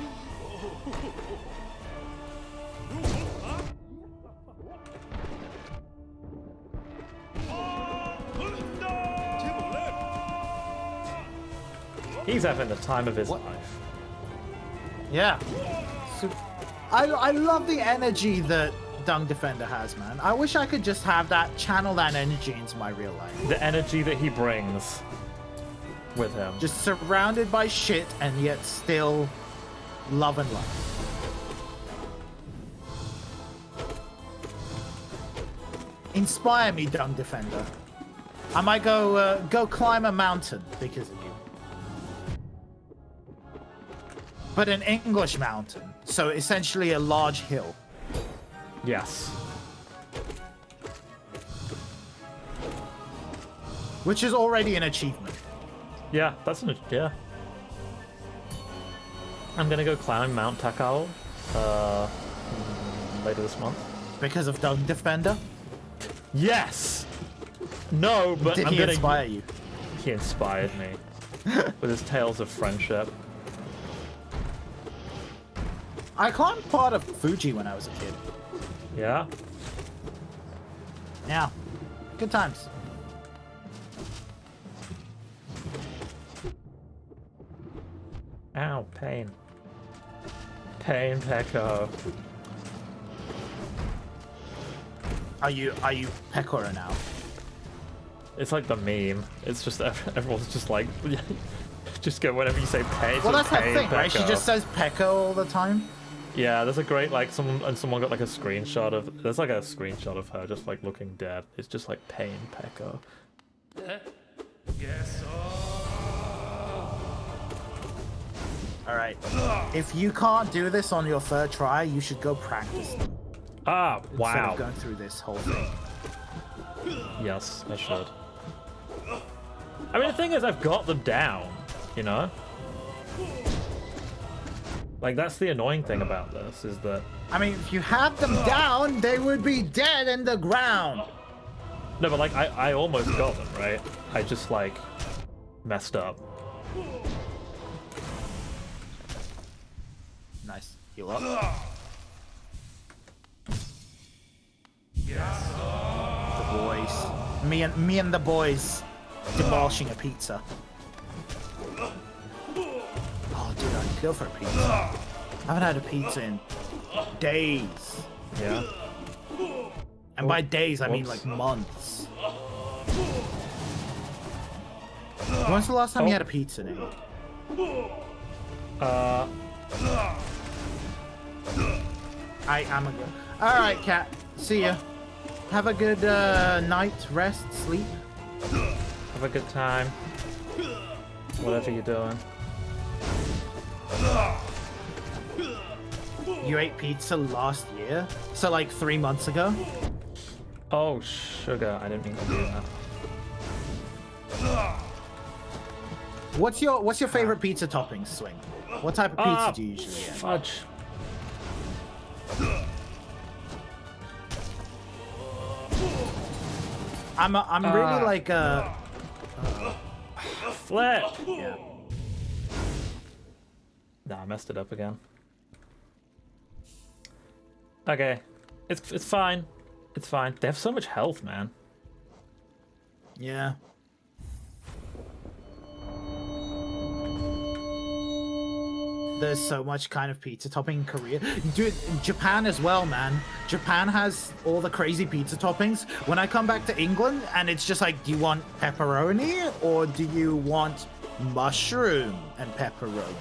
He's having the time of his life. Yeah. I love the energy that Dung Defender has, man. I wish I could just have that, channel that energy into my real life. The energy that he brings with him. Just surrounded by shit and yet still love and life. Inspire me, Dung Defender. I might go climb a mountain because of you. But an English mountain, so essentially a large hill. Yes. Which is already an achievement. Yeah, yeah. I'm gonna go climb Mount Takao later this month. Because of Dung Defender? Yes! No, but Did I'm he gonna... inspire you? He inspired me. With his tales of friendship. I climbed part of Fuji when I was a kid. Yeah? Yeah. Good times. Ow, pain. Pain, Pekko. Are you Pekora now? It's like the meme. It's just everyone's just like, just go whenever you say pain. Well, that's pain, the thing, right? Pekko. She just says Pekko all the time. Yeah, there's a great like someone got like a screenshot of her just like looking dead. It's just like pain, Pekko. Yes. All right. If you can't do this on your 3rd try, you should go practice them. Ah, Instead wow. of going through this whole thing. Yes, I should. I mean, the thing is, I've got them down, you know? Like, that's the annoying thing about this, is that... I mean, if you had them down, they would be dead in the ground. No, but, like, I almost got them, right? I just, like, messed up. Nice. Heal up. The boys. Me and the boys demolishing a pizza. Oh, dude, I'd go for a pizza. I haven't had a pizza in days. Yeah. And by days, I mean Whoops. like months. When's the last time you had a pizza, Nate? I'm a go. All right, cat. See ya. Have a good night, rest, sleep. Have a good time. Whatever you're doing. You ate pizza last year? So like 3 months ago? Oh, sugar. I didn't mean to do that. What's your favorite pizza toppings, Swing? What type of pizza do you usually get? Fudge. I'm really like Flip. yeah. Nah, I messed it up again. Okay, it's fine. It's fine. They have so much health, man. Yeah. There's so much kind of pizza topping in Korea. Dude, Japan as well, man. Japan has all the crazy pizza toppings. When I come back to England and it's just like, do you want pepperoni or do you want mushroom and pepperoni?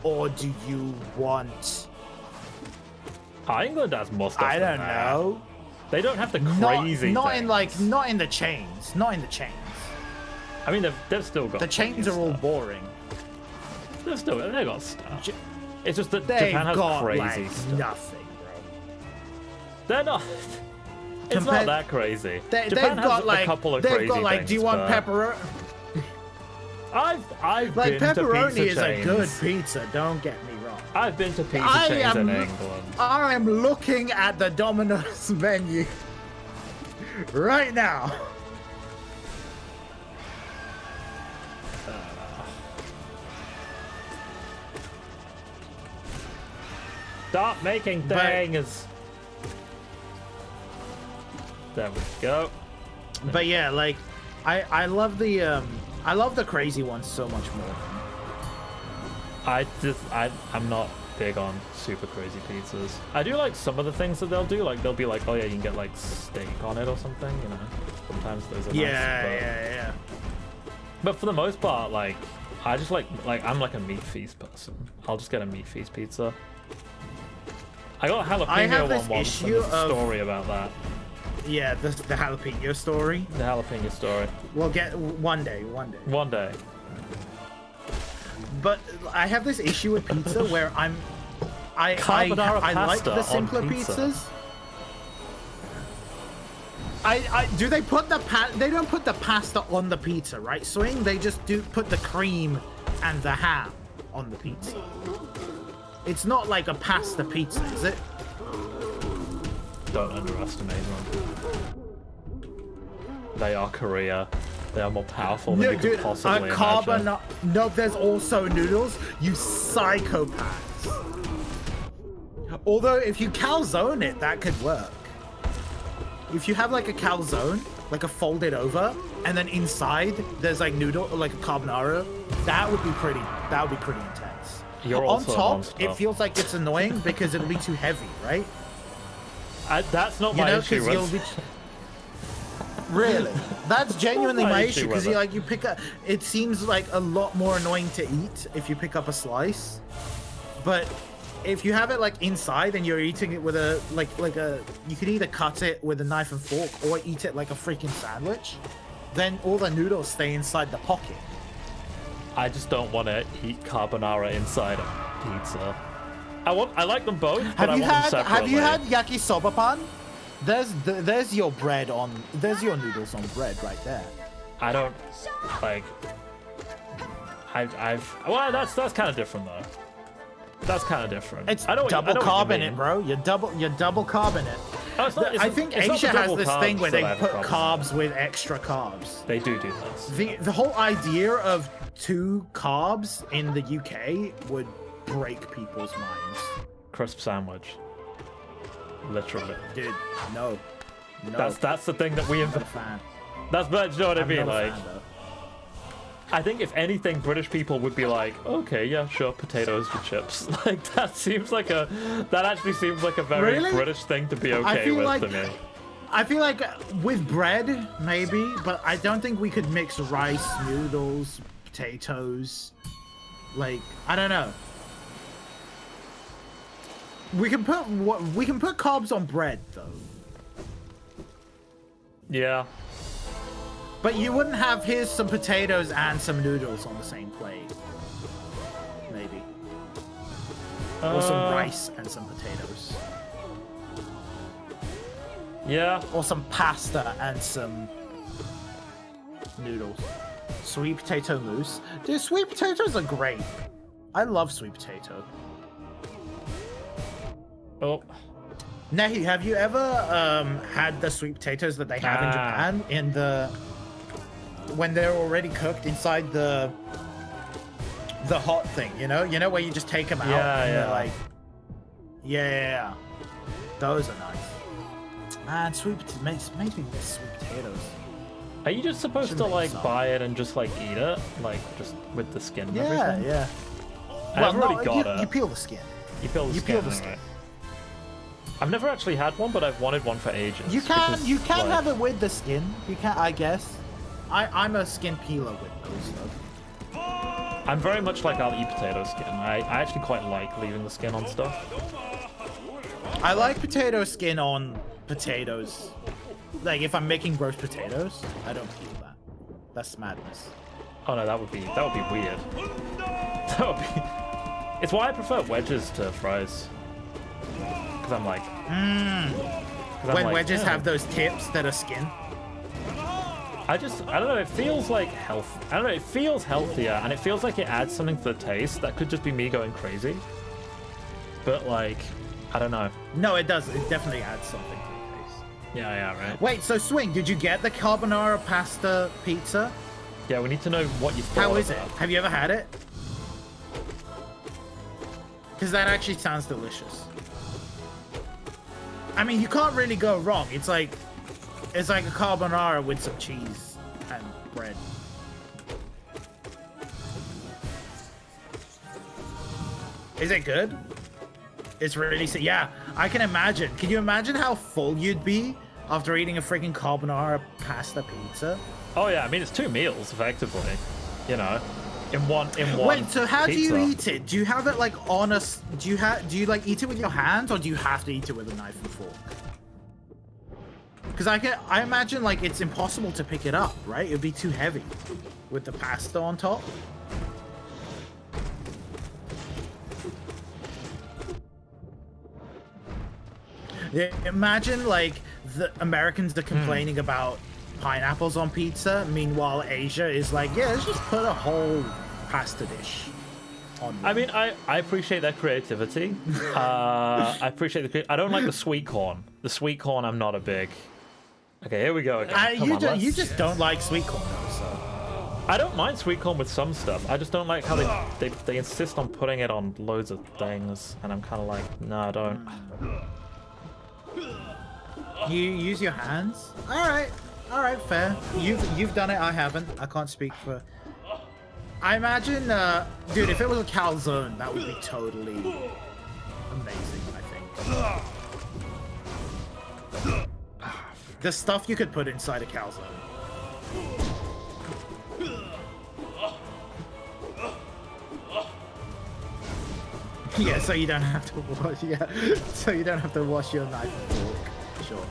Or do you want... England has more stuff. I don't than that. know. They don't have the crazy Not things. in like, not in the chains. Not in the chains. I mean, they've still got... The chains are all boring. They've got stuff. It's just that They've Japan has got crazy like stuff. nothing, bro. They're not... It's not that crazy. They've Japan has got like a couple of they've crazy got like. things, Do you want but pepperoni? I've Like been to pepperoni pizza is a chains. good pizza. Don't get me wrong. I've been to pizza chains in England. I am looking at the Domino's menu right now. Stop making things. There we go. But yeah, like I love the crazy ones so much more. I'm not big on super crazy pizzas. I do like some of the things that they'll do. Like they'll be like, oh yeah, you can get like steak on it or something. You know, sometimes those are nice. Yeah. But for the most part, like I just like I'm like a meat feast person. I'll just get a meat feast pizza. I got a jalapeno one once, and there's a story about that. Yeah, the jalapeno story. The jalapeno story. We'll get one day. One day. But I have this issue with pizza where I like the simpler pizzas. Do they put they don't put the pasta on the pizza, right, Swing? They just do put the cream and the ham on the pizza. It's not like a pasta pizza, is it? Don't underestimate them. They are Korea. They are more powerful than you could possibly imagine. No, there's also noodles. You psychopaths. Although, if you calzone it, that could work. If you have like a calzone, like a folded over, and then inside there's like noodle, like a carbonara, that would be pretty intense. You're on also top, it feels like it's annoying because it'll be too heavy, right? That's not my issue with... Really? That's genuinely my issue because with you pick up. It seems like a lot more annoying to eat if you pick up a slice, but if you have it like inside and you're eating it with a you could either cut it with a knife and fork or eat it like a freaking sandwich, then all the noodles stay inside the pocket. I just don't want to eat carbonara inside a pizza. I like them both, but I want them separately. Have you had yakisoba pan? There's your bread on. There's your noodles on bread right there. I don't like. Well, that's kind of different though. That's kind of different. It's double carb in it, bro. You're double carb in it. Oh, I think Asia has this thing where they put carbs with extra carbs. They do this. The whole idea of 2 carbs in the UK would break people's minds. Crisp sandwich. Literally. Dude, no. That's the thing that we I'm not a fan. That's you know what I mean, like. Fan, I think if anything, British people would be like, okay, yeah, sure, potatoes with chips. Like that actually seems like a very British thing to be okay with to me. I feel like with bread, maybe, but I don't think we could mix rice, noodles, potatoes. Like, I don't know. We can put carbs on bread though. Yeah. But you wouldn't have here's some potatoes and some noodles on the same plate. Maybe. Or some rice and some potatoes. Yeah. Or some pasta and some noodles. Sweet potato mousse. Dude, sweet potatoes are great. I love sweet potato. Oh. Nehi, have you ever had the sweet potatoes that they have in Japan in the when they're already cooked inside the hot thing, you know where you just take them out and they're like, yeah, those are nice. Man, makes me miss sweet potatoes. Are you just supposed to like buy it and just like eat it, like just with the skin and everything? Yeah. I've already got it. You peel the skin. You peel the skin. Right. I've never actually had one, but I've wanted one for ages. You can have it with the skin. You can, I guess. I'm a skin peeler with those though. I'm very much like I'll eat potato skin. I actually quite like leaving the skin on stuff. I like potato skin on potatoes. Like if I'm making roast potatoes, I don't peel that. That's madness. Oh no, that would be weird. That would be. It's why I prefer wedges to fries. Because I'm like. When wedges have those tips that are skin. I don't know, it feels like health. I don't know, it feels healthier and it feels like it adds something to the taste. That could just be me going crazy. But like, I don't know. No, it does. It definitely adds something to the taste. Yeah, right. Wait, so Swing, did you get the carbonara pasta pizza? Yeah, we need to know what you thought. How is it? Have you ever had it? Because that actually sounds delicious. I mean, you can't really go wrong. It's like a carbonara with some cheese and bread. Is it good? It's really... Yeah, I can imagine. Can you imagine how full you'd be after eating a freaking carbonara pasta pizza? Oh yeah, I mean, it's 2 meals, effectively. You know, in one Wait, so how pizza. do you eat it? Do you have it like on a... Do you like eat it with your hands, or do you have to eat it with a knife and fork? Because I imagine like it's impossible to pick it up, right? It would be too heavy with the pasta on top. Yeah, imagine like the Americans are complaining about pineapples on pizza. Meanwhile, Asia is like, yeah, let's just put a whole pasta dish on one. I mean, I appreciate their creativity. I appreciate I don't like the sweet corn. The sweet corn, I'm not a big... Okay, here we go again. You just don't like sweet corn, though, so... I don't mind sweet corn with some stuff. I just don't like how they insist on putting it on loads of things, and I'm kind of like, no, I don't. You use your hands? All right, fair. You've done it. I haven't. I can't speak for. I imagine, dude, if it was a calzone, that would be totally amazing. I think. The stuff you could put inside a calzone. Yeah, so you don't have to wash. Yeah, so you don't have to wash your knife and fork. Sure.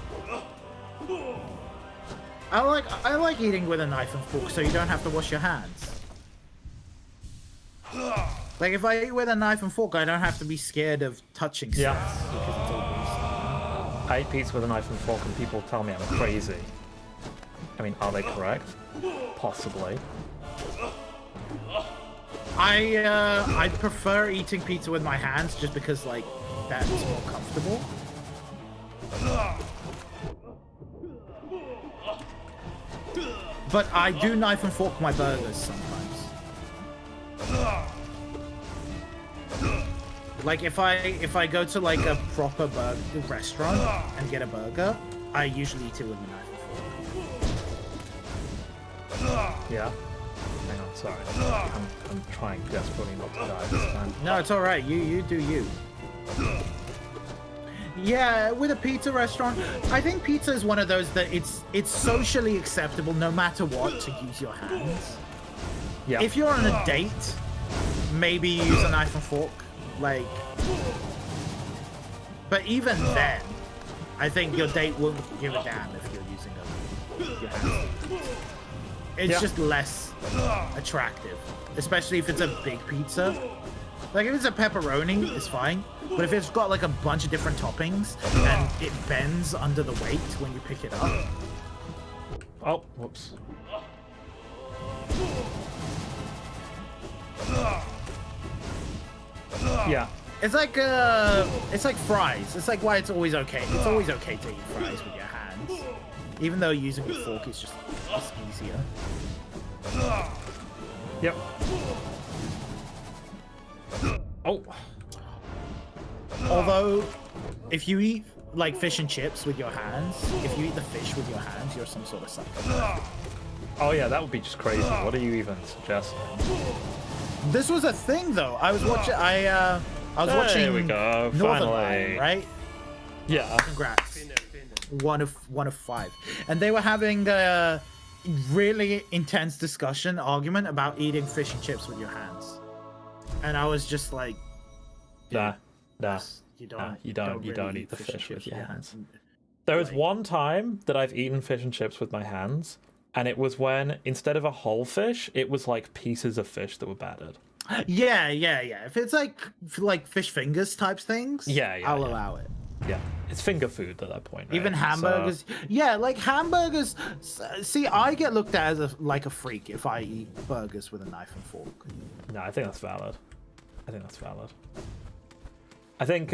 I like eating with a knife and fork, so you don't have to wash your hands. Like if I eat with a knife and fork, I don't have to be scared of touching stuff because it's all greasy. I eat pizza with a knife and fork, and people tell me I'm crazy. I mean, are they correct? Possibly. I prefer eating pizza with my hands just because like that's more comfortable. But I do knife and fork my burgers sometimes. Like if I go to like a proper burger restaurant and get a burger, I usually eat it with a knife and fork. Yeah. Hang on, sorry. I'm trying desperately not to die this time. No, it's all right. You do you. Yeah, with a pizza restaurant, I think pizza is one of those that it's socially acceptable no matter what to use your hands. Yeah. If you're on a date, maybe use a knife and fork. Like, but even then, I think your date won't give a damn if you're using your hands. It's just less attractive, especially if it's a big pizza. Like if it's a pepperoni, it's fine. But if it's got like a bunch of different toppings and it bends under the weight when you pick it up. Oh, whoops. Yeah. It's like fries. It's like why it's always okay. It's always okay to eat fries with your hands. Even though using a fork is just easier. Yep. Oh. Although, if you eat like fish and chips with your hands, if you eat the fish with your hands, you're some sort of psycho. Oh yeah, that would be just crazy. What are you even suggesting? This was a thing though. I was watching. I was watching. There we go. Northern Finally. Line, right? Yeah. Congrats. One of 5, and they were having a really intense argument about eating fish and chips with your hands, and I was just like, nah. You don't eat the fish with your hands. There was one time that I've eaten fish and chips with my hands, and it was when instead of a whole fish, it was like pieces of fish that were battered. Yeah. If it's like fish fingers types things, I'll allow it. Yeah, it's finger food at that point. Right? Even hamburgers. So... Yeah, like hamburgers. See, I get looked at as like a freak if I eat burgers with a knife and fork. No, I think that's valid. I think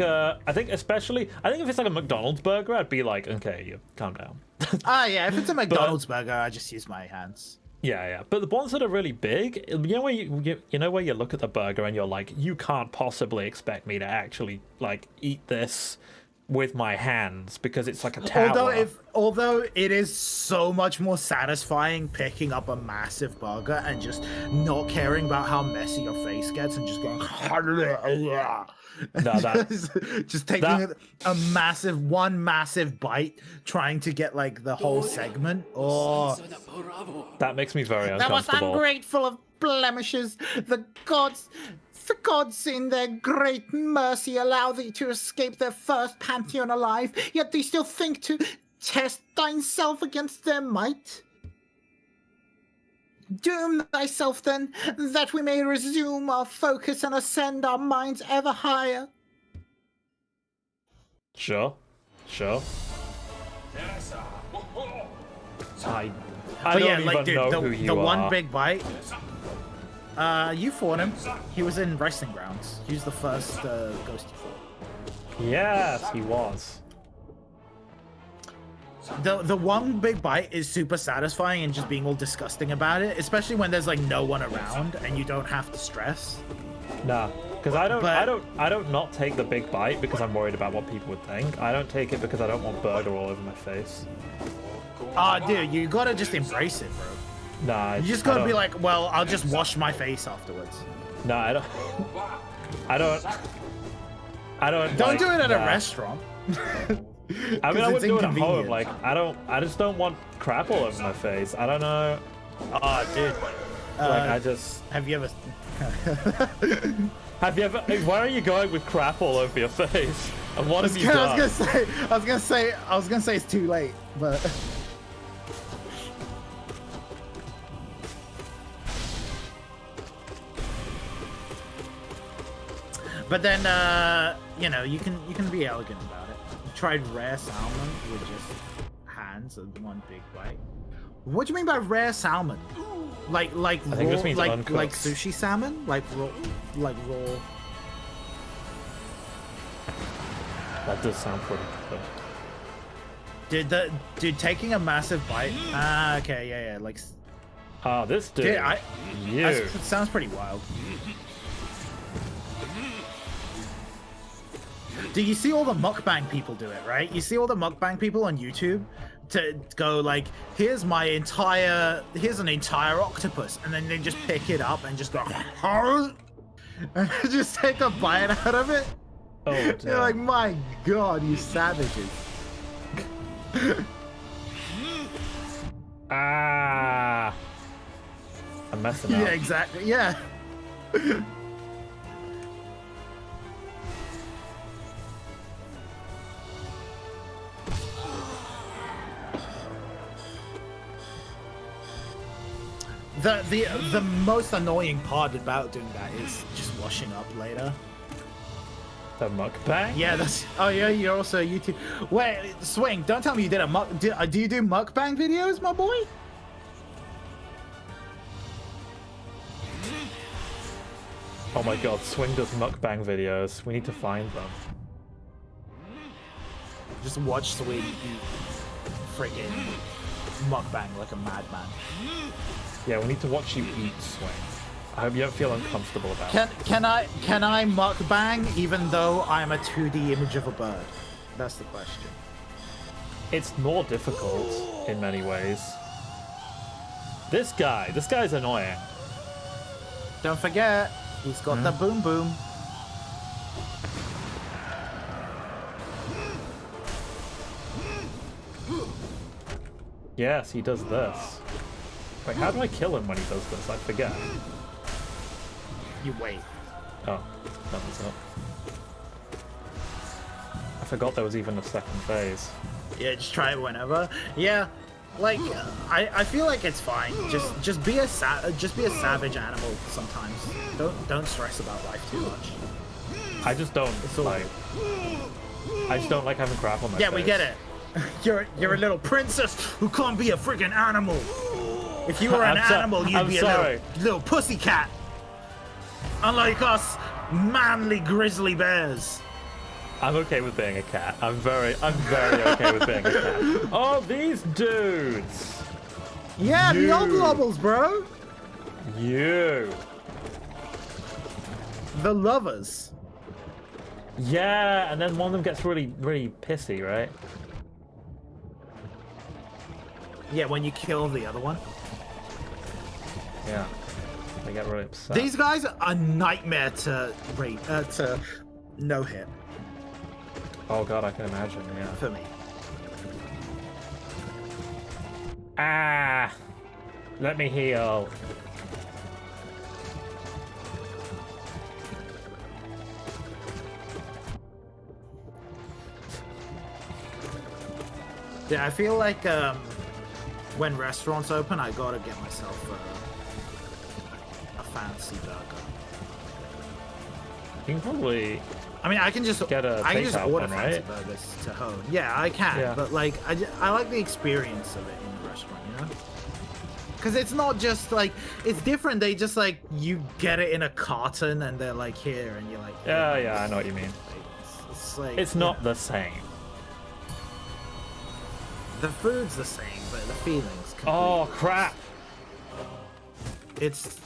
especially, I think if it's like a McDonald's burger, I'd be like, okay, you calm down. Yeah, if it's a McDonald's burger, I just use my hands. Yeah. But the ones that are really big, you know where you look at the burger and you're like, you can't possibly expect me to actually like eat this with my hands because it's like a tower. Although it is so much more satisfying picking up a massive burger and just not caring about how messy your face gets and just going just taking a massive bite, trying to get like the whole segment. Oh, that makes me very uncomfortable. That was ungrateful of blemishes. The gods in their great mercy allow thee to escape their first Pantheon alive, yet they still think to test thyself against their might. Doom thyself then, that we may resume our focus and ascend our minds ever higher. Sure. I don't even know who you are. The one big bite. You fought him. He was in Wrestling Grounds. He was the first ghost you fought. Yes, he was. The one big bite is super satisfying and just being all disgusting about it, especially when there's like no one around and you don't have to stress. Nah, because I don't not take the big bite because I'm worried about what people would think. I don't take it because I don't want burger all over my face. Dude, you gotta just embrace it, bro. Nah, you just gotta be like, well, I'll just wash my face afterwards. No, I don't. Don't do it at a restaurant. I mean, I wouldn't do it at home. Like, I just don't want crap all over my face. I don't know. Dude. Like, I just. Have you ever? Why are you going with crap all over your face? And what have you done? I was gonna say it's too late, but. But then, you can be elegant about it. You tried rare salmon with just hands and one big bite. What do you mean by rare salmon? Like raw, like sushi salmon? Like raw. That does sound pretty good. Dude, taking a massive bite. Okay, yeah, like. This dude. It sounds pretty wild. Do you see all the mukbang people do it, right? You see all the mukbang people on YouTube to go like, here's an entire octopus, and then they just pick it up and just go, and just take a bite out of it. Oh, damn. You're like, my God, you savages. I'm messing up. Yeah, exactly. Yeah. The most annoying part about doing that is just washing up later. The mukbang? Yeah, that's. Oh yeah, you're also a YouTube. Wait, Swing. Don't tell me you did a muk. Do you do mukbang videos, my boy? Oh my god, Swing does mukbang videos. We need to find them. Just watch Swing eat friggin' mukbang like a madman. Yeah, we need to watch you eat, Swing. I hope you don't feel uncomfortable about it. Can I mukbang even though I'm a 2D image of a bird? That's the question. It's more difficult in many ways. This guy's annoying. Don't forget, he's got the boom boom. Yes, he does this. Wait, how do I kill him when he does this? I forget. You wait. Oh, that was it. I forgot there was even a second phase. Yeah, just try it whenever. Yeah, like I feel like it's fine. Just be a savage animal sometimes. Don't stress about life too much. I just don't like. I just don't like having crap on my face. Yeah, we get it. You're a little princess who can't be a freaking animal. If you were an animal, you'd be a little pussycat. Unlike us, manly grizzly bears. I'm okay with being a cat. I'm very okay with being a cat. Oh, these dudes. Yeah, the old lobbles, bro. You. The lovers. Yeah, and then one of them gets really pissy, right? Yeah, when you kill the other one. Yeah, they get really upset. These guys are a nightmare to no hit. Oh god, I can imagine. Yeah. For me. Ah, let me heal. Yeah, I feel like when restaurants open, I gotta get myself a fancy burger. You can probably. I mean, I can just get a takeout order one, fancy right? burgers to home. Yeah, I can, Yeah. but like, I like the experience of it in the restaurant, you know? Because it's not just like it's different. They just like you get it in a carton and they're like here, and you're like, Yeah, I know what you mean. It's like It's not the same. The food's the same, but the feelings. Oh crap! It's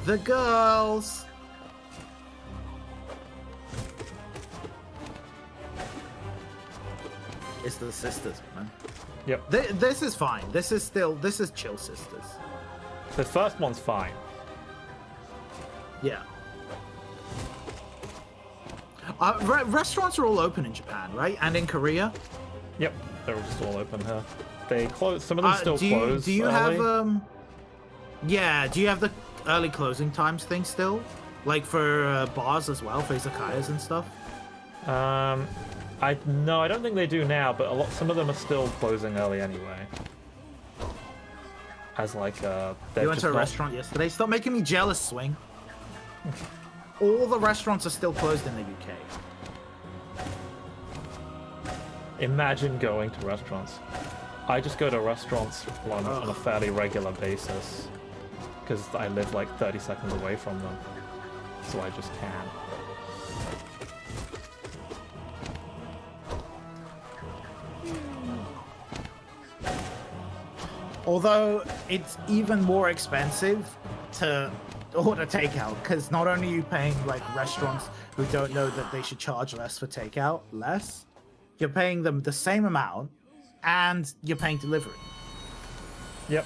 the girls. It's the sisters, man. Yep. This is fine. This is chill sisters. The first one's fine. Yeah. Restaurants are all open in Japan, right? And in Korea? Yep, they're just all open here. They close. Some of them still close. Do you early. have Yeah. Do you have the early closing times thing still? Like for bars as well, for izakayas and stuff? No, I don't think they do now, but some of them are still closing early anyway. As like You went to a restaurant yesterday. Stop making me jealous, Swing. All the restaurants are still closed in the UK. Imagine going to restaurants. I just go to restaurants on a fairly regular basis because I live like 30 seconds away from them, so I just can. Although it's even more expensive to order takeout, because not only are you paying like restaurants who don't know that they should charge less for takeout, you're paying them the same amount, and you're paying delivery. Yep.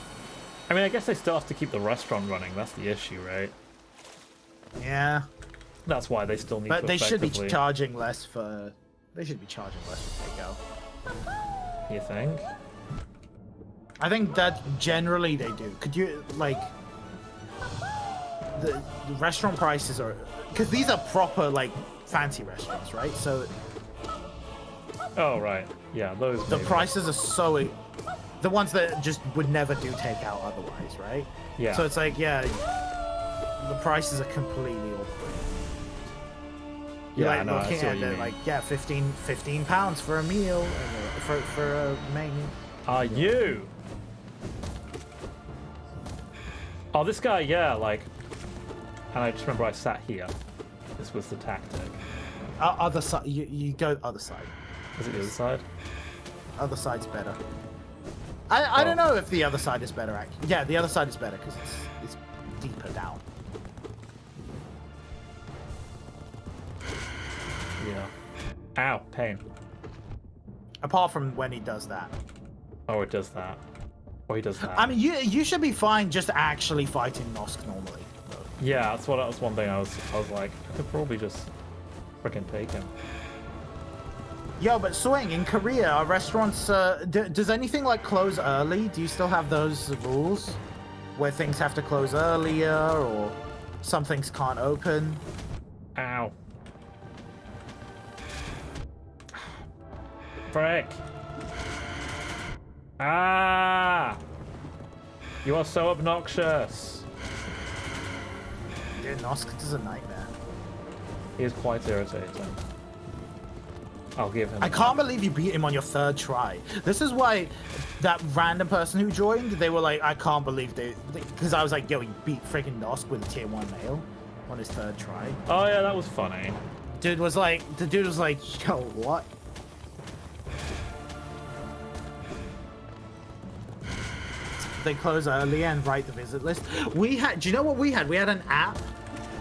I mean, I guess they still have to keep the restaurant running. That's the issue, right? Yeah. That's why they still need to. But they should be charging less for. They should be charging less for takeout. You think? I think that generally they do. Could you like the restaurant prices are because these are proper like fancy restaurants, right? So Oh, right. Yeah, those. The prices are so... The ones that just would never do takeout otherwise, right? Yeah. So it's like, yeah, the prices are completely awkward. You're Yeah, like no, I looking see what at you it mean. like, yeah, 15 pounds for a meal, and for a main. Are you? Oh, this guy, yeah, like... And I just remember I sat here. This was the tactic. Other side, you go other side. Is it the other side? Other side's better. I don't know if the other side is better, actually. Yeah, the other side is better because it's deeper down. Yeah. Ow, pain. Apart from when he does that. Oh, it does that. Oh, he does that. I mean, you should be fine just actually fighting Nosk normally. Yeah, that was one thing I was like, I could probably just freaking take him. Yo, but Swing, in Korea, are restaurants, does anything like close early? Do you still have those rules? Where things have to close earlier, or some things can't open? Ow. Frick. Ah! You are so obnoxious. Dude, Nosk is a nightmare. He is quite irritating. I'll give him. I can't believe you beat him on your third try. This is why that random person who joined, they were like, I can't believe they... Because I was like, yo, he beat freaking Nosk with a tier 1 male on his third try. Oh yeah, that was funny. The dude was like, yo, what? They close early and write the visit list. We had, do you know what we had? We had an app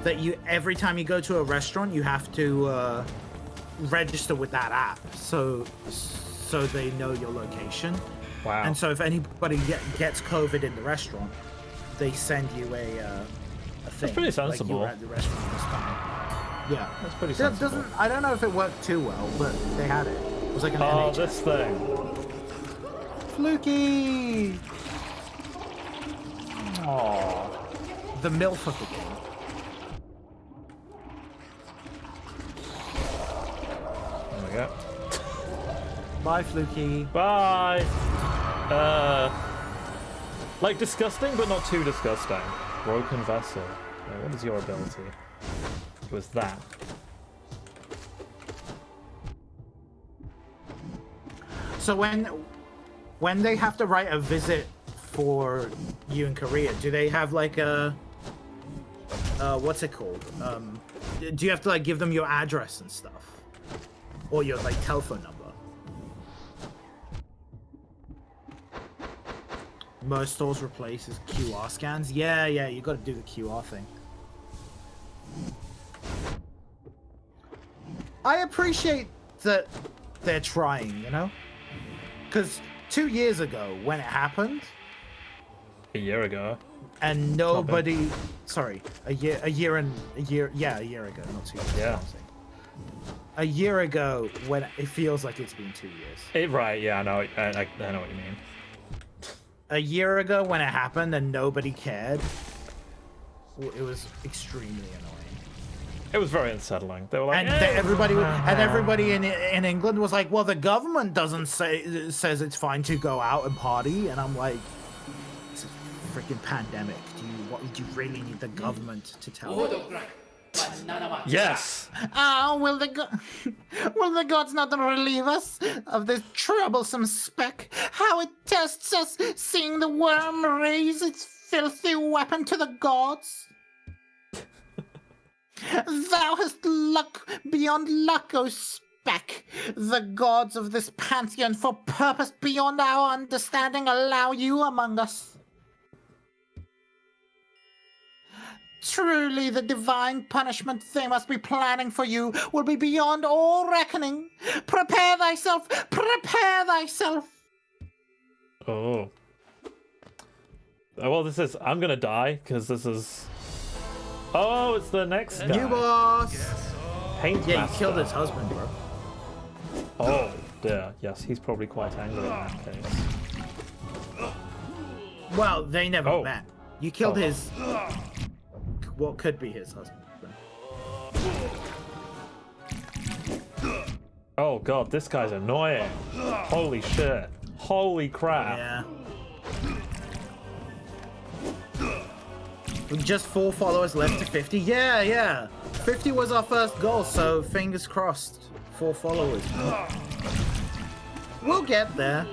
that you, every time you go to a restaurant, you have to register with that app, so they know your location. Wow. And so if anybody gets COVID in the restaurant, they send you a thing. That's pretty sensible. Like you were at the restaurant this time. Yeah, That's pretty sensible. I don't know if it worked too well, but they had it. It was like an NHS. This thing. Fluky. Aww. The MILF of the game. There we go. Bye, Fluky. Bye. Like disgusting, but not too disgusting. Broken vessel. What is your ability? It was that. So when they have to write a visit for you in Korea, do they have like a what's it called? Do you have to like give them your address and stuff, or your like telephone number? Most stores replaces QR scans. Yeah, you got to do the QR thing. I appreciate that they're trying, you know, because 2 years ago when it happened. A year ago. And nobody, sorry, a year ago, not 2 years. Yeah. A year ago, when it feels like it's been 2 years. Right, yeah, I know what you mean. A year ago when it happened and nobody cared, it was extremely annoying. It was very unsettling. They were like, and everybody in England was like, well, the government doesn't says it's fine to go out and party, and I'm like, it's a freaking pandemic. Do you really need the government to tell you? yes. Will the gods not relieve us of this troublesome speck? How it tests us, seeing the worm raise its filthy weapon to the gods. Thou hast luck beyond luck, O speck. The gods of this pantheon, for purpose beyond our understanding, allow you among us. Truly, the divine punishment they must be planning for you will be beyond all reckoning. Prepare thyself, prepare thyself. Oh. Well, I'm gonna die, because this is... Oh, it's the next guy. New boss. Paint Yeah, Master. he killed his husband, bro. Oh, dear. Yes, he's probably quite angry in that case. Well, they never met. You killed Oh. his... What could be his husband. Oh god, this guy's annoying. Holy shit. Holy crap. Yeah. With just 4 followers left to 50. Yeah, yeah. 50 was our first goal, so fingers crossed. 4 followers. We'll get there.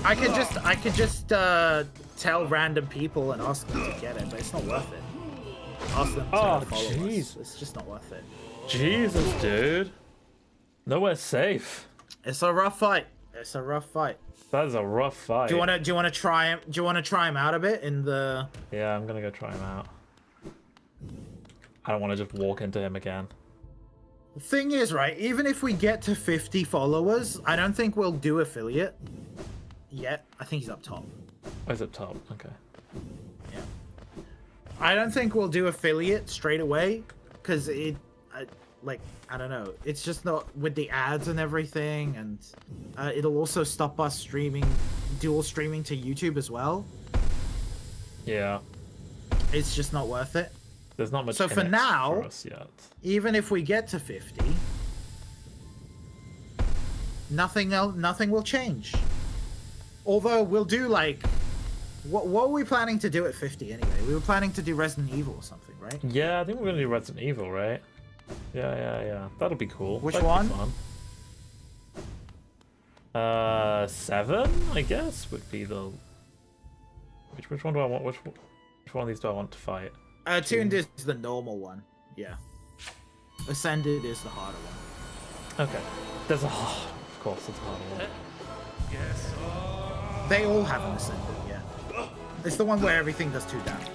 I could just tell random people and ask them to get it, but it's not worth it. Ask them to follow us. It's just not worth it. Jesus, dude. Nowhere safe. It's a rough fight. It's a rough fight. That is a rough fight. Do you want to try him? Do you want to try him out a bit in the? Yeah, I'm gonna go try him out. I don't want to just walk into him again. The thing is, right? Even if we get to 50 followers, I don't think we'll do affiliate yet. I think he's up top. Oh, he's up top. Okay. Yeah. I don't think we'll do affiliate straight away because I don't know. It's just not with the ads and everything, and it'll also stop us dual streaming to YouTube as well. Yeah. It's just not worth it. There's not much. So for now, for us yet. Even if we get to 50, nothing will change. Although we'll do like, what were we planning to do at 50 anyway? We were planning to do Resident Evil or something, right? Yeah, I think we're gonna do Resident Evil, right? Yeah. That'll be cool. Which That'd one? be fun. 7, I guess, would be the. Which one do I want? Which one of these do I want to fight? Tuned is the normal one. Yeah. Ascended is the harder one. Okay. There's a. Of course, it's a harder one. They all have an Ascended, yeah. It's the one where everything does 2 damage.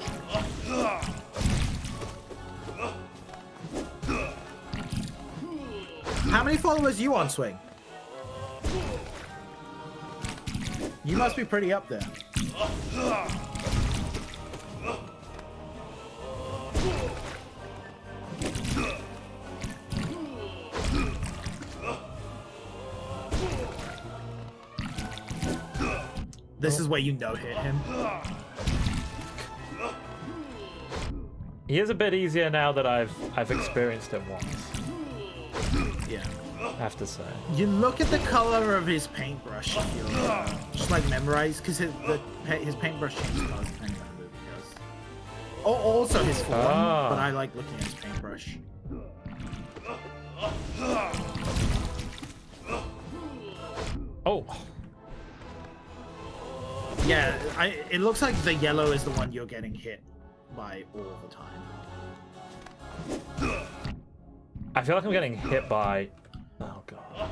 How many followers you on, Swing? You must be pretty up there. This is where you no-hit him. He is a bit easier now that I've experienced him once. Yeah. I have to say. You look at the color of his paintbrush and you'll just like memorize, because his paintbrush changes colors depending on the movie he does. Oh, also his form, but I like looking at his paintbrush. Oh. Yeah, it looks like the yellow is the one you're getting hit by all the time. I feel like I'm getting hit by... Oh, God.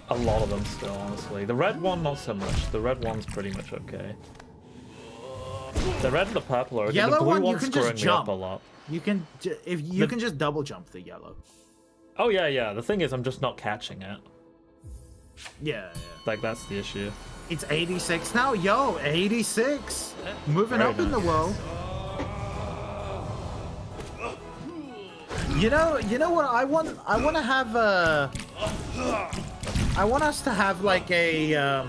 A lot of them still, honestly. The red one, not so much. The red one's pretty much okay. The red and the purple are okay. Yellow The blue one, you one's can screwing just me up jump. a lot. You can, you can just double jump the yellow. Oh, yeah. The thing is, I'm just not catching it. Yeah. Like, that's the issue. It's 86 now. Yo, 86. Moving Very up in the nice. world. You know what I want? I want to have I want us to have like a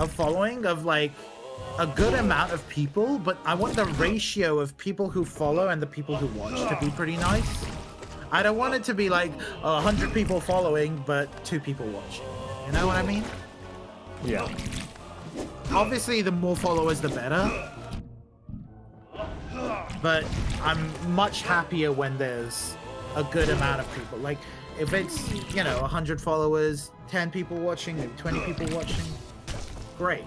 following of like a good amount of people, but I want the ratio of people who follow and the people who watch to be pretty nice. I don't want it to be like 100 people following, but 2 people watching. You know what I mean? Yeah. Obviously, the more followers, the better. But I'm much happier when there's a good amount of people. Like, if it's, 100 followers, 10 people watching, maybe 20 people watching, great.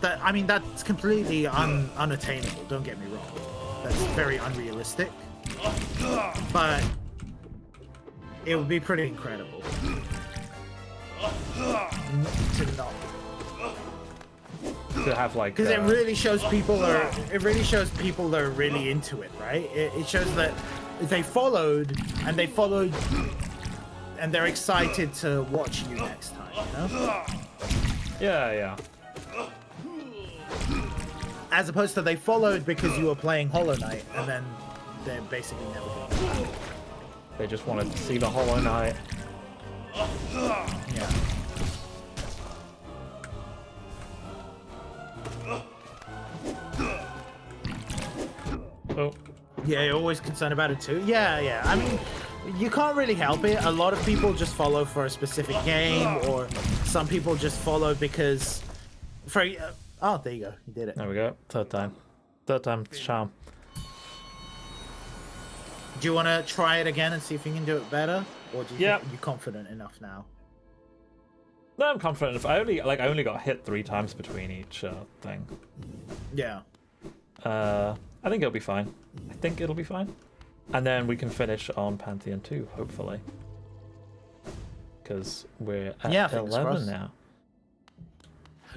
That's completely unattainable, don't get me wrong. That's very unrealistic. But it would be pretty incredible to not. To have like... Because it really shows people are really into it, right? It shows that they followed and they're excited to watch you next time, you know? Yeah. As opposed to they followed because you were playing Hollow Knight and then they're basically never going to. They just wanted to see the Hollow Knight. Yeah. Oh. Yeah, you're always concerned about it too. Yeah. I mean, You can't really help it. A lot of people just follow for a specific game, or some people just follow because... oh, there you go. You did it. There we go. Third time. Third time's the charm. Do you want to try it again and see if you can do it better? Or do you think you're confident enough now? No, I'm confident enough. I only got hit 3 times between each thing. Yeah. I think it'll be fine. I think it'll be fine. And then we can finish on Pantheon 2, hopefully. Because we're at 11 now.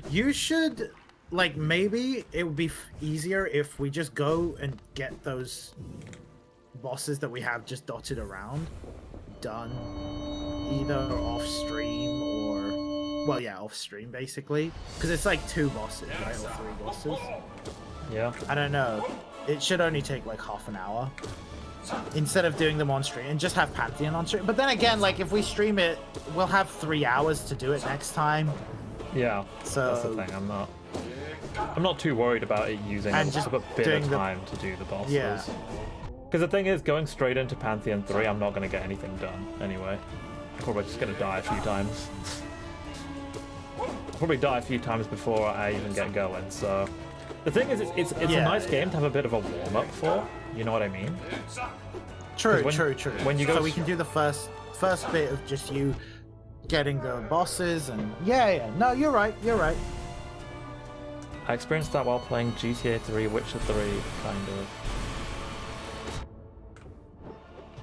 You should, like, maybe it would be easier if we just go and get those bosses that we have just dotted around done either off stream or, well, yeah, off stream basically. Because it's like 2 bosses, right? Or 3 bosses. Yeah. I don't know. It should only take like half an hour. Instead of doing them on stream and just have Pantheon on stream. But then again, like if we stream it, we'll have 3 hours to do it next time. Yeah, so that's the thing. I'm not too worried about it using just a bit of time to do the bosses. Yeah. Because the thing is, going straight into Pantheon 3, I'm not going to get anything done anyway. I'm probably just going to die a few times. I'll probably die a few times before I even get going. So the thing is, it's a nice game to have a bit of a warm up for. You know what I mean? True. When you go, so we can do the first bit of just you getting the bosses and no, you're right. I experienced that while playing GTA 3, Witcher 3, kind of.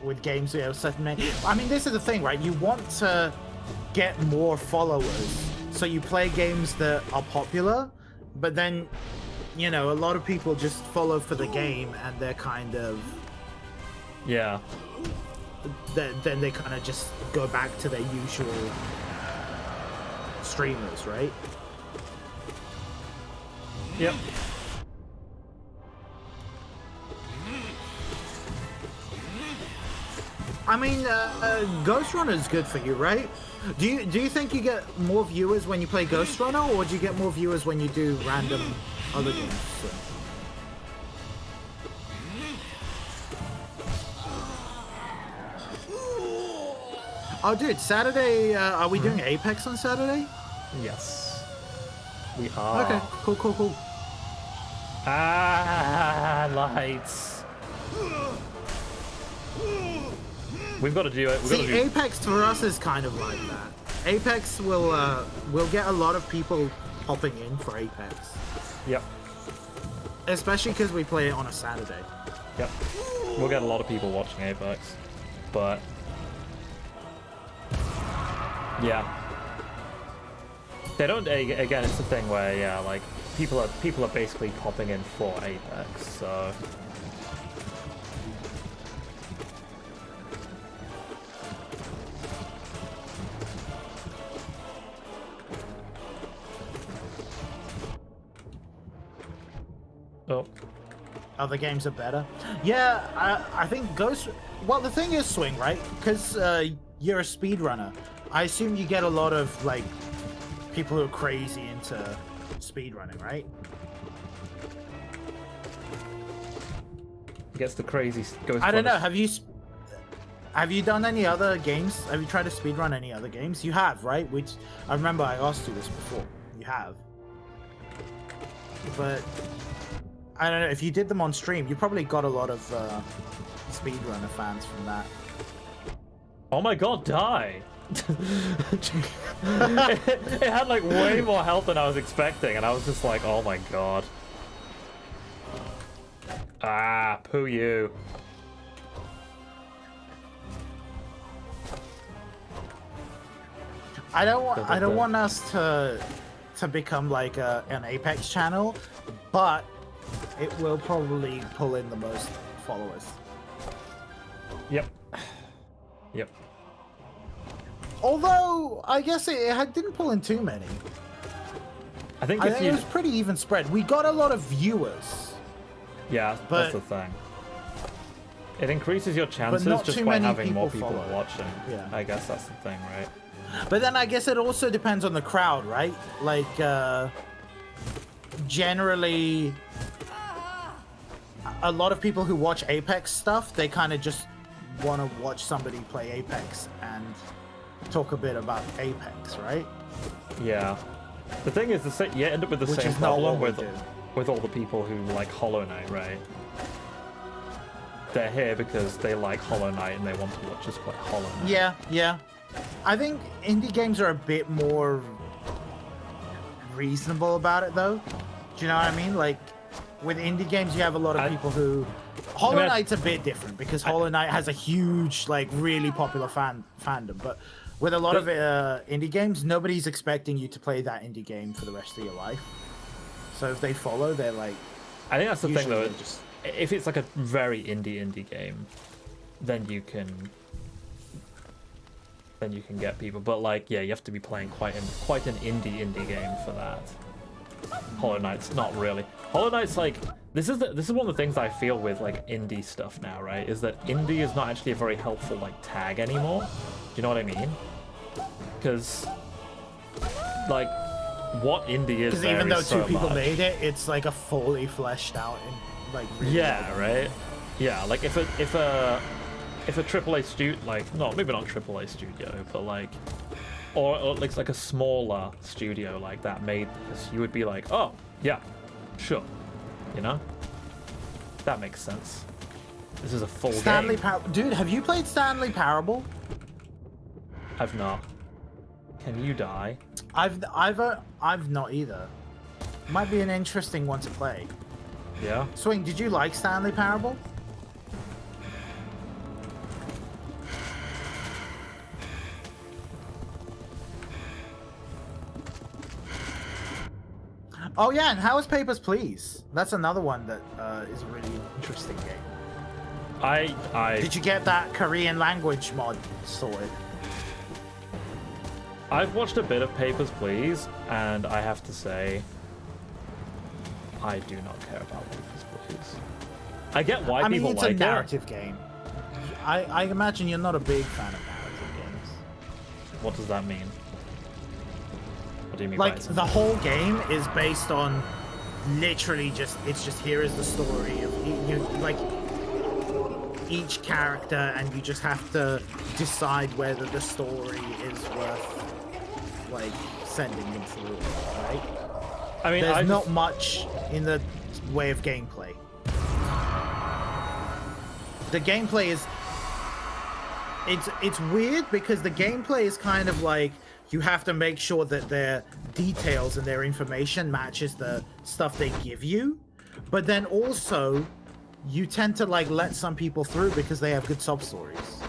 With games, certain. I mean, this is the thing, right? You want to get more followers, so you play games that are popular, but then, you know, a lot of people just follow for the game, and they're kind of then they kind of just go back to their usual streamers, right? Yep. I mean, Ghost Runner is good for you, right? Do you think you get more viewers when you play Ghost Runner, or do you get more viewers when you do random other games? Oh, dude, Saturday, are we doing Apex on Saturday? Yes. We are. Okay, cool. Lights. We've got to do it. Apex for us is kind of like that. Apex will get a lot of people popping in for Apex. Yep. Especially because we play it on a Saturday. Yep. We'll get a lot of people watching Apex, but yeah, they don't. Again, it's the thing where like people are basically popping in for Apex, so. Oh, other games are better. Yeah, I think Ghost. Well, the thing is, Swing, right? Because you're a speedrunner. I assume you get a lot of like people who are crazy into speedrunning, right? gets the crazy Ghost. I don't know. Have you done any other games? Have you tried to speedrun any other games? You have, right? Which I remember I asked you this before. You have. But I don't know, if you did them on stream, you probably got a lot of speedrunner fans from that. Oh my god, die! it had like way more health than I was expecting, and I was just like, oh my god. Ah, poo you. I don't want us to become like an Apex channel, but it will probably pull in the most followers. Yep. Yep. Although I guess it didn't pull in too many. I think it was pretty even spread. We got a lot of viewers. Yeah, that's the thing. It increases your chances just by having more people watching. Yeah. I guess that's the thing, right? But then I guess it also depends on the crowd, right? Like, generally, a lot of people who watch Apex stuff, they kind of just want to watch somebody play Apex and talk a bit about Apex, right? Yeah. The thing is, you end up with the Which same is not problem what we with all the people who like Hollow Knight, right? They're here because they like Hollow Knight and they want to watch us play Hollow Knight. Yeah, yeah. I think indie games are a bit more reasonable about it, though. Do you know what I mean? Like, with indie games, you have a lot of people who... Hollow Knight's a bit different because Hollow Knight has a huge, like, really popular fandom. But with a lot of indie games, nobody's expecting you to play that indie game for the rest of your life. So if they follow, they're like... I think that's the thing, though. If it's like a very indie game, then you can get people. But like, yeah, you have to be playing quite an indie game for that. Hollow Knight's not really. Hollow Knight's like this is one of the things I feel with like indie stuff now, right? Is that indie is not actually a very helpful like tag anymore. Do you know what I mean? Because like what indie is? Because even though two people made it, it's like a fully fleshed out and like really right. Yeah, like if a AAA studio, like maybe not AAA studio, but like or like a smaller studio like that made this, you would be like, oh yeah, sure, you know, that makes sense. This is a full game. Dude, have you played Stanley Parable? I've not. Can you die? I've not either. Might be an interesting one to play. Yeah. Swing, did you like Stanley Parable? Oh yeah, and how is Papers, Please? That's another one that is a really interesting game. Did you get that Korean language mod sorted? I've watched a bit of Papers, Please, and I have to say, I do not care about Papers, Please. I get why people like it. I mean, it's a narrative game. I imagine you're not a big fan of narrative games. What does that mean? What do you mean like, by it? the whole game is based on literally it's just here is the story of you, like each character, and you just have to decide whether the story is worth like sending them through, right? I mean, there's not much in the way of gameplay. The gameplay is it's weird because the gameplay is kind of like you have to make sure that their details and their information matches the stuff they give you, but then also you tend to like let some people through because they have good sub stories,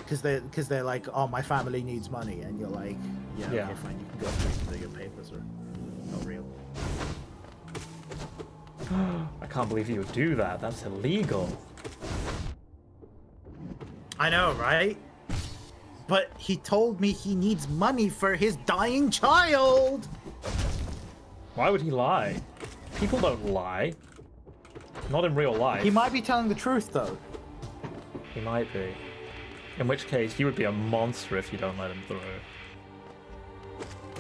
because they're like, oh, my family needs money, and you're like, yeah. Okay, fine, you can go through your papers are not real. I can't believe you would do that. That's illegal. I know, right? But he told me he needs money for his dying child. Why would he lie? People don't lie. Not in real life. He might be telling the truth, though. He might be. In which case, he would be a monster if you don't let him through.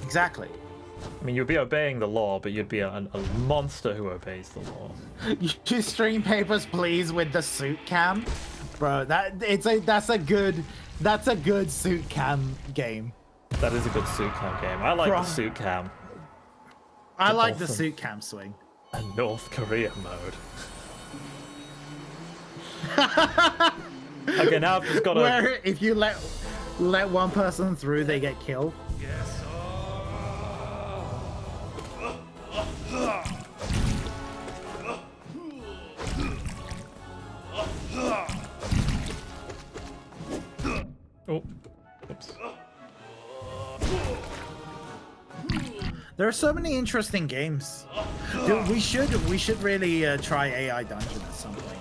Exactly. I mean, you'd be obeying the law, but you'd be a monster who obeys the law. You stream Papers, Please with the suit cam, bro. That's a good suit cam game. That is a good suit cam game. I like the suit cam. I like the suit cam swing. And North Korea mode. Okay, now I've just got to... Where if you let one person through, they get killed. Yes. Oh. Oops. There are so many interesting games. Dude, we should really try AI Dungeon at some point.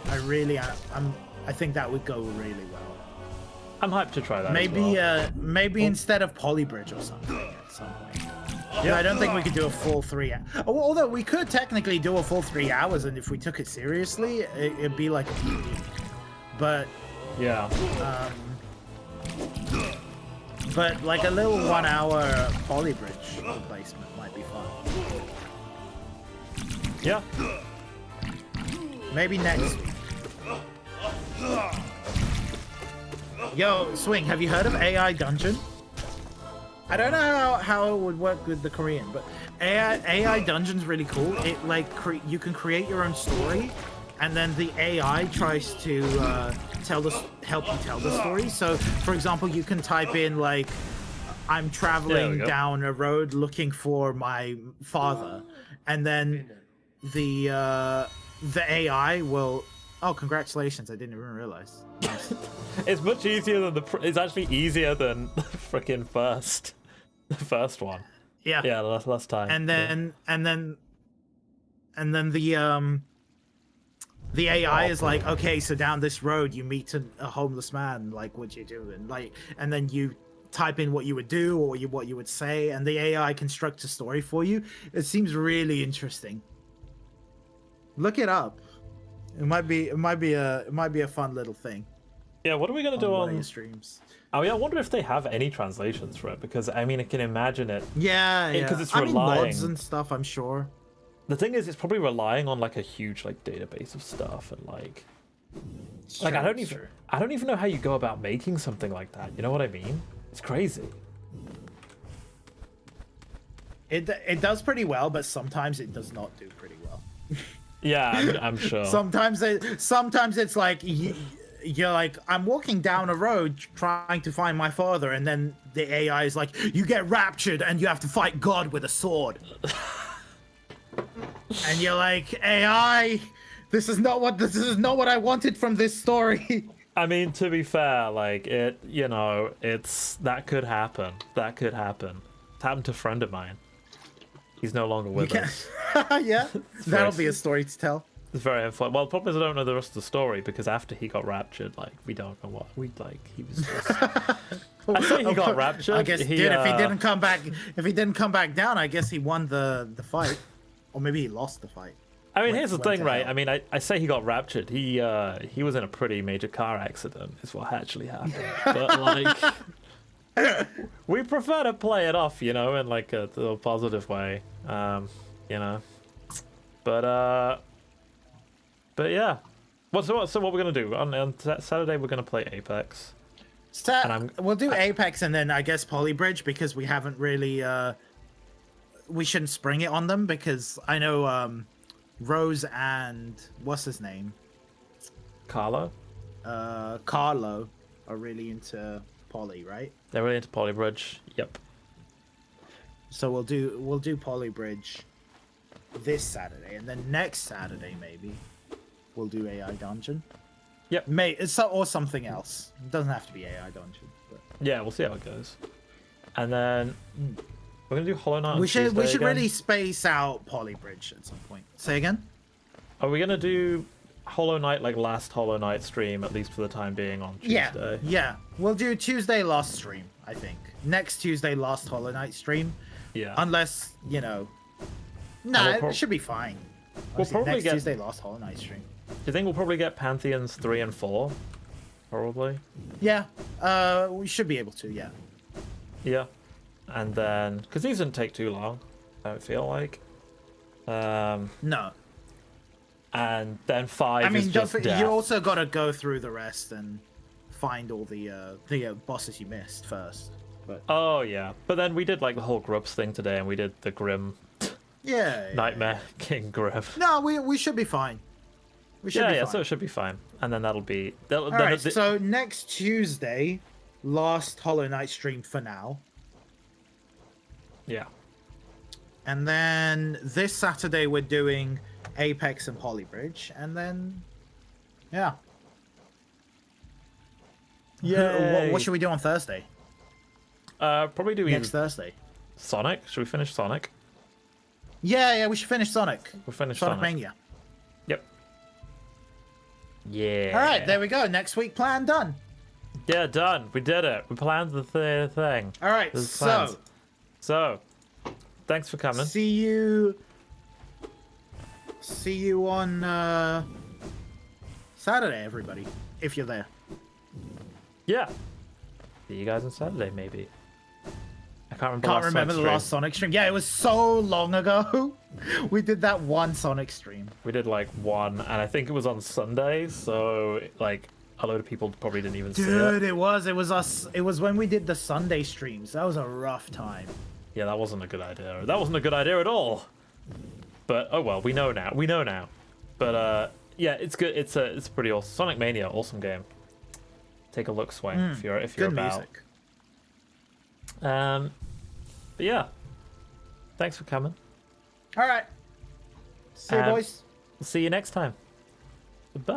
I think that would go really well. I'm hyped to try that. Maybe as well. maybe instead of Polybridge or something at some point. Yeah, I don't think we could do a full 3 hours. Although we could technically do a full 3 hours, and if we took it seriously, it'd be like a PvP. But yeah. But like a little 1 hour Polybridge replacement might be fun. Yeah. Maybe next week. Yo, Swing, have you heard of AI Dungeon? I don't know how it would work with the Korean, but AI Dungeon's really cool. It like you can create your own story, and then the AI tries to help you tell the story. So, for example, you can type in like, "I'm traveling down a road looking for my father," and then the AI will. Oh, congratulations! I didn't even realize. Nice. It's much easier than it's actually easier than the freaking the first one. Yeah. Yeah, last time. And then the AI is like, okay, so down this road you meet a homeless man. Like, what you doing? Like, and then you type in what you would do or what you would say, and the AI constructs a story for you. It seems really interesting. Look it up. It might be a fun little thing. Yeah, what are we gonna do one of on your streams? Oh yeah, I wonder if they have any translations for it, because I mean, I can imagine it. Yeah, because it's I mean, relying. mods and stuff, I'm sure. The thing is, it's probably relying on like a huge like database of stuff, and like I don't even know how you go about making something like that. You know what I mean? It's crazy. It does pretty well, but sometimes it does not do pretty well. Yeah, I'm sure. Sometimes it's like you're like, I'm walking down a road trying to find my father, and then the AI is like, you get raptured and you have to fight God with a sword. And you're like, AI, this is not what I wanted from this story. I mean, to be fair, like that could happen. That could happen. It's happened to a friend of mine. He's no longer with us. Yeah, that'll be a story to tell. It's very fun. Well, the problem is I don't know the rest of the story, because after he got raptured, like, we don't know what he was just... I say he got raptured. I guess if he didn't come back down, I guess he won the fight, or maybe he lost the fight. I mean, here's the thing, right? I mean, I say he got raptured. He was in a pretty major car accident, is what actually happened. But like, we prefer to play it off, in like a positive way, But yeah, so what we're gonna do on Saturday? We're gonna play Apex. We'll do Apex and then I guess Polybridge, because we haven't really. We shouldn't spring it on them, because I know Rose and what's his name, Carlo. Carlo are really into Poly, right? They're really into Polybridge. Yep. So we'll do Polybridge this Saturday, and then next Saturday maybe we'll do AI Dungeon. Yep. Or something else. It doesn't have to be AI Dungeon. But... Yeah, we'll see how it goes. And then we're gonna do Hollow Knight. We should really space out Polybridge at some point. Say again? Are we gonna do Hollow Knight like last Hollow Knight stream, at least for the time being, on Tuesday? Yeah. We'll do Tuesday last stream, I think. Next Tuesday last Hollow Knight stream. Yeah. Unless, it should be fine. We'll probably next get Tuesday last Hollow Knight stream. Do you think we'll probably get Pantheons 3 and 4? Probably. Yeah. We should be able to, yeah. Yeah. And then, because these didn't take too long, I don't feel like. No. And then 5 is just death. You also got to go through the rest and find all the bosses you missed first. But... Oh, yeah. But then we did like the whole Grubs thing today, and we did the GRIMM Nightmare King Grimm. No, we should be fine. We should be fine. So it should be fine. And then that'll be... Alright, so next Tuesday, last Hollow Knight stream for now. Yeah. And then this Saturday we're doing Apex and Polybridge, and then... Yeah. Yeah. What should we do on Thursday? Probably do next Thursday. Sonic? Should we finish Sonic? Yeah, we should finish Sonic. We'll finish Sonic Mania. Yep. Yeah. All right, there we go. Next week plan done. Yeah, done. We did it. We planned the thing. All right, so thanks for coming. See you on Saturday, everybody, if you're there. Yeah. See you guys on Saturday, maybe. I can't remember the last Sonic stream. Yeah, it was so long ago. We did that one Sonic stream. We did like one, and I think it was on Sunday, so like a load of people probably didn't even see it. Dude, it was us. It was when we did the Sunday streams. That was a rough time. Yeah, that wasn't a good idea. That wasn't a good idea at all. But oh well, we know now. We know now. But yeah, it's good. It's pretty awesome. Sonic Mania, awesome game. Take a look, Swain, if you're Good about. music. But yeah, thanks for coming. All right. See you, boys. We'll see you next time. Bye.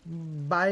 Bye.